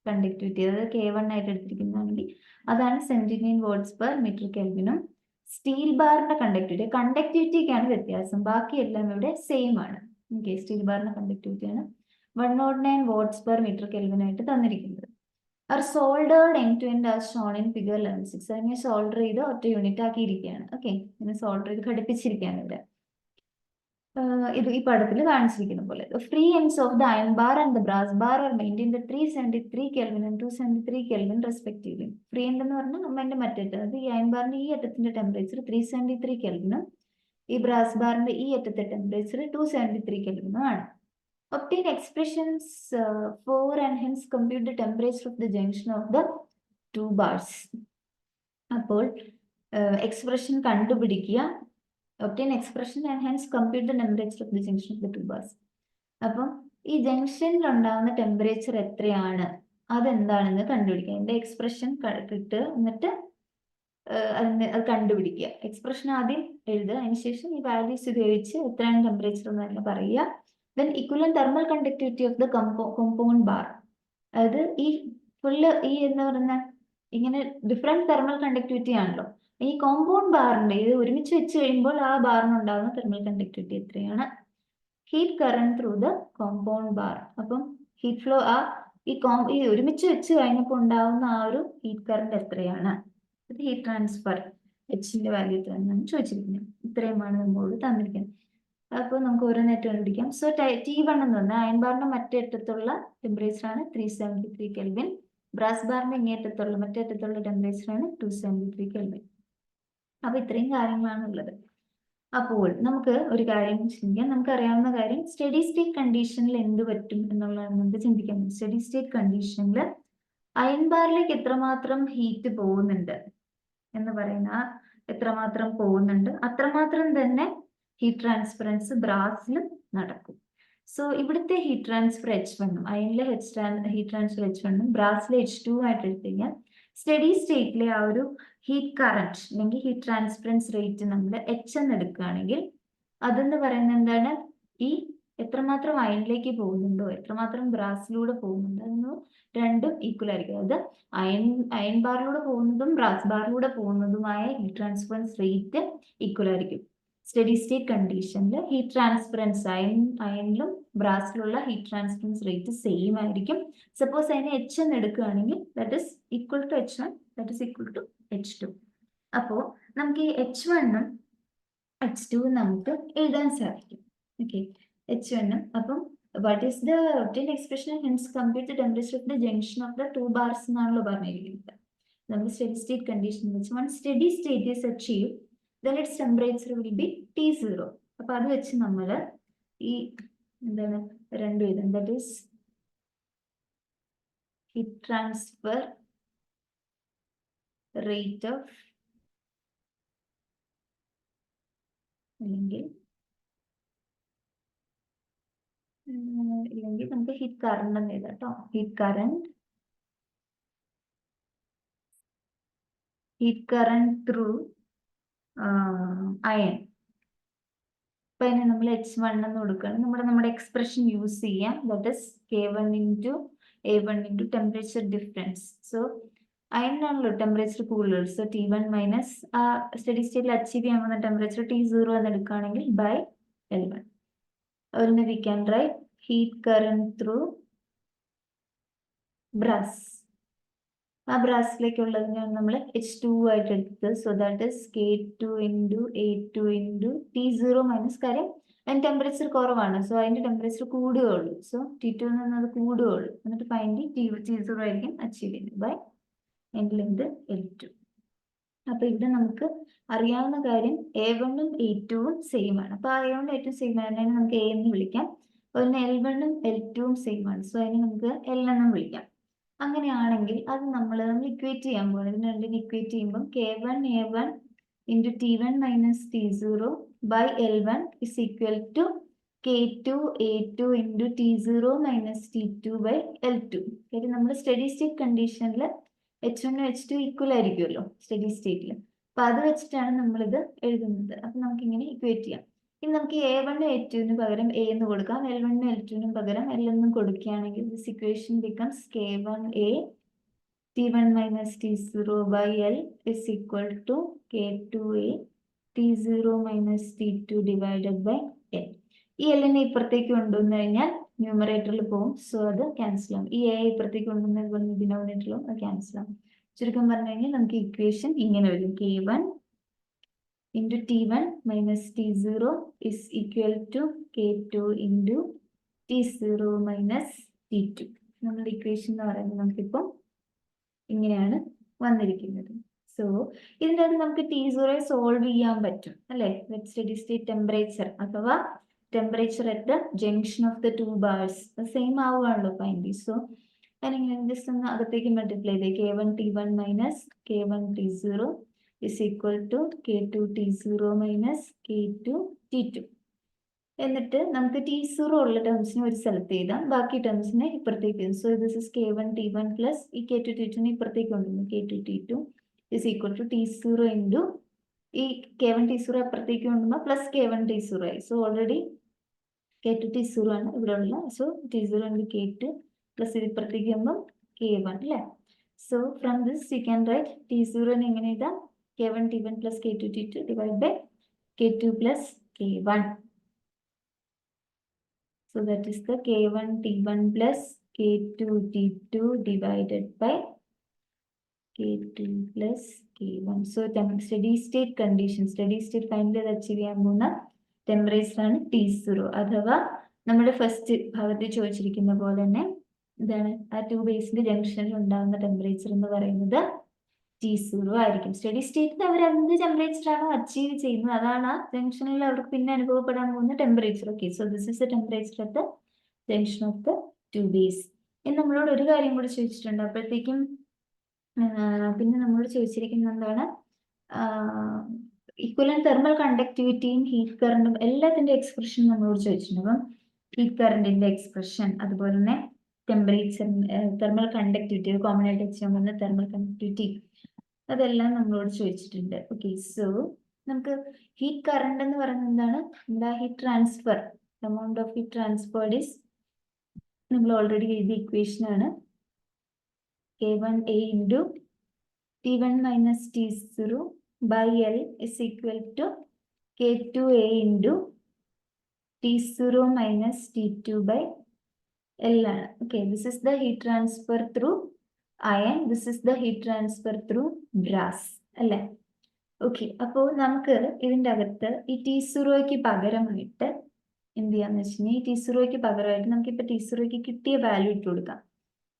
കണ്ടക്ടിവിറ്റി അതായത് K1 ആയിട്ട് എടുത്തിരിക്കുന്നതാണെങ്കിൽ അതാണ് 79 watts per meter Kelvin. Steel ബാറിന്റെ കണ്ടക്ടിവിറ്റിക്കാണ് വ്യത്യാസം. ബാക്കിയെല്ലാം ഇവിടെ സെയിം ആണ്. ഓക്കെ, സ്റ്റീൽ ബാറിന്റെ കണ്ടക്ടിവിറ്റിയാണ് 109 watts per meter Kelvin ആയിട്ട് തന്നിരിക്കുന്നത്. Are soldered end to end as shown in figure 11.6. അതിനെ സോൾഡർ ചെയ്ത് ഒറ്റ യൂണിറ്റ് ആക്കിയിരിക്കുകയാണ്. ഓക്കെ, ഇതിനെ സോൾഡർ ചെയ്ത് ഘടിപ്പിച്ചിരിക്കുകയാണ് ഇവിടെ. ഇത് ഈ പടത്തിൽ കാണിച്ചിരിക്കുന്ന പോലെ free ends of the iron bar and the brass bar are maintained at 373 Kelvin and 273 Kelvin respectively. Free end എന്ന് പറഞ്ഞാൽ നമ്മന്റെ മറ്റേ അതായത് ഈ അയൺ ബാറിന്റെ ഈ അറ്റത്തിന്റെ ടെമ്പറേച്ചർ 373 Kelvin, ഈ ബ്രാസ് ബാറിന്റെ ഈ അറ്റത്തെ ടെമ്പറേച്ചർ 273 Kelvin ആണ്. Obtain expressions for and hence compute the temperature of the junction of the two bars. അപ്പോൾ എക്സ്പ്രഷൻ കണ്ടുപിടിക്കുക. Obtain expression and hence compute the temperature of the junction of the two bars. അപ്പം ഈ ജംഗ്ഷനിൽ ഉണ്ടാകുന്ന temperature എത്രയാണ്, അതെന്താണെന്ന് കണ്ടുപിടിക്കുക. അതിന്റെ എക്സ്പ്രഷൻ കിട്ടുക, എന്നിട്ട് അത് കണ്ടുപിടിക്കുക. എക്സ്പ്രഷൻ ആദ്യം എഴുതുക, അതിനുശേഷം ഈ വാല്യൂസ് ഉപയോഗിച്ച് എത്രയാണ് ടെമ്പറേച്ചർ എന്ന് തന്നെ പറയുക. Then equivalent thermal conductivity of the compound bar. അതായത് ഈ ഫുള്ള് ഈ എന്ന് പറയുന്ന ഇങ്ങനെ ഡിഫറെന്റ് തെർമൽ കണ്ടക്ടിവിറ്റി ആണല്ലോ. ഈ കോമ്പൗണ്ട് ബാറിന്റെ ഇത് ഒരുമിച്ച് വെച്ച് കഴിയുമ്പോൾ ആ ബാറിനുണ്ടാകുന്ന തെർമൽ കണ്ടക്ടിവിറ്റി എത്രയാണ്. Heat current through the compound bar. അപ്പം ഹീറ്റ് ഫ്ലോ ഈ ഒരുമിച്ച് വെച്ച് കഴിഞ്ഞപ്പോൾ ഉണ്ടാകുന്ന ആ ഒരു ഹീറ്റ് കറന്റ് എത്രയാണ്. ഹീറ്റ് ട്രാൻസ്ഫർ എച്ചിന്റെ വാല്യൂ എത്രയാണെന്നാണ് ചോദിച്ചിരിക്കുന്നത്. ഇത്രയുമാണ് നമ്മളോട് തന്നിരിക്കുന്നത്. അപ്പോൾ നമുക്ക് ഓരോന്നായിട്ട് കണ്ടുപിടിക്കാം. സോ T1 എന്ന് പറഞ്ഞാൽ അയൺ ബാറിന്റെ മറ്റേ അറ്റത്തുള്ള ടെമ്പറേച്ചർ ആണ് 373 Kelvin. ബ്രാസ് ബാറിന്റെ ഇങ്ങേറ്റത്തുള്ള മറ്റേ അറ്റത്തുള്ള ടെമ്പറേച്ചർ ആണ് 273 Kelvin. അപ്പൊ ഇത്രയും കാര്യങ്ങളാണ് ഉള്ളത്. അപ്പോൾ നമുക്ക് ഒരു കാര്യം ചിന്തിക്കാം. നമുക്ക് അറിയാവുന്ന കാര്യം സ്റ്റഡി സ്റ്റേറ്റ് കണ്ടീഷനിൽ എന്ത് പറ്റും എന്നുള്ളതാണ് നമുക്ക് ചിന്തിക്കാൻ. സ്റ്റഡി സ്റ്റേറ്റ് കണ്ടീഷനിൽ അയൺ ബാറിലേക്ക് എത്രമാത്രം ഹീറ്റ് പോകുന്നുണ്ട് എന്ന് പറയുന്ന എത്രമാത്രം പോകുന്നുണ്ട് അത്രമാത്രം തന്നെ ഹീറ്റ് ട്രാൻസ്ഫറൻസ് ബ്രാസിലും നടക്കും. സോ ഇവിടുത്തെ ഹീറ്റ് ട്രാൻസ്ഫർ H1 അയണിലെ ഹീറ്റ് ട്രാൻസ്ഫർ H1 ബ്രാസിലെ H2 ആയിട്ട് എടുത്തു കഴിഞ്ഞാൽ സ്റ്റഡി സ്റ്റേറ്റിലെ ആ ഒരു ഹീറ്റ് കറന്റ് അല്ലെങ്കിൽ ഹീറ്റ് ട്രാൻസ്ഫറൻസ് റേറ്റ് നമ്മൾ H എന്ന് എടുക്കുകയാണെങ്കിൽ അതെന്ന് പറയുന്നത് എന്താണ്, ഈ എത്രമാത്രം അയണിലേക്ക് പോകുന്നുണ്ടോ എത്രമാത്രം ബ്രാസിലൂടെ പോകുന്നുണ്ടോ അതൊന്നും രണ്ടും ഈക്വൽ ആയിരിക്കും. അത് അയൺ ബാറിലൂടെ പോകുന്നതും ബ്രാസ് ബാറിലൂടെ പോകുന്നതുമായ ഹീറ്റ് ട്രാൻസ്ഫറൻസ് റേറ്റ് ഈക്വൽ ആയിരിക്കും. സ്റ്റഡി സ്റ്റേറ്റ് കണ്ടീഷനിൽ ഹീറ്റ് ട്രാൻസ്ഫറൻസ് അയണിലും ബ്രാസിലുള്ള ഹീറ്റ് ട്രാൻസ്ഫറൻസ് റേറ്റ് സെയിം ആയിരിക്കും. സപ്പോസ് അതിനെ H എന്ന് എടുക്കുകയാണെങ്കിൽ that is equal to H1, that is equal to H2. അപ്പോൾ നമുക്ക് ഈ H1ഉം H2ഉം നമുക്ക് എഴുതാൻ സാധിക്കും. ഓക്കെ, H1 അപ്പം what is the obtained expression and hence compute the temperature of the junction of the two bars എന്നാണല്ലോ പറഞ്ഞിരിക്കുന്നത്. നമ്മൾ സ്റ്റഡി സ്റ്റേറ്റ് കണ്ടീഷൻ വെച്ച് one steady state is achieved, then its temperature will be T0. അപ്പൊ അത് വെച്ച് നമ്മൾ ഈ എന്താണ് രണ്ടും എഴുതാം. That is heat transfer rate of അല്ലെങ്കിൽ നമുക്ക് ഹീറ്റ് കറണ്ട് എന്ന് എഴുതാം കേട്ടോ. Heat current through iron. അപ്പൊ അതിന് നമ്മൾ H1 എന്ന് കൊടുക്കുകയാണ്. നമ്മുടെ എക്സ്പ്രഷൻ യൂസ് ചെയ്യാം. That is K1 into A1 into temperature difference. So അയണിനാണല്ലോ ടെമ്പറേച്ചർ കൂടുതൽ. സോ T1 മൈനസ് സ്റ്റഡി സ്റ്റേറ്റിൽ അച്ചീവ് ചെയ്യാൻ പോകുന്ന ടെമ്പറേച്ചർ T0 എന്ന് എടുക്കുകയാണെങ്കിൽ ബൈ L1. അതുപോലെ we can write heat current through brass. ആ ബ്രാസിലേക്കുള്ളതിനാണ് നമ്മൾ H2 ആയിട്ട് എടുത്തത്. So that is K2 into A2 into T0 minus. കാര്യം അതിന് ടെമ്പറേച്ചർ കുറവാണ്. സോ അതിന്റെ ടെമ്പറേച്ചർ കൂടുകയുള്ളൂ. സോ T2 നിന്ന് അത് കൂടുകയുള്ളൂ. എന്നിട്ട് ഫൈനലി T0 ആയിരിക്കും അച്ചീവ് ചെയ്യുന്നത് ബൈ എൻഡ് L2. അപ്പൊ ഇവിടെ നമുക്ക് അറിയാവുന്ന കാര്യം A1 ഉം A2 ഉം സെയിം ആണ്. അപ്പൊ A1 ഉം A2 സെയിം ആണ്, അതിനെ നമുക്ക് A എന്ന് വിളിക്കാം. അതുപോലെ L1 ഉം L2 ഉം സെയിം ആണ്. സോ അതിനെ നമുക്ക് L എന്നും വിളിക്കാം. അങ്ങനെയാണെങ്കിൽ അത് നമ്മൾ ഇക്വേറ്റ് ചെയ്യാൻ പോകുന്നത്. ഇതിന് രണ്ടിനെ ഇക്വേറ്റ് ചെയ്യുമ്പോൾ K1 A1 into T1 minus T0 by L1 is equal to K2 A2 into T0 minus T2 by L2. കാര്യം നമ്മൾ സ്റ്റഡി സ്റ്റേറ്റ് കണ്ടീഷനിൽ H1 H2 ഈക്വൽ ആയിരിക്കുമല്ലോ സ്റ്റഡി സ്റ്റേറ്റിൽ. അപ്പൊ അത് വെച്ചിട്ടാണ് നമ്മളിത് എഴുതുന്നത്. അപ്പൊ നമുക്ക് ഇങ്ങനെ ഇക്വേറ്റ് ചെയ്യാം. ഇനി നമുക്ക് A1 A2 പകരം A എന്ന് കൊടുക്കാം. L1 L2 പകരം L എന്ന് കൊടുക്കുകയാണെങ്കിൽ this equation becomes K1A T1 minus T0 by L is equal to K2A T0 minus T2 divided by L. ഈ L-നെ ഇപ്പുറത്തേക്ക് കൊണ്ടുവന്നു കഴിഞ്ഞാൽ ന്യൂമറേറ്ററിൽ പോകും. സോ അത് ക്യാൻസൽ ആവും. ഈ A ഇപ്പുറത്തേക്ക് കൊണ്ടുവന്ന ഡിനോമിനേറ്ററിലും അത് ക്യാൻസൽ ആവും. ചുരുക്കം പറഞ്ഞു കഴിഞ്ഞാൽ നമുക്ക് ഇക്വേഷൻ ഇങ്ങനെ വരും. K1 into T1 minus T0 is equal to K2 into T0 minus T2. നമ്മുടെ ഇക്വേഷൻ എന്ന് പറയുന്നത് നമുക്കിപ്പം ഇങ്ങനെയാണ് വന്നിരിക്കുന്നത്. സോ ഇതിൻ്റെ അത് നമുക്ക് T0 സോൾവ് ചെയ്യാൻ പറ്റും അല്ലേ. സ്റ്റഡി സ്റ്റേറ്റ് ടെമ്പറേച്ചർ അഥവാ temperature at the junction of the two bars same ആവുകയാണല്ലോ ഫൈനലി. സോ അതിനെങ്ങനെ ജസ്റ്റ് ഒന്ന് അകത്തേക്ക് മൾട്ടിപ്ലൈ ചെയ്തേ. K1 T1 minus K1 T0 is equal to K2 T0 minus K2 T2. എന്നിട്ട് നമുക്ക് T0 ഉള്ള ടേംസിനെ ഒരു സ്ഥലത്ത് എഴുതാം, ബാക്കി ടേംസിനെ ഇപ്പുറത്തേക്ക് എഴുതാം. So this is K1 T1 plus ഈ K2 T2 ഇപ്പുറത്തേക്ക് കൊണ്ടുവന്നു. K2 T2 is equal to T0 into ഈ K1 T0 അപ്പുറത്തേക്ക് കൊണ്ടുവന്നാൽ പ്ലസ് K1 T0 ആയി. സോ ഓൾറെഡി K2 T0 ആണ് ഇവിടെ ഉള്ള. So T0 into K2 plus ഇത് ഇപ്പുറത്തേക്ക് വരുമ്പോൾ K1 അല്ലേ. So from this you can write T0 എങ്ങനെ എഴുതാം. K1 T1 plus K2 T2 divided by K2 plus K1. So that is the K1 T1 plus K2 T2 divided by K2 plus K1. So steady state condition, steady state finally achieve ചെയ്യാൻ പോകുന്ന temperature ആണ് T0. അഥവാ നമ്മുടെ first ഭാഗത്ത് ചോദിച്ചിരിക്കുന്ന പോലെ തന്നെ ഇതാണ് ആ ടു ബേസിന്റെ ജംഗ്ഷനിൽ ഉണ്ടാകുന്ന ടെമ്പറേച്ചർ എന്ന് പറയുന്നത് T0 ആയിരിക്കും. സ്റ്റഡി സ്റ്റേറ്റിൽ അവർ എന്ത് ടെമ്പറേച്ചർ ആണോ അച്ചീവ് ചെയ്യുന്നത് അതാണ് ആ ജംഗ്ഷനിൽ അവർക്ക് പിന്നെ അനുഭവപ്പെടാൻ പോകുന്ന temperature. Okay, so this is the temperature at the junction of the to base. എന്ന് നമ്മളോട് ഒരു കാര്യം കൂടി ചോദിച്ചിട്ടുണ്ട്. അപ്പോഴത്തേക്കും പിന്നെ നമ്മളോട് ചോദിച്ചിരിക്കുന്നത് എന്താണ്, ഇക്വലന്റ് തെർമൽ കണ്ടക്ടിവിറ്റിയും ഹീറ്റ് കറണ്ടും എല്ലാത്തിന്റെ എക്സ്പ്രഷൻ നമ്മളോട് ചോദിച്ചിട്ടുണ്ട്. അപ്പം ഹീറ്റ് കറണ്ടിന്റെ എക്സ്പ്രഷൻ, അതുപോലെ തന്നെ ടെമ്പറേച്ചർ, തെർമൽ കണ്ടക്ടിവിറ്റി, കോമൺ ആയിട്ട് ചെയ്യാൻ പോകുന്ന തെർമൽ കണ്ടക്ടിവിറ്റി, അതെല്ലാം നമ്മളോട് ചോദിച്ചിട്ടുണ്ട്. ഓക്കെ, സോ നമുക്ക് ഹീറ്റ് കറണ്ട് എന്ന് പറയുന്നത് എന്താണ്, എന്താ heat transfer, amount of heat transferred is നമ്മൾ ഓൾറെഡി എഴുതിയ ഇക്വേഷൻ ആണ്. K1A into T1 minus T0 by L is equal to K2A into T0 minus T2 by L ആണ്. Okay, this is the heat transfer through iron, this is the heat transfer through brass അല്ലേ. Okay, അപ്പോൾ നമുക്ക് ഇതിൻ്റെ അകത്ത് ഈ T0ക്ക് പകരമായിട്ട് എന്ത് ചെയ്യാന്ന് വെച്ച് കഴിഞ്ഞാൽ, ഈ T0ക്ക് പകരമായിട്ട് നമുക്കിപ്പോൾ T0ക്ക് കിട്ടിയ വാല്യൂ ഇട്ട് കൊടുക്കാം.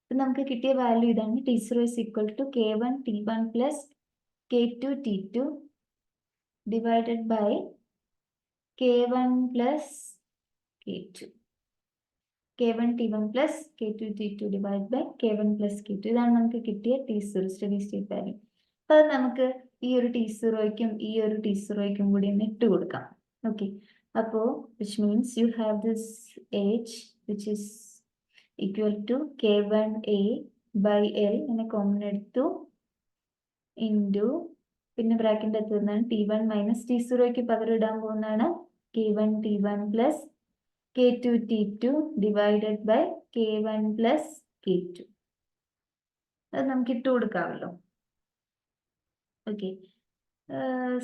അപ്പം നമുക്ക് കിട്ടിയ വാല്യൂ ഇതാണ്. T0 is equal to K1 T1 plus K2 T2 divided by K1 plus K2. K1 T1 plus K2 T2 divided by K1 plus K2. ഇതാണ് നമുക്ക് കിട്ടിയ T0 സ്റ്റഡി സ്റ്റേറ്റ് വാല്യൂ. അപ്പൊ അത് നമുക്ക് ഈ ഒരു T0യ്ക്കും ഈ ഒരു T0യ്ക്കും കൂടി ഒന്ന് ഇട്ട് കൊടുക്കാം. ഓക്കെ, അപ്പോ which means you have this H which is equal to K1A by L എന്നെ കോമൺ എടുത്തു ഇൻറ്റു പിന്നെ ബ്രാക്കറ്റിൻ്റെ അകത്ത് വരുന്നതാണ് T1 മൈനസ് T0യ്ക്ക് പകരം ഇടാൻ പോകുന്നതാണ് K1 T1 plus K2 T2 divided by K1 plus K2. അത് നമുക്ക് ഇട്ട് കൊടുക്കാമല്ലോ. ഓക്കെ,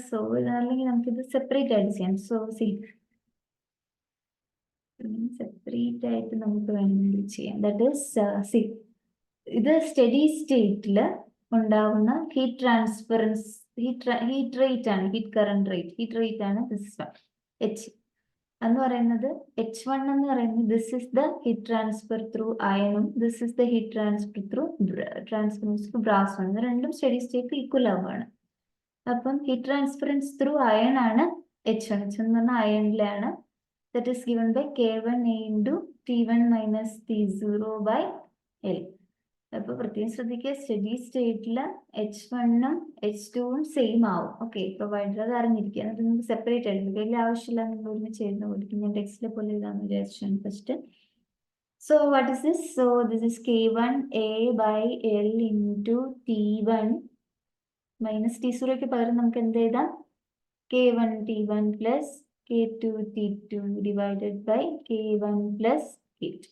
സോ അല്ലെങ്കിൽ നമുക്കിത് സെപ്പറേറ്റ് ആയിട്ട് ചെയ്യാം. സോ സെപ്പറേറ്റ് ആയിട്ട് നമുക്ക് വേണമെങ്കിൽ ചെയ്യാം. ദാറ്റ് ഈസ് ഇത് സ്റ്റഡി സ്റ്റേറ്റിൽ ഉണ്ടാവുന്ന ഹീറ്റ് ട്രാൻസ്ഫറൻസ് ഹീറ്റ് റേറ്റ് ആണ്, heat current rate, heat rate ആണ് ദിസ് എച്ച് എന്ന് പറയുന്നത്. H1 എന്ന് പറയുന്നത് this is the heat transfer through അയണും this is the heat transfer through ബ്രാസും. രണ്ടും സ്റ്റഡി സ്റ്റേറ്റ് ഈക്വൽ ആവുകയാണ്. അപ്പം ഹീറ്റ് ട്രാൻസ്ഫറൻസ് ത്രൂ അയൺ ആണ് H1. H1 എന്ന് പറഞ്ഞാൽ അയണിലാണ്. That is given by K1A into T1 minus T0 by L. അപ്പൊ പ്രത്യേകം ശ്രദ്ധിക്കുക, സ്റ്റഡി സ്റ്റേറ്റിൽ H1ഉം H2ഉം സെയിം ആവും. ഓക്കെ, പ്രൊവൈഡർ അത് അറിഞ്ഞിരിക്കുക. എന്നിട്ട് നിങ്ങൾക്ക് സെപ്പറേറ്റ് ആയിട്ട് വലിയ ആവശ്യമില്ല, നിങ്ങൾ ഒരുമിച്ച് എഴുതുന്ന കൊടുക്കും. ഞാൻ ടെക്സ്റ്റിലെ പോലെ എഴുതാമെന്ന് വിചാരിച്ചാണ് first. So what is this? So this is K1A by L into T1 minus T0യ്ക്ക് പകരം നമുക്ക് എന്ത് എഴുതാം? K1 T1 plus K2 T2 divided by K1 plus K2.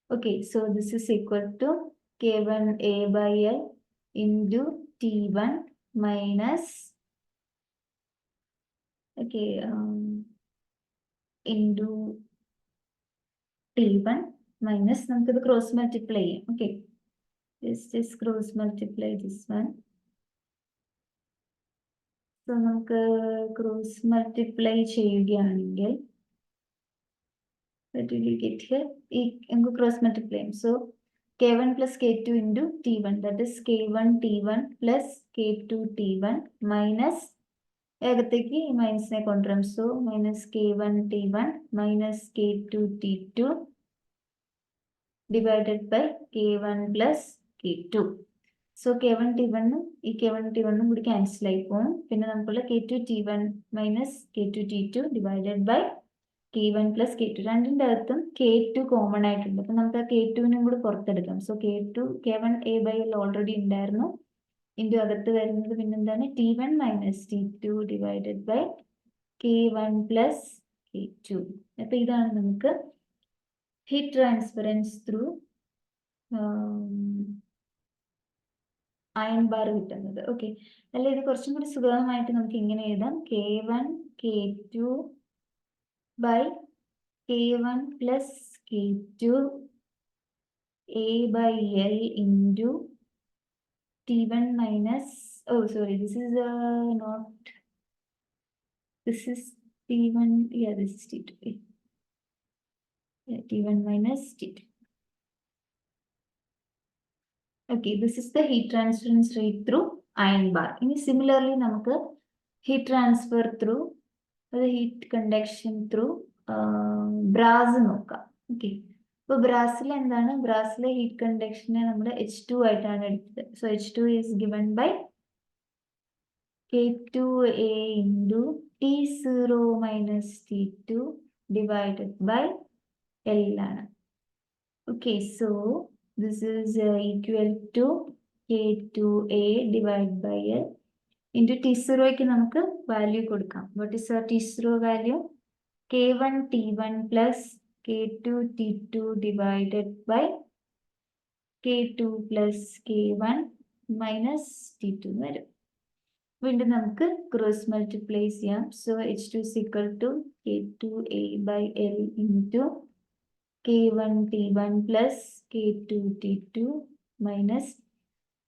Okay, so this is equal to K1A by L into T1 minus into T1 minus നമുക്ക് cross multiply ചെയ്യാം. Okay, this cross multiply this one. So നമുക്ക് cross multiply ചെയ്യുകയാണെങ്കിൽ that will get here cross multiply. So K1 plus K2 into T1, that is K1 T1 plus K2 T1 minus ഏകത്തേക്ക് ഈ മൈനസിനെ കൊണ്ടുവരാം. So minus K1 T1 minus K2 T2 divided by K1 plus K2. So K1 T1ഉം ഈ K1 T1ഉം കൂടി cancel ആയി പോകും. പിന്നെ നമുക്കുള്ള K2 T1 minus K2 T2 divided by K1 plus K2. രണ്ടിൻ്റെ അകത്തും K2 കോമൺ ആയിട്ടുണ്ട്. അപ്പൊ നമുക്ക് ആ K2നും കൂടി പുറത്തെടുക്കാം. So K1A by L already ഉണ്ടായിരുന്നു. ഇൻറ്റു അകത്ത് വരുന്നത് പിന്നെന്താണ്? T1 minus T2 divided by K1 plus K2. അപ്പൊ ഇതാണ് നമുക്ക് heat transference through iron bar കിട്ടുന്നത്. ഓക്കെ, അല്ല ഇത് കുറച്ചും കൂടി സുഗമമായിട്ട് നമുക്ക് ഇങ്ങനെ എഴുതാം. K1 K2 by K1 plus K2 A by L into T1 minus, oh sorry, this is not, this is T1, yeah, this is T2, yeah, T1 minus T2. Okay, this is the heat transference rate through iron bar. ഇനി similarly നമുക്ക് heat transfer through heat conduction through brass നോക്കാം. Okay, അപ്പോൾ ബ്രാസിൽ എന്താണ്? ബ്രാസിലെ heat കണ്ടക്ഷനെ നമ്മൾ H2 ആയിട്ടാണ് എടുത്തത്. So H2 is given by K2A into T0 minus T2 divided by L ആണ്. Okay, so this is equal to K2A divide by L. Into T0യ്ക്ക് നമുക്ക് value കൊടുക്കാം. What is T0 value? K1 T1 plus K2 T2 divided by K2 plus K1 minus T2 എന്ന് വരും. വീണ്ടും നമുക്ക് cross multiply ചെയ്യാം. So H2 is equal to K2A by L into K1 T1 plus K2 T2 minus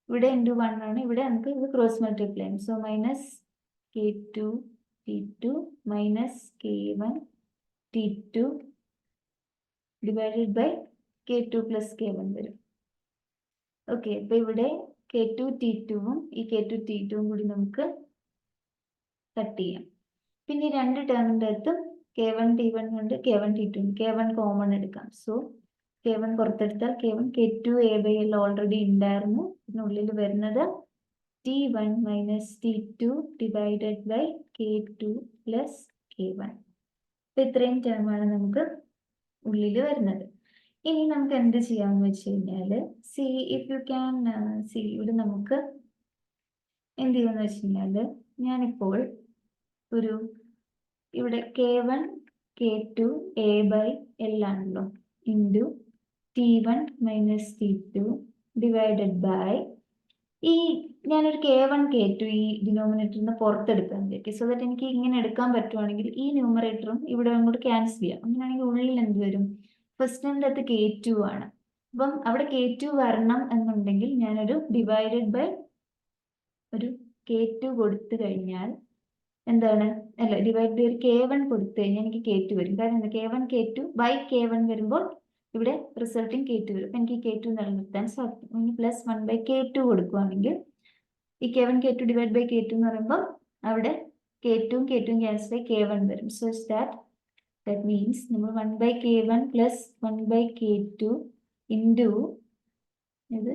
ഇവിടെ into 1 ആണ്. ഇവിടെ നമുക്ക് ഇത് ക്രോസ് മൾട്ടിപ്ലൈ ചെയ്യാം. So minus K2 T2 minus K1 T2 divided by K2 plus K1 വരും. Okay, അപ്പൊ ഇവിടെ K2 T2ഉം ഈ K2 T2ഉം കൂടി നമുക്ക് കട്ട് ചെയ്യാം. പിന്നെ രണ്ട് ടേമിൻ്റെ അകത്ത് K1 T1 ഉണ്ട്, K1 T2 ഉണ്ട്. K1 കോമൺ എടുക്കാം. So K1 പുറത്തെടുത്താൽ K1 K2 A/L already ഉണ്ടായിരുന്നു. ഇതിനുള്ളിൽ വരുന്നത് T1 minus T2 divided by K2 plus K1. ഇത്രയും ടേമാണ് നമുക്ക് ഉള്ളിൽ വരുന്നത്. ഇനി നമുക്ക് എന്ത് ചെയ്യാമെന്ന് വെച്ച് കഴിഞ്ഞാല് C if you can see ഇവിടെ നമുക്ക് എന്ത് ചെയ്യുമെന്ന് വെച്ച് കഴിഞ്ഞാല് ഞാനിപ്പോൾ ഒരു ഇവിടെ K1 K2 A/L ആണല്ലോ into T1 minus T2 divided by ഈ ഞാനൊരു K1 K2 ഈ ഡിനോമിനേറ്ററിന് പുറത്തെടുക്കാൻ വിചാരിക്കും. സോ ദാറ്റ് എനിക്ക് ഇങ്ങനെ എടുക്കാൻ പറ്റുവാണെങ്കിൽ ഈ ന്യൂമറേറ്ററും ഇവിടെ അങ്ങോട്ട് ക്യാൻസൽ ചെയ്യാം. അങ്ങനെയാണെങ്കിൽ ഉള്ളിൽ എന്ത് വരും? ഫസ്റ്റിൻ്റെ അകത്ത് K2 ആണ്. അപ്പം അവിടെ K2 വരണം എന്നുണ്ടെങ്കിൽ ഞാനൊരു ഡിവൈഡഡ് ബൈ ഒരു K2 കൊടുത്തു കഴിഞ്ഞാൽ എന്താണ്, അല്ല ഡിവൈഡ് ബൈ ഒരു K1 കൊടുത്തു കഴിഞ്ഞാൽ എനിക്ക് K2 വരും. കാരണം എന്താ, K1 K2 ബൈ K1 വരുമ്പോൾ ഇവിടെ റിസൾട്ടിങ് K2 വരും. അപ്പം എനിക്ക് K2 നിലനിർത്താൻ സാധിക്കും. ഇനി പ്ലസ് 1/K2 കൊടുക്കുകയാണെങ്കിൽ ഈ K1 K2 divide by K2 എന്ന് പറയുമ്പോൾ അവിടെ K2 K2 ക്യാൻസൽ ആയി K1 വരും. സോ ദാറ്റ് മീൻസ് നമ്മൾ 1/K1 പ്ലസ് 1/K2 ഇൻറ്റു ഇത്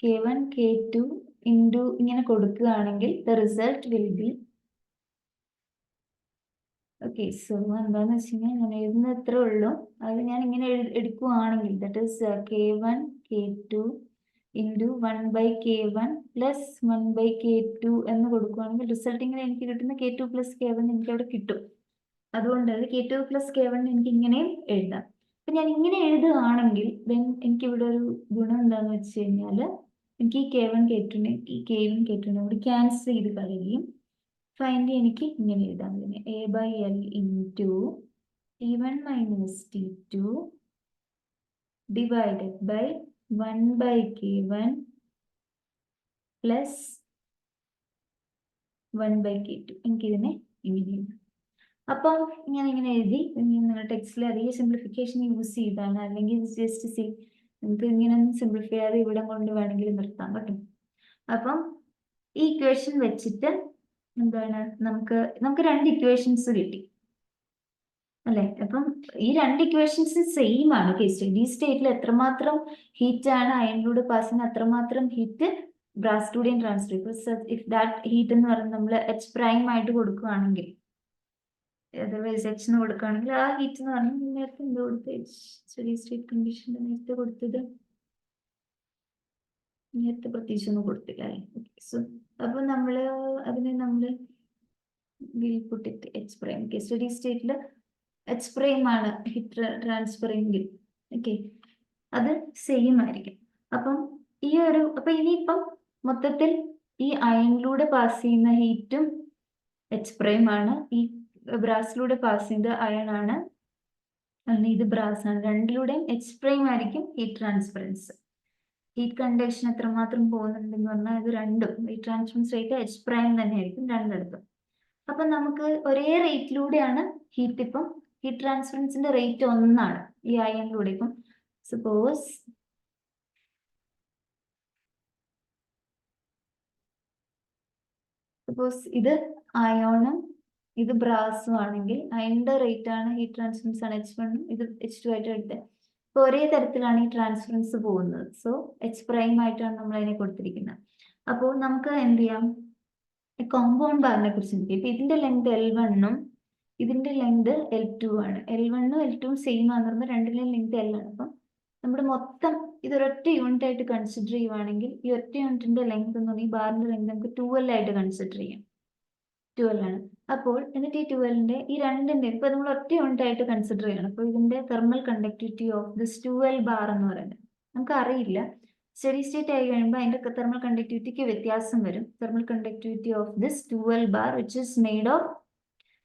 K1 K2 ഇൻറ്റു ഇങ്ങനെ കൊടുക്കുകയാണെങ്കിൽ the result will be okay. So എന്താന്ന് വെച്ച് കഴിഞ്ഞാൽ ഞാൻ എഴുതുന്ന എത്ര ഉള്ളൂ അത് ഞാൻ ഇങ്ങനെ എടുക്കുവാണെങ്കിൽ that is K1 K2 into 1/K1 plus 1/K2 എന്ന് കൊടുക്കുകയാണെങ്കിൽ റിസൾട്ട് ഇങ്ങനെ എനിക്ക് കിട്ടുന്ന K2 പ്ലസ് K1 എനിക്ക് അവിടെ കിട്ടും. അതുകൊണ്ട് K2 പ്ലസ് K1 എനിക്ക് ഇങ്ങനെയും എഴുതാം. അപ്പൊ ഞാൻ ഇങ്ങനെ എഴുതുകയാണെങ്കിൽ എനിക്ക് ഇവിടെ ഒരു ഗുണം എന്താന്ന് വെച്ച് കഴിഞ്ഞാൽ എനിക്ക് ഈ K1 K2 ഈ K1 K2 കൂടി ക്യാൻസൽ ചെയ്ത് കളയുകയും ഫൈനലി എനിക്ക് ഇങ്ങനെ എഴുതാം. ഇതിനെ A/L into T1 minus T2 divided by 1/K1 plus 1/K2. എനിക്കിതിനെ ഇങ്ങനെ എഴുതാം. അപ്പം ഞാൻ ഇങ്ങനെ എഴുതി. നിങ്ങൾ ടെക്സ്റ്റിൽ അധികം സിംപ്ലിഫിക്കേഷൻ യൂസ് ചെയ്താണ്, അല്ലെങ്കിൽ ജസ്റ്റ് സി നമുക്ക് ഇങ്ങനെ സിംപ്ലിഫൈ ചെയ്യാതെ ഇവിടെ കൊണ്ട് വേണമെങ്കിൽ നിർത്താൻ പറ്റും. അപ്പം ഈ ഇക്വേഷൻ വെച്ചിട്ട് എന്താണ് നമുക്ക് രണ്ട് ഇക്വേഷൻസ് കിട്ടി അല്ലെ. അപ്പം ഈ രണ്ട് ഇക്വേഷൻസ് സെയിം ആണ്. സ്റ്റഡി സ്റ്റേറ്റിൽ എത്രമാത്രം ഹീറ്റ് ആണ് അയണിലൂടെ പാസ് ചെയ്യുന്നത് അത്രമാത്രം ഹീറ്റ് ബ്രാസിലൂടെയും ട്രാൻസ്ഫർ ചെയ്യും. ഇഫ് ദാറ്റ് ഹീറ്റ് എന്ന് പറയുന്നത് നമ്മൾ H പ്രൈം ആയിട്ട് കൊടുക്കുകയാണെങ്കിൽ, അതർവൈസ് H എന്ന് കൊടുക്കുകയാണെങ്കിൽ ആ ഹീറ്റ് എന്ന് പറഞ്ഞാൽ നേരത്തെ എന്ത് കൊടുത്ത് സ്റ്റഡി സ്റ്റേറ്റ് കണ്ടീഷന്റെ നേരത്തെ കൊടുത്തത് നേരത്തെ പ്രത്യേകിച്ച് ഒന്നും കൊടുത്തില്ല അല്ലേ. സോ അപ്പൊ അതിനെ നമ്മള് will put it H prime. Study സ്റ്റേറ്റിൽ H പ്രൈം ആണ് ഹീറ്റ് ട്രാൻസ്ഫർ എങ്കിൽ ഓക്കെ അത് സെയിം ആയിരിക്കും. അപ്പം അപ്പൊ ഇനിയിപ്പം മൊത്തത്തിൽ ഈ അയണിലൂടെ പാസ് ചെയ്യുന്ന ഹീറ്റും H പ്രൈം ആണ്, ഈ ബ്രാസിലൂടെ പാസ് ചെയ്യുന്നത് അയൺ ആണ്, ഇത് ബ്രാസ് ആണ്. രണ്ടിലൂടെയും H പ്രൈം ആയിരിക്കും ഹീറ്റ് ട്രാൻസ്ഫറൻസ്. ഹീറ്റ് കണ്ടക്ഷൻ എത്രമാത്രം പോകുന്നുണ്ടെന്ന് പറഞ്ഞാൽ ഇത് രണ്ടും heat transference rate H prime തന്നെ ആയിരിക്കും രണ്ടിടത്തും. അപ്പൊ നമുക്ക് ഒരേ റേറ്റിലൂടെയാണ് ഹീറ്റ് ട്രാൻസ്ഫറൻസിന്റെ റേറ്റ് ഒന്നാണ് ഈ അയണിലൂടെ. ഇപ്പം സപ്പോസ് ഇത് അയോണും ഇത് ബ്രാസും ആണെങ്കിൽ അയണിന്റെ റേറ്റ് ആണ് ഹീറ്റ് ട്രാൻസ്ഫറൻസ് ആണ് H1, ഇത് H2 ആയിട്ട് എടുത്തത്. അപ്പൊ ഒരേ തരത്തിലാണ് ഈ ട്രാൻസ്ഫറൻസ് പോകുന്നത്. സോ H പ്രൈം ആയിട്ടാണ് നമ്മൾ അതിനെ കൊടുത്തിരിക്കുന്നത്. അപ്പോൾ നമുക്ക് എന്ത് ചെയ്യാം, കോമ്പൗണ്ട് ബാറിനെ കുറിച്ച് ചിന്തിക്കാം. ഇപ്പൊ ഇതിന്റെ ലെങ്ത് L1 ഇതിന്റെ ലെങ്ത് L2 ആണ്. L1 L2 സെയിം ആണെന്ന് പറയുമ്പോൾ രണ്ടിന്റെയും ലെങ്ത് L ആണ്. അപ്പം നമ്മുടെ മൊത്തം ഇതൊരൊറ്റ യൂണിറ്റ് ആയിട്ട് കൺസിഡർ ചെയ്യുവാണെങ്കിൽ ഈ ഒറ്റ യൂണിറ്റിന്റെ ലെങ്ത് എന്ന് പറഞ്ഞാൽ ഈ ബാറിന്റെ ലെങ്ത് നമുക്ക് 12 ആയിട്ട് കൺസിഡർ ചെയ്യാം. 12 ആണ്. അപ്പോൾ എന്നിട്ട് ഈ 12ന്റെ ഈ രണ്ടിന്റെ ഇപ്പൊ നമ്മൾ ഒറ്റ യൂണിറ്റ് ആയിട്ട് കൺസിഡർ ചെയ്യണം. അപ്പോൾ ഇതിന്റെ thermal conductivity of this 12 bar എന്ന് പറയുന്നത് നമുക്ക് അറിയില്ല. സ്റ്റഡി സ്റ്റേറ്റ് ആയി കഴിയുമ്പോൾ അതിന്റെ തെർമൽ കണ്ടക്ടിവിറ്റിക്ക് വ്യത്യാസം വരും. Thermal conductivity of this 12 bar which is made of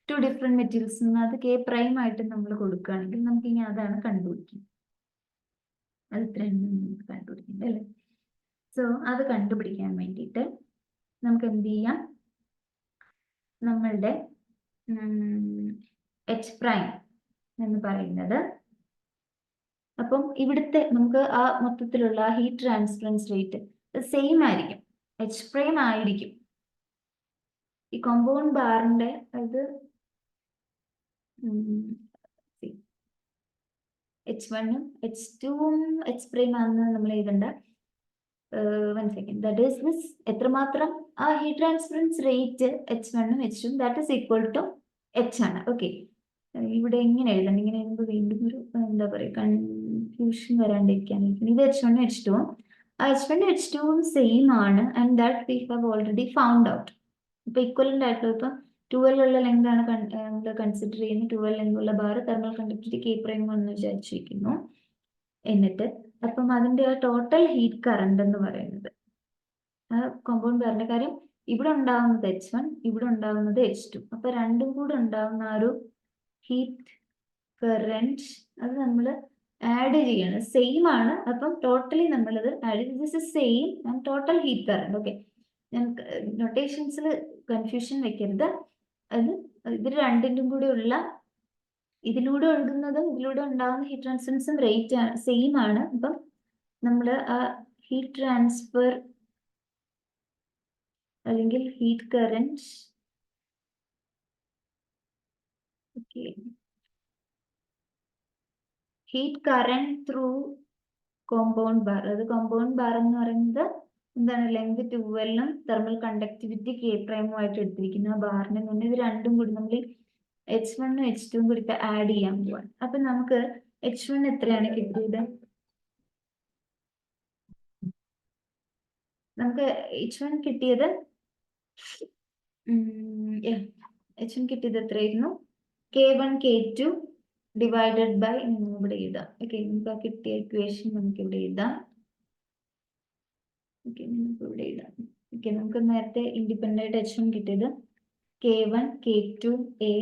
2 different materials. അത് K പ്രൈം ആയിട്ട് നമ്മൾ കൊടുക്കുകയാണെങ്കിൽ നമുക്ക് ഇനി അതാണ് കണ്ടുപിടിക്കുന്നത്. അത് ഇത്രയും കണ്ടുപിടിക്കുന്നത് അല്ലേ. സോ അത് കണ്ടുപിടിക്കാൻ വേണ്ടിയിട്ട് നമുക്ക് എന്ത് ചെയ്യാം, നമ്മളുടെ H പ്രൈം എന്ന് പറയുന്നത്, അപ്പം ഇവിടുത്തെ നമുക്ക് ആ മൊത്തത്തിലുള്ള ഹീറ്റ് ട്രാൻസ്ഫറൻസ് റേറ്റ് സെയിം ആയിരിക്കും, H പ്രൈം ആയിരിക്കും. ഈ കോമ്പൗണ്ട് ബാറിന്റെ അത് H1 ഉം H2 ഉം H prime ആണെന്ന് നമ്മൾ എഴുതണ്ട. 1 second. That is this എത്രമാത്രം ആ ഹീറ്റ് ട്രാൻസ്ഫറൻസ് റേറ്റ് H1 ഉം H2 ഉം that is equal to H ആണ്. ഓക്കെ, ഇവിടെ എങ്ങനെ എഴുതണം? ഇങ്ങനെ എഴുതുമ്പോൾ വീണ്ടും ഒരു എന്താ പറയുക കൺഫ്യൂഷൻ വരാണ്ടിരിക്കാനായിരിക്കും. ഇത് H1 ഉം H2 ഉം H1 ഉം H2 ഉം സെയിം ആണ് and that we have already found out. ഇപ്പൊ ഇക്വലന്റ് ആയിട്ടുള്ള ഇപ്പം 12 ഉള്ള ലെങ്ത് ആണ് നമ്മൾ കൺസിഡർ ചെയ്യുന്നത്. 12 ലെങ്ത് ഉള്ള bar thermal conductivity K prime എന്ന് വിചാരിച്ചിരിക്കുന്നു. എന്നിട്ട് അപ്പം അതിന്റെ ആ ടോട്ടൽ ഹീറ്റ് കറണ്ട് എന്ന് പറയുന്നത് ആ കോമ്പൗണ്ട് ബാറിന്റെ കാര്യം, ഇവിടെ ഉണ്ടാവുന്നത് H1, ഇവിടെ ഉണ്ടാവുന്നത് H2. അപ്പൊ രണ്ടും കൂടെ ഉണ്ടാവുന്ന ആ ഒരു ഹീറ്റ് കറന്റ് അത് നമ്മൾ ആഡ് ചെയ്യണം. സെയിം ആണ്. അപ്പം ടോട്ടലി നമ്മളത് ആഡ് ചെയ്ത് this is same and total heat current. Okay, ഞാൻ നൊട്ടേഷൻസിൽ കൺഫ്യൂഷൻ വെക്കരുത്. അത് ഇത് രണ്ടിൻ്റെയും കൂടെ ഉള്ള ഇതിലൂടെ ഒഴുകുന്നതും ഇതിലൂടെ ഉണ്ടാകുന്ന ഹീറ്റ് ട്രാൻസ്ഫറൻസും റേറ്റ് സെയിം ആണ്. അപ്പം നമ്മൾ ആ ഹീറ്റ് ട്രാൻസ്ഫർ അല്ലെങ്കിൽ heat current heat current through compound bar. അത് കോമ്പൗണ്ട് ബാർ എന്ന് പറയുന്നത് എന്താണ്? ലെങ്ത് 12 തെർമൽ കണ്ടക്ടിവിറ്റി K പ്രൈമുമായിട്ട് എടുത്തിരിക്കുന്ന ആ ബാറിനെ തന്നെ ഇത് രണ്ടും കൂടി നമ്മൾ H1 ഉം H2 ഉം കൂടി ഇപ്പൊ ആഡ് ചെയ്യാൻ പോവാണ്. അപ്പൊ നമുക്ക് H1 എത്രയാണ് കിട്ടിയത്? നമുക്ക് H1 കിട്ടിയത് H1 കിട്ടിയത് എത്രയായിരുന്നു? K1 K2 ഡിവൈഡഡ് ബൈ ഇവിടെ എഴുതാം. ഓക്കെ, നമുക്ക് ആ കിട്ടിയ ഇക്വേഷൻ നമുക്ക് ഇവിടെ എഴുതാം. ഓക്കെ, നമുക്ക് ഇവിടെ എഴുതാം. ഓക്കെ, നമുക്ക് നേരത്തെ ഇൻഡിപെൻഡന്റ് ആയിട്ട് H1 കിട്ടിയത് K1 K2 A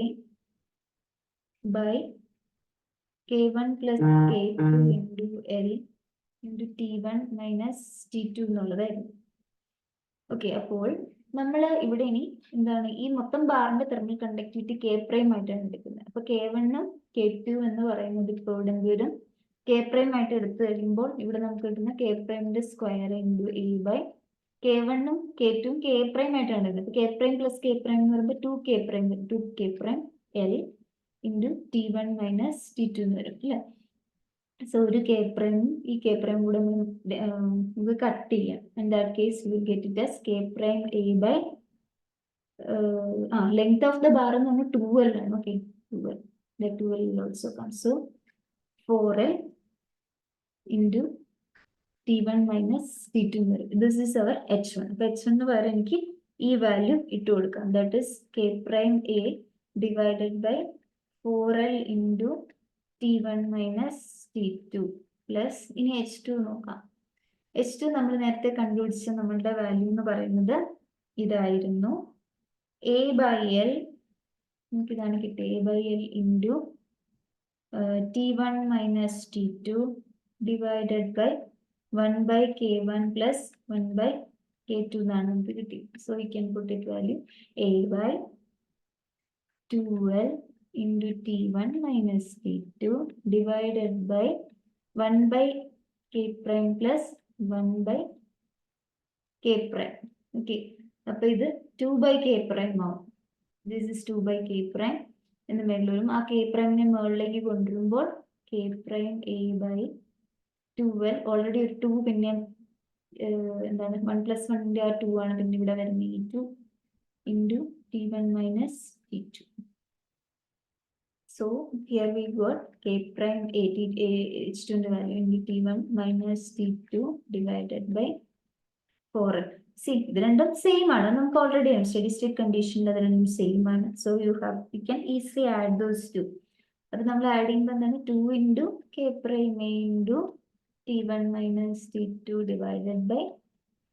by K1 plus K2 into L into T1 minus T2 എന്നുള്ളതായിരുന്നു. ഓക്കെ, അപ്പോൾ നമ്മൾ ഇവിടെ ഇനി എന്താണ് ഈ മൊത്തം ബാറിന്റെ തെർമൽ കണ്ടക്ടിവിറ്റി K പ്രൈം ആയിട്ടാണ് എടുക്കുന്നത്. അപ്പൊ K1 ഉം K2 എന്ന് പറയുന്നത് ഇപ്പോൾ ഇവിടെ വരും K പ്രൈം ആയിട്ട് എടുത്തു കഴിയുമ്പോൾ ഇവിടെ നമുക്ക് കിട്ടുന്ന K പ്രൈമിന്റെ square into A by K1 ഉം K2 ഉം K പ്രൈം ആയിട്ടാണ് എടുക്കുന്നത്. K prime plus K prime എന്ന് പറയുമ്പോൾ 2K prime 2K prime L into T1 minus T2 എന്ന് വരും അല്ലേ. സോ ഒരു K പ്രൈമും ഈ K പ്രൈം കൂടെ നമുക്ക് കട്ട് ചെയ്യാം. In that case you will get it as K prime A by length of the bar എന്ന് പറഞ്ഞാൽ 12 ആണ്. Okay, 12 will also come. So 4L into T1 minus T2 എന്ന് വരും. This is our H1. അപ്പൊ H1 എന്ന് പകരം എനിക്ക് ഈ വാല്യൂ ഇട്ട് കൊടുക്കാം. That is K prime A divided by 4L into T1 minus T2 plus ഇനി H2 നോക്കാം. H2 നമ്മൾ നേരത്തെ കണ്ടുപിടിച്ച നമ്മളുടെ വാല്യൂ എന്ന് പറയുന്നത് ഇതായിരുന്നു. A by L നമുക്ക് ഇതാണ് കിട്ടിയത്. A by L into T1 minus T2 divided by 1 by K1 plus 1 by K2 എന്നാണ് നമുക്ക് കിട്ടിയത്. So we can put it value A by 2L into T1 minus T2 divided by 1 by K prime plus 1 by K prime. Okay, അപ്പൊ ഇത് 2 by K prime ആവും. This is 2 by K prime എന്ന് മേളിൽ വരും. ആ K പ്രൈമിനെ മുകളിലേക്ക് കൊണ്ടുവരുമ്പോൾ K prime A by 2L already ഒരു 2 പിന്നെ എന്താണ് 1 plus 1 ആ 2 ആണ് പിന്നെ ഇവിടെ വരുന്നത് ഈ 2 into T1 minus T2. So here we got K prime H2 value into T1 minus T2 divided by 4L. See, ഇത് രണ്ടും സെയിം ആണ്. നമുക്ക് ഓൾറെഡി സ്റ്റഡി സ്റ്റേറ്റ് കണ്ടീഷനിൽ അത് രണ്ടും സെയിം ആണ്. So you can easily add those two. അത് നമ്മൾ ആഡ് ചെയ്യുമ്പോൾ എന്താണ് 2 into K prime A into T1 minus T2 divided by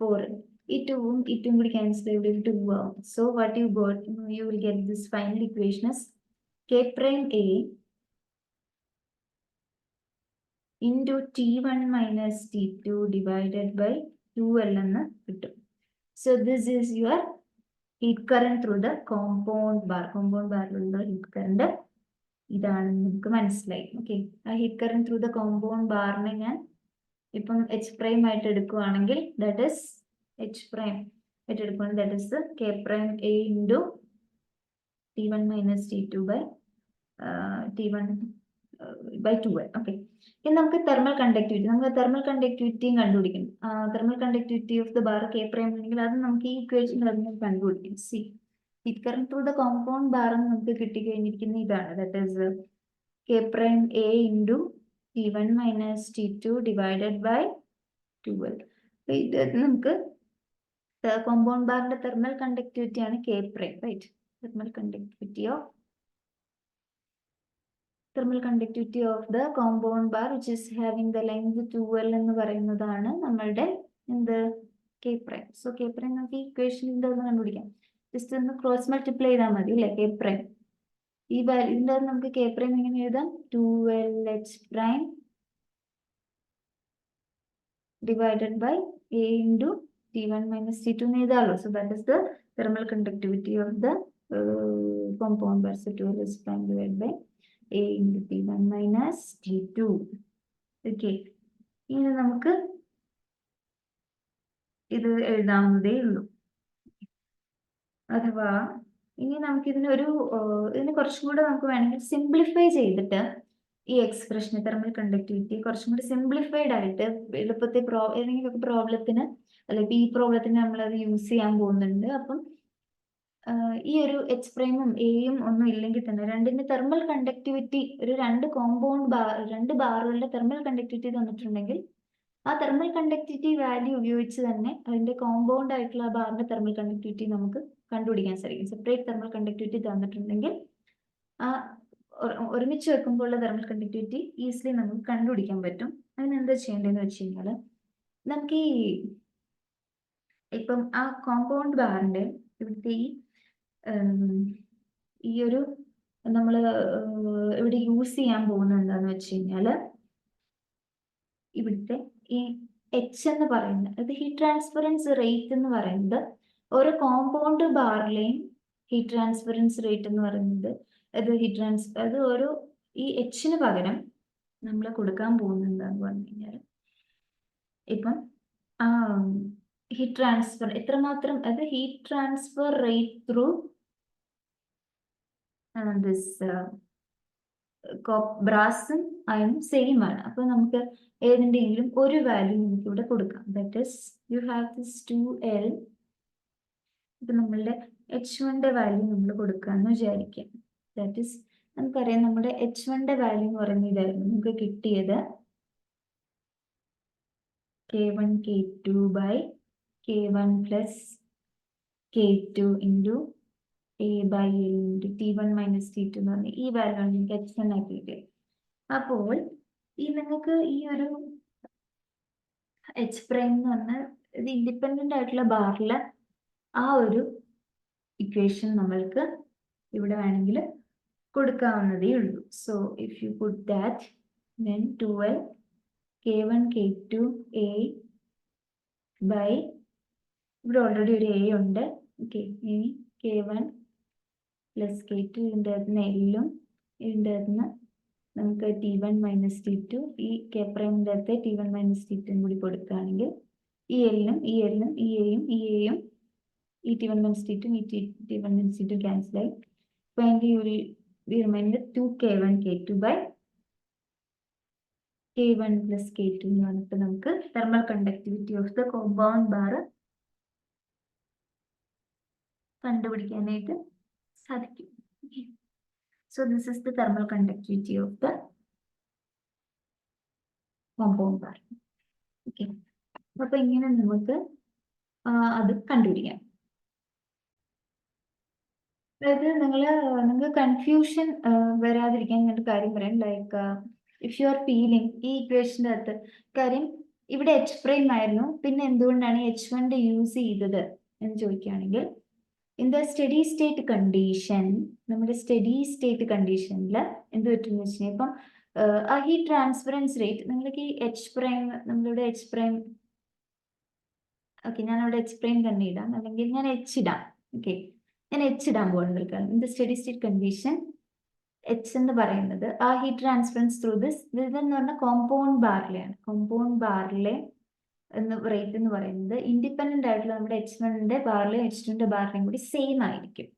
4L. ഈ 2 ഉം ഈ 2 കൂടി ക്യാൻസൽ ചെയ്ത് 2 ആവും. So what you got, U will get this final equation as K prime A into T1 minus T2 divided by 2L എന്ന് കിട്ടും. So this is your heat current through the compound bar. Compound ബാറിലുള്ള heat current ഇതാണ് നമുക്ക് മനസ്സിലായി. Okay, ആ heat current through the compound ബാറിനെ ഞാൻ ഇപ്പം H പ്രൈം ആയിട്ട് എടുക്കുകയാണെങ്കിൽ ദാറ്റ് ഇസ് H പ്രൈം ആയിട്ട് എടുക്കുകയാണെങ്കിൽ that is K prime A into T1 minus T2 by T1 by 2L. Okay, ഇനി നമുക്ക് തെർമൽ കണ്ടക്ടിവിറ്റിയും കണ്ടുപിടിക്കണം. Thermal conductivity of the bar K prime ആണെങ്കിൽ അത് നമുക്ക് ഈ ഇക്വേഷൻ കണ്ടുപിടിക്കും. C heat current through the compound bar എന്ന് നമുക്ക് കിട്ടിക്കഴിഞ്ഞിരിക്കുന്ന ഇതാണ്, that is K prime A into T1 minus T2 divided by 2L. ഇത് നമുക്ക് കോമ്പൗണ്ട് ബാറിന്റെ തെർമൽ കണ്ടക്ടിവിറ്റി ആണ് K prime, right? Thermal conductivity of the compound bar which is having the length 2L എന്ന് പറയുന്നതാണ് നമ്മളുടെ എന്ത് K prime. So K prime നമുക്ക് ഈ ഇക്വേഷൻ എന്താണെന്ന് കണ്ടുപിടിക്കാം. ജസ്റ്റ് ഒന്ന് ക്രോസ് മൾട്ടിപ്ലൈ ചെയ്താൽ മതി അല്ലേ? K prime ഈ വാല്യൂന്റെ നമുക്ക് K prime എങ്ങനെ എഴുതാം? 2LH prime divided by A into T1 minus T2 എന്ന് എഴുതാമല്ലോ. So that is the thermal conductivity of the compound bar. So 2LH prime divided by A into T1 minus T2. Okay, ഇനി നമുക്ക് ഇത് എഴുതാവുന്നതേ ഉള്ളൂ. അഥവാ ഇനി നമുക്ക് ഇതിനെ കുറച്ചും കൂടെ നമുക്ക് വേണമെങ്കിൽ സിംപ്ലിഫൈ ചെയ്തിട്ട് ഈ എക്സ്പ്രഷൻ തെർമൽ കണ്ടക്ടിവിറ്റി കുറച്ചും കൂടി സിംപ്ലിഫൈഡ് ആയിട്ട് എളുപ്പത്തിൽ ഏതെങ്കിലും പ്രോബ്ലത്തിന് അല്ലെങ്കിൽ ഈ പ്രോബ്ലത്തിന് നമ്മളത് യൂസ് ചെയ്യാൻ പോകുന്നുണ്ട്. അപ്പം ഈ ഒരു H പ്രൈമും എയും ഒന്നും ഇല്ലെങ്കിൽ തന്നെ രണ്ടിന്റെ തെർമൽ കണ്ടക്ടിവിറ്റി രണ്ട് ബാറുകളുടെ തെർമൽ കണ്ടക്ടിവിറ്റി തന്നിട്ടുണ്ടെങ്കിൽ ആ തെർമൽ കണ്ടക്ടിവിറ്റി വാല്യൂ ഉപയോഗിച്ച് തന്നെ അതിന്റെ കോമ്പൗണ്ട് ആയിട്ടുള്ള ആ ബാറിന്റെ തെർമൽ കണ്ടക്ടിവിറ്റി നമുക്ക് കണ്ടുപിടിക്കാൻ സാധിക്കും. സെപ്പറേറ്റ് തെർമൽ കണ്ടക്ടിവിറ്റി തന്നിട്ടുണ്ടെങ്കിൽ ആ ഒരുമിച്ച് വെക്കുമ്പോൾ ഉള്ള തെർമൽ കണ്ടക്ടിവിറ്റി ഈസിലി നമുക്ക് കണ്ടുപിടിക്കാൻ പറ്റും. അതിന് എന്താ ചെയ്യേണ്ടതെന്ന് വെച്ച് കഴിഞ്ഞാൽ നമുക്ക് ഇപ്പം ആ കോമ്പൗണ്ട് ബാറിന്റെ ഇവിടുത്തെ ഈ ഒരു നമ്മൾ ഇവിടെ യൂസ് ചെയ്യാൻ പോകുന്നത് എന്താന്ന് വെച്ച് കഴിഞ്ഞാൽ ഇവിടുത്തെ ഈ H എന്ന് പറയുന്നത് അത് ഹീറ്റ് ട്രാൻസ്ഫറൻസ് റേറ്റ് എന്ന് പറയുന്നത് ഓരോ കോമ്പൗണ്ട് ബാറിലെയും ഹീറ്റ് ട്രാൻസ്ഫറൻസ് റേറ്റ് എന്ന് പറയുന്നത് അത് ഓരോ ഈ Hന് പകരം നമ്മൾ കൊടുക്കാൻ പോകുന്നത് എന്താന്ന് പറഞ്ഞു കഴിഞ്ഞാൽ ഇപ്പം ഹീറ്റ് ട്രാൻസ്ഫർ എത്രമാത്രം അത് ഹീറ്റ് ട്രാൻസ്ഫർ റേറ്റ് ത്രൂ ബ്രാസും അയണും സെയിം ആണ്. അപ്പൊ നമുക്ക് ഏതിന്റെയെങ്കിലും ഒരു വാല്യൂ നമുക്ക് ഇവിടെ കൊടുക്കാം. That is you have this 2L. ഇപ്പൊ നമ്മളുടെ H1ന്റെ വാല്യൂ നമ്മൾ കൊടുക്കാന്ന് വിചാരിക്കാം. ദാറ്റ് ഈസ് നമുക്കറിയാം നമ്മുടെ H1ന്റെ വാല്യൂ എന്ന് പറയുന്നത് ഇതായിരുന്നു. നമുക്ക് കിട്ടിയത് K1 K2 by K1 plus K2 into A by L into T1 minus T2 എന്ന് പറഞ്ഞ ഈ വാല്യൂ ആണ് എനിക്ക് H1 ആക്കി കിട്ടിയത്. അപ്പോൾ നിങ്ങൾക്ക് ഈ ഒരു H പ്രൈം എന്ന് പറഞ്ഞാൽ ഇത് ഇൻഡിപെൻഡന്റ് ആയിട്ടുള്ള ബാറിലെ ആ ഒരു ഇക്വേഷൻ നമ്മൾക്ക് ഇവിടെ വേണമെങ്കിൽ കൊടുക്കാവുന്നതേ ഉള്ളൂ. So if you put that then 2L K1 K2 A by ഇവിടെ ഓൾറെഡി ഒരു A ഉണ്ട്. ഓക്കെ, ഇനി K1 പ്ലസ് K2 ഇതിൻ്റെ അകത്തുനിന്ന് L ഇതിൻ്റെ അകത്തുനിന്ന് നമുക്ക് T1 മൈനസ് T2 ഈ K പ്രൈമിൻ്റെ അകത്ത് T1 മൈനസ് T2 കൂടി കൊടുക്കുകയാണെങ്കിൽ ഈ Lനും ഈ Lനും ഈ Aയും ഈ Aയും ഈ T1 മൈനസ് T2 ഈ T1 മൈനസ് T2 ക്യാൻസൽ ആയി. Finally you will be remaining 2K1 K2 by K1 plus K2 എന്ന് പറഞ്ഞിട്ട് നമുക്ക് thermal conductivity of the compound bar കണ്ടുപിടിക്കാനായിട്ട് സാധിക്കും. So this is the thermal conductivity of the compound bar. Okay, അപ്പൊ ഇങ്ങനെ നമുക്ക് അത് കണ്ടുപിടിക്കാം. അതായത് നിങ്ങൾക്ക് കൺഫ്യൂഷൻ വരാതിരിക്കാൻ ഒരു കാര്യം പറയാം. Like if you are feeling ഈ ഇക്വേഷൻ്റെ അകത്ത് കാര്യം ഇവിടെ H പ്രൈം ആയിരുന്നു, പിന്നെ എന്തുകൊണ്ടാണ് H1 യൂസ് ചെയ്തത് എന്ന് ചോദിക്കുകയാണെങ്കിൽ in the steady state condition നമ്മുടെ സ്റ്റഡി സ്റ്റേറ്റ് കണ്ടീഷനിൽ എന്ത് പറ്റുമെന്ന് വെച്ച് കഴിഞ്ഞാൽ ഇപ്പം ആ ഹീറ്റ് ട്രാൻസ്ഫറൻസ് റേറ്റ് നിങ്ങൾക്ക് ഈ H പ്രൈം നമ്മളിവിടെ H പ്രൈം ഓക്കെ ഞാൻ അവിടെ H പ്രൈം തന്നെ ഇടാം, അല്ലെങ്കിൽ ഞാൻ H ഇടാം. ഓക്കെ, ഞാൻ H ഇടാൻ പോകുന്നത് in the steady state condition H എന്ന് പറയുന്നത് ആ ഹീറ്റ് ട്രാൻസ്ഫറൻസ് ത്രൂ ഇതെന്ന് പറഞ്ഞാൽ കോമ്പൗണ്ട് ബാറിലെയാണ്. കോമ്പൗണ്ട് ബാറിലെ റേറ്റ് എന്ന് പറയുന്നത് ഇൻഡിപെൻഡന്റ് ആയിട്ടുള്ള നമ്മുടെ H1ന്റെ ബാറിലെയും H2ന്റെ ബാറിലെയും കൂടി സെയിം ആയിരിക്കും.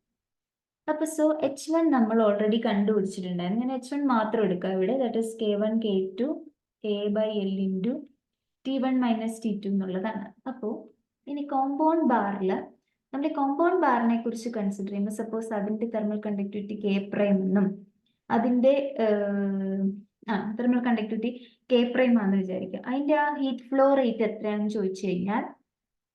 അപ്പൊ സോ H1 നമ്മൾ ഓൾറെഡി കണ്ടുപിടിച്ചിട്ടുണ്ടായിരുന്നു. ഞാൻ H1 മാത്രം എടുക്കാം ഇവിടെ. That is K1 K2 A/L into T1 minus T2 എന്നുള്ളതാണ്. അപ്പോൾ ഇനി കോമ്പൗണ്ട് ബാറിൽ നമ്മുടെ കോമ്പൗണ്ട് ബാറിനെ കുറിച്ച് കൺസിഡർ ചെയ്യുമ്പോൾ സപ്പോസ് അതിന്റെ തെർമൽ കണ്ടക്ടിവിറ്റി K പ്രൈം എന്നും അതിന്റെ തെർമൽ കണ്ടക്ടിവിറ്റി K പ്രൈം ആണെന്ന് വിചാരിക്കുക. അതിന്റെ ആ ഹീറ്റ് ഫ്ലോ റേറ്റ് എത്രയാണെന്ന് ചോദിച്ചു കഴിഞ്ഞാൽ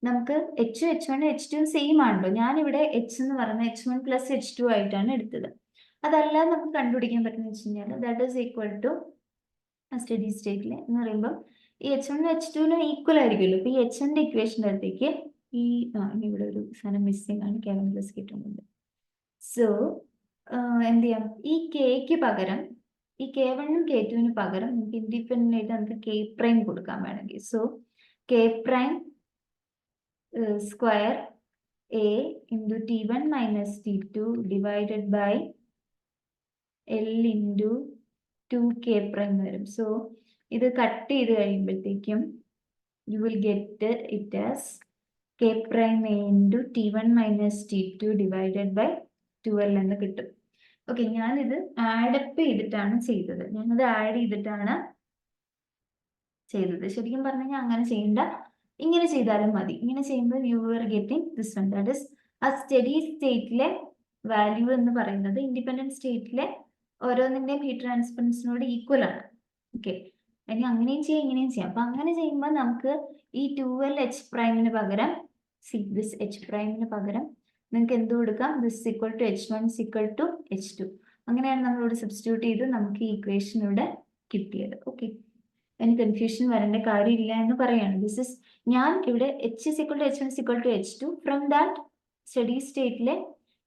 നമുക്ക് H1 H2 സെയിം ആണല്ലോ. ഞാനിവിടെ H എന്ന് പറയുന്നത് H1 പ്ലസ് H2 ആയിട്ടാണ് എടുത്തത്. അതല്ലാതെ നമുക്ക് കണ്ടുപിടിക്കാൻ പറ്റുന്ന വെച്ച് കഴിഞ്ഞാൽ that is equal to steady സ്റ്റേറ്റിൽ എന്ന് പറയുമ്പോൾ ഈ H1 H2 ഈക്വൽ ആയിരിക്കുമല്ലോ. അപ്പൊ ഈ H1 ഇക്വേഷൻ്റെ അടുത്തേക്ക് ഇവിടെ ഒരു സാധനം മിസ്സിംഗ് ആണ്, K1 പ്ലസ് K2. സോ എന്ത് ചെയ്യാം, ഈ Kക്ക് പകരം ഈ K1ഉം K2വിന് പകരം നമുക്ക് ഇൻഡിപെൻഡന്റ് ആയിട്ട് നമുക്ക് K പ്രൈം കൊടുക്കാൻ വേണമെങ്കിൽ so K prime square A into T1 minus T2 divided by L into 2K prime വരും. സോ ഇത് കട്ട് ചെയ്ത് കഴിയുമ്പോഴത്തേക്കും you will get it as K prime A into T1 minus T2 divided by 12 എന്ന് കിട്ടും. Okay, ഞാനിത് add up ചെയ്തിട്ടാണ് ചെയ്തത്. ഞാനത് ആഡ് ചെയ്തിട്ടാണ് ചെയ്തത്. ശരിക്കും പറഞ്ഞു കഴിഞ്ഞാൽ അങ്ങനെ ചെയ്യേണ്ട, ഇങ്ങനെ ചെയ്താലും മതി. ഇങ്ങനെ ചെയ്യുമ്പോൾ you are getting this one. That is ആ സ്റ്റഡി സ്റ്റേറ്റിലെ വാല്യൂ എന്ന് പറയുന്നത് ഇൻഡിപെൻഡന്റ് സ്റ്റേറ്റിലെ ഓരോന്നിന്റെയും ഹീറ്റ് ട്രാൻസ്ഫറൻസിനോട് ഈക്വൽ ആണ്. ഓക്കെ, ഇനി അങ്ങനെയും ചെയ്യാം ഇങ്ങനെയും ചെയ്യാം. അപ്പൊ അങ്ങനെ ചെയ്യുമ്പോൾ നമുക്ക് ഈ 12H പ്രൈമിന് പകരം ദിസ് H പ്രൈമിന് പകരം നിങ്ങൾക്ക് എന്ത് കൊടുക്കാം, this equal to H1 equal to H2. അങ്ങനെയാണ് നമ്മളിവിടെ സബ്സ്റ്റിറ്റ്യൂട്ട് ചെയ്ത് നമുക്ക് ഈ ഇക്വേഷൻ ഇവിടെ കിട്ടിയത്. ഓക്കെ, അതിന് കൺഫ്യൂഷൻ വരേണ്ട കാര്യമില്ല എന്ന് പറയാണ്. ദിസ് ഇസ് ഞാൻ ഇവിടെ H equal to H1 equal to H2 from that steady സ്റ്റേറ്റിലെ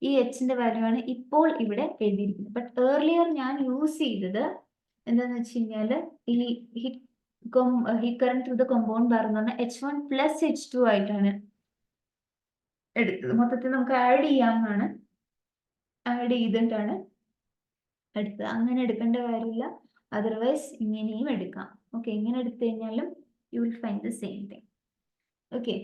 ഈ Hന്റെ വാല്യൂ ആണ് ഇപ്പോൾ ഇവിടെ എഴുതിയിരിക്കുന്നത്. ബട്ട് ഏർലിയർ ഞാൻ യൂസ് ചെയ്തത് എന്താന്ന് വെച്ച് കഴിഞ്ഞാൽ ഈ heat current through the compound bar എന്ന് പറഞ്ഞാൽ H1 പ്ലസ് H2 ആയിട്ടാണ് എടുത്തത്. മൊത്തത്തിൽ നമുക്ക് ആഡ് ചെയ്യാവുന്നതാണ്, ആഡ് ചെയ്തിട്ടാണ് എടുത്തത്. അങ്ങനെ എടുക്കേണ്ട കാര്യമില്ല, അതർവൈസ് ഇങ്ങനെയും എടുക്കാം. ഓക്കെ, ഇങ്ങനെ എടുത്തു കഴിഞ്ഞാലും you will find the same thing. Okay,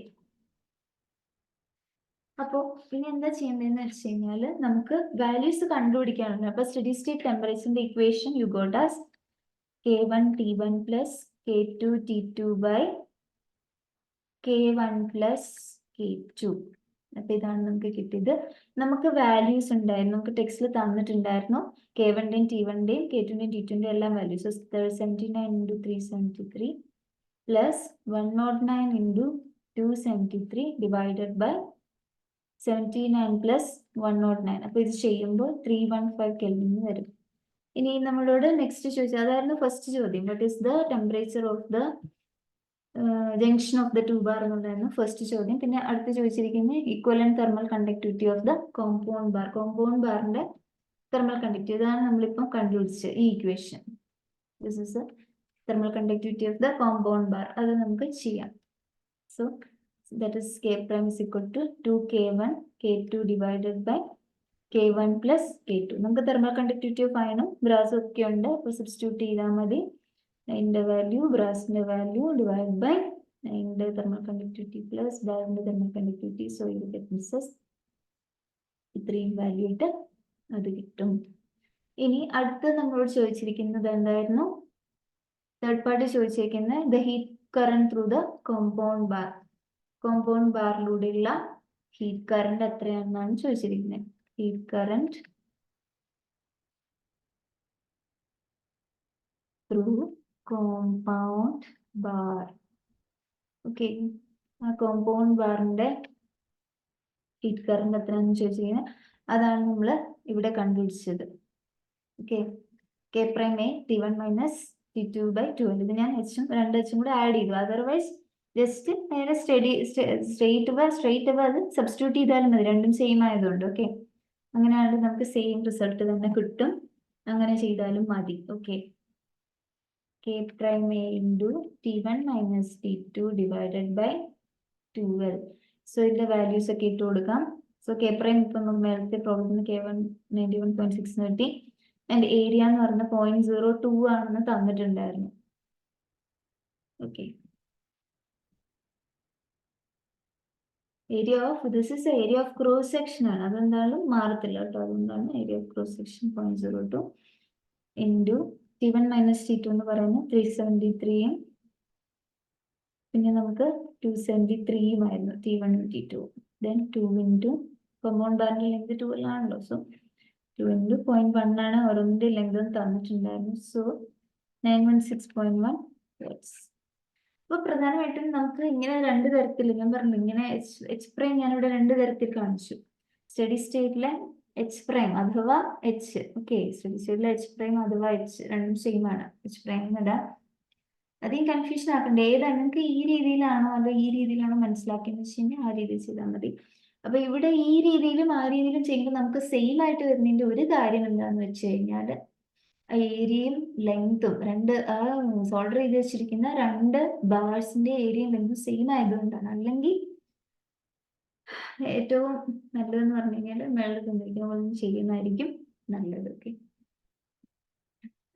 അപ്പോൾ ഇനി എന്താ ചെയ്യേണ്ടതെന്ന് വെച്ച് കഴിഞ്ഞാൽ നമുക്ക് വാല്യൂസ് കണ്ടുപിടിക്കാനുണ്ട്. അപ്പൊ സ്റ്റഡി സ്റ്റേറ്റ് ടെമ്പറേച്ചറിന്റെ equation you got as K1 T1 plus K2 T2 by K1 plus K2. അപ്പൊ ഇതാണ് നമുക്ക് കിട്ടിയത്. നമുക്ക് വാല്യൂസ് ഉണ്ടായിരുന്നു, നമുക്ക് ടെക്സ്റ്റിൽ തന്നിട്ടുണ്ടായിരുന്നു K1ന്റെയും T1ന്റെയും K2ന്റെയും T2ന്റെയും എല്ലാം values. 79 into 373 plus 109 into 273 divided by 79 plus 109. അപ്പൊ ഇത് ചെയ്യുമ്പോൾ 315 കെൽവിൻ വരും. ഇനി നമ്മളോട് നെക്സ്റ്റ് ചോദിച്ചത് അതായിരുന്നു ഫസ്റ്റ് ചോദ്യം, what is the temperature of the junction of the two bar എന്നുള്ളതായിരുന്നു ഫസ്റ്റ് ചോദ്യം. പിന്നെ അടുത്ത് ചോദിച്ചിരിക്കുന്നത് equivalent thermal conductivity of the compound bar. Compound ബാറിന്റെ തെർമൽ കണ്ടക്ടിവിറ്റി, ഇതാണ് നമ്മളിപ്പം കണ്ടുപിടിച്ചത് ഈ equation. This is thermal conductivity of the compound bar. അത് നമുക്ക് ചെയ്യാം. So that is K prime is equal to 2K1 K2 divided by K1 plus K2. നമുക്ക് thermal conductivity of അയണും ബ്രാസും ഒക്കെ ഉണ്ട്. അപ്പോൾ സബ്സ്റ്റിറ്റ്യൂട്ട് ചെയ്താൽ മതി. അതിന്റെ വാല്യൂ, ബ്രാസിന്റെ വാല്യൂ ഡിവൈഡ് ബൈ അതിന്റെ തെർമൽ കണ്ടക്ടിവിറ്റി പ്ലസ് ബാറിന്റെ തെർമൽ കണ്ടക്ടിവിറ്റി. സോ ഇത് ഗെറ്റ്സ് ഇത്രയും വാല്യൂ ഇട്ട് അത് കിട്ടും. ഇനി അടുത്ത് നമ്മളോട് ചോദിച്ചിരിക്കുന്നത് എന്തായിരുന്നു, തേർഡ് പാർട്ടി ചോദിച്ചിരിക്കുന്നത് the heat current through the compound bar. Compound ബാറിലൂടെയുള്ള ഹീറ്റ് കറന്റ് എത്രയാണെന്നാണ് ചോദിച്ചിരിക്കുന്നത്. Heat current through compound bar. Okay, ആ കോമ്പൗണ്ട് ബാറിന്റെ ഹീറ്റ് കറന്റ് എത്രയാണെന്ന് ചോദിച്ചിരിക്കുന്നത്, അതാണ് നമ്മൾ ഇവിടെ കണ്ടുപിടിച്ചത്. Okay, K prime A T1 minus T2 by 12. ഇത് ഞാൻ രണ്ട് H കൂടെ ആഡ് ചെയ്തു. അതർവൈസ് ജസ്റ്റ് നേരെ സ്ട്രെയിറ്റ് അത് സബ്സ്റ്റിറ്റ്യൂട്ട് ചെയ്താലും മതി, രണ്ടും സെയിം ആയതുകൊണ്ട്. ഓക്കെ, അങ്ങനെയാണെങ്കിൽ നമുക്ക് സെയിം റിസൾട്ട് തന്നെ കിട്ടും. അങ്ങനെ ചെയ്താലും മതി. Okay, K prime A into T1 minus T2 divided by 12. So ഇതിന്റെ വാല്യൂസ് ഒക്കെ ഇട്ട് കൊടുക്കാം. സോ K prime ഇപ്പം നമുക്ക് നേരത്തെ പ്രോബ്ലത്തിന് K1 91.6 കിട്ടി. ആൻഡ് ഏരിയ എന്ന് പറഞ്ഞ 0.02 ആണെന്ന് തന്നിട്ടുണ്ടായിരുന്നു. Okay, area of this is area of cross section ആണ്, അതെന്തായാലും മാറത്തില്ല കേട്ടോ. അതുകൊണ്ടാണ് area of cross section 0.02 into T1 minus T2 എന്ന് പറയുന്നത് 373 പിന്നെ നമുക്ക് 273 ആയിരുന്നു T1 T2. Then 2 into compound ബാറിന്റെ ലെങ്ത് 12 ആണല്ലോ. സോ 2 ഇൻറ്റു 0.1 ആണ് ഓരോന്നിന്റെ ലെങ്ത് തന്നിട്ടുണ്ടായിരുന്നു. So 916.1 watts. അപ്പൊ പ്രധാനമായിട്ടും നമുക്ക് ഇങ്ങനെ രണ്ട് തരത്തിൽ, ഞാൻ പറഞ്ഞു ഇങ്ങനെ എച്ച് പ്രൈം ഞാനിവിടെ രണ്ട് തരത്തിൽ കാണിച്ചു. സ്റ്റഡി സ്റ്റേറ്റിലെ എച്ച് പ്രൈം അഥവാ എച്ച്, ഓക്കെ, സ്റ്റഡി സ്റ്റേറ്റിലെ എച്ച് പ്രൈം അഥവാ എച്ച് രണ്ടും സെയിം ആണ്. എച്ച് പ്രൈം എന്നിടാം, അധികം കൺഫ്യൂഷൻ ആക്കണ്ട. ഏതാണ് നിങ്ങൾക്ക് ഈ രീതിയിലാണോ അതോ ഈ രീതിയിലാണോ മനസ്സിലാക്കിയെന്ന് വെച്ച് കഴിഞ്ഞാൽ ആ രീതിയിൽ ചെയ്താൽ മതി. അപ്പൊ ഇവിടെ ഈ രീതിയിലും ആ രീതിയിലും ചെയ്യുമ്പോൾ നമുക്ക് സെയിം ആയിട്ട് വരുന്നതിന്റെ ഒരു കാര്യം എന്താന്ന് വെച്ച് കഴിഞ്ഞാൽ ഏരിയയും ലെങ്തും രണ്ട് സോൾഡർ ചെയ്ത് വെച്ചിരിക്കുന്ന രണ്ട് ബാർസിന്റെ ഏരിയയും ലെങ്തും സെയിം ആയതുകൊണ്ടാണ്. അല്ലെങ്കിൽ ഏറ്റവും നല്ലതെന്ന് പറഞ്ഞു കഴിഞ്ഞാൽ മേളിൽ തന്നിരിക്കുന്ന ചെയ്യുന്നതായിരിക്കും നല്ലത്. ഓക്കെ,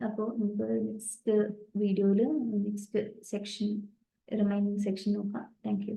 അപ്പോൾ നമുക്ക് നെക്സ്റ്റ് വീഡിയോയിൽ നെക്സ്റ്റ് സെക്ഷൻ റിമൈനിങ് സെക്ഷൻ നോക്കാം. Thank you.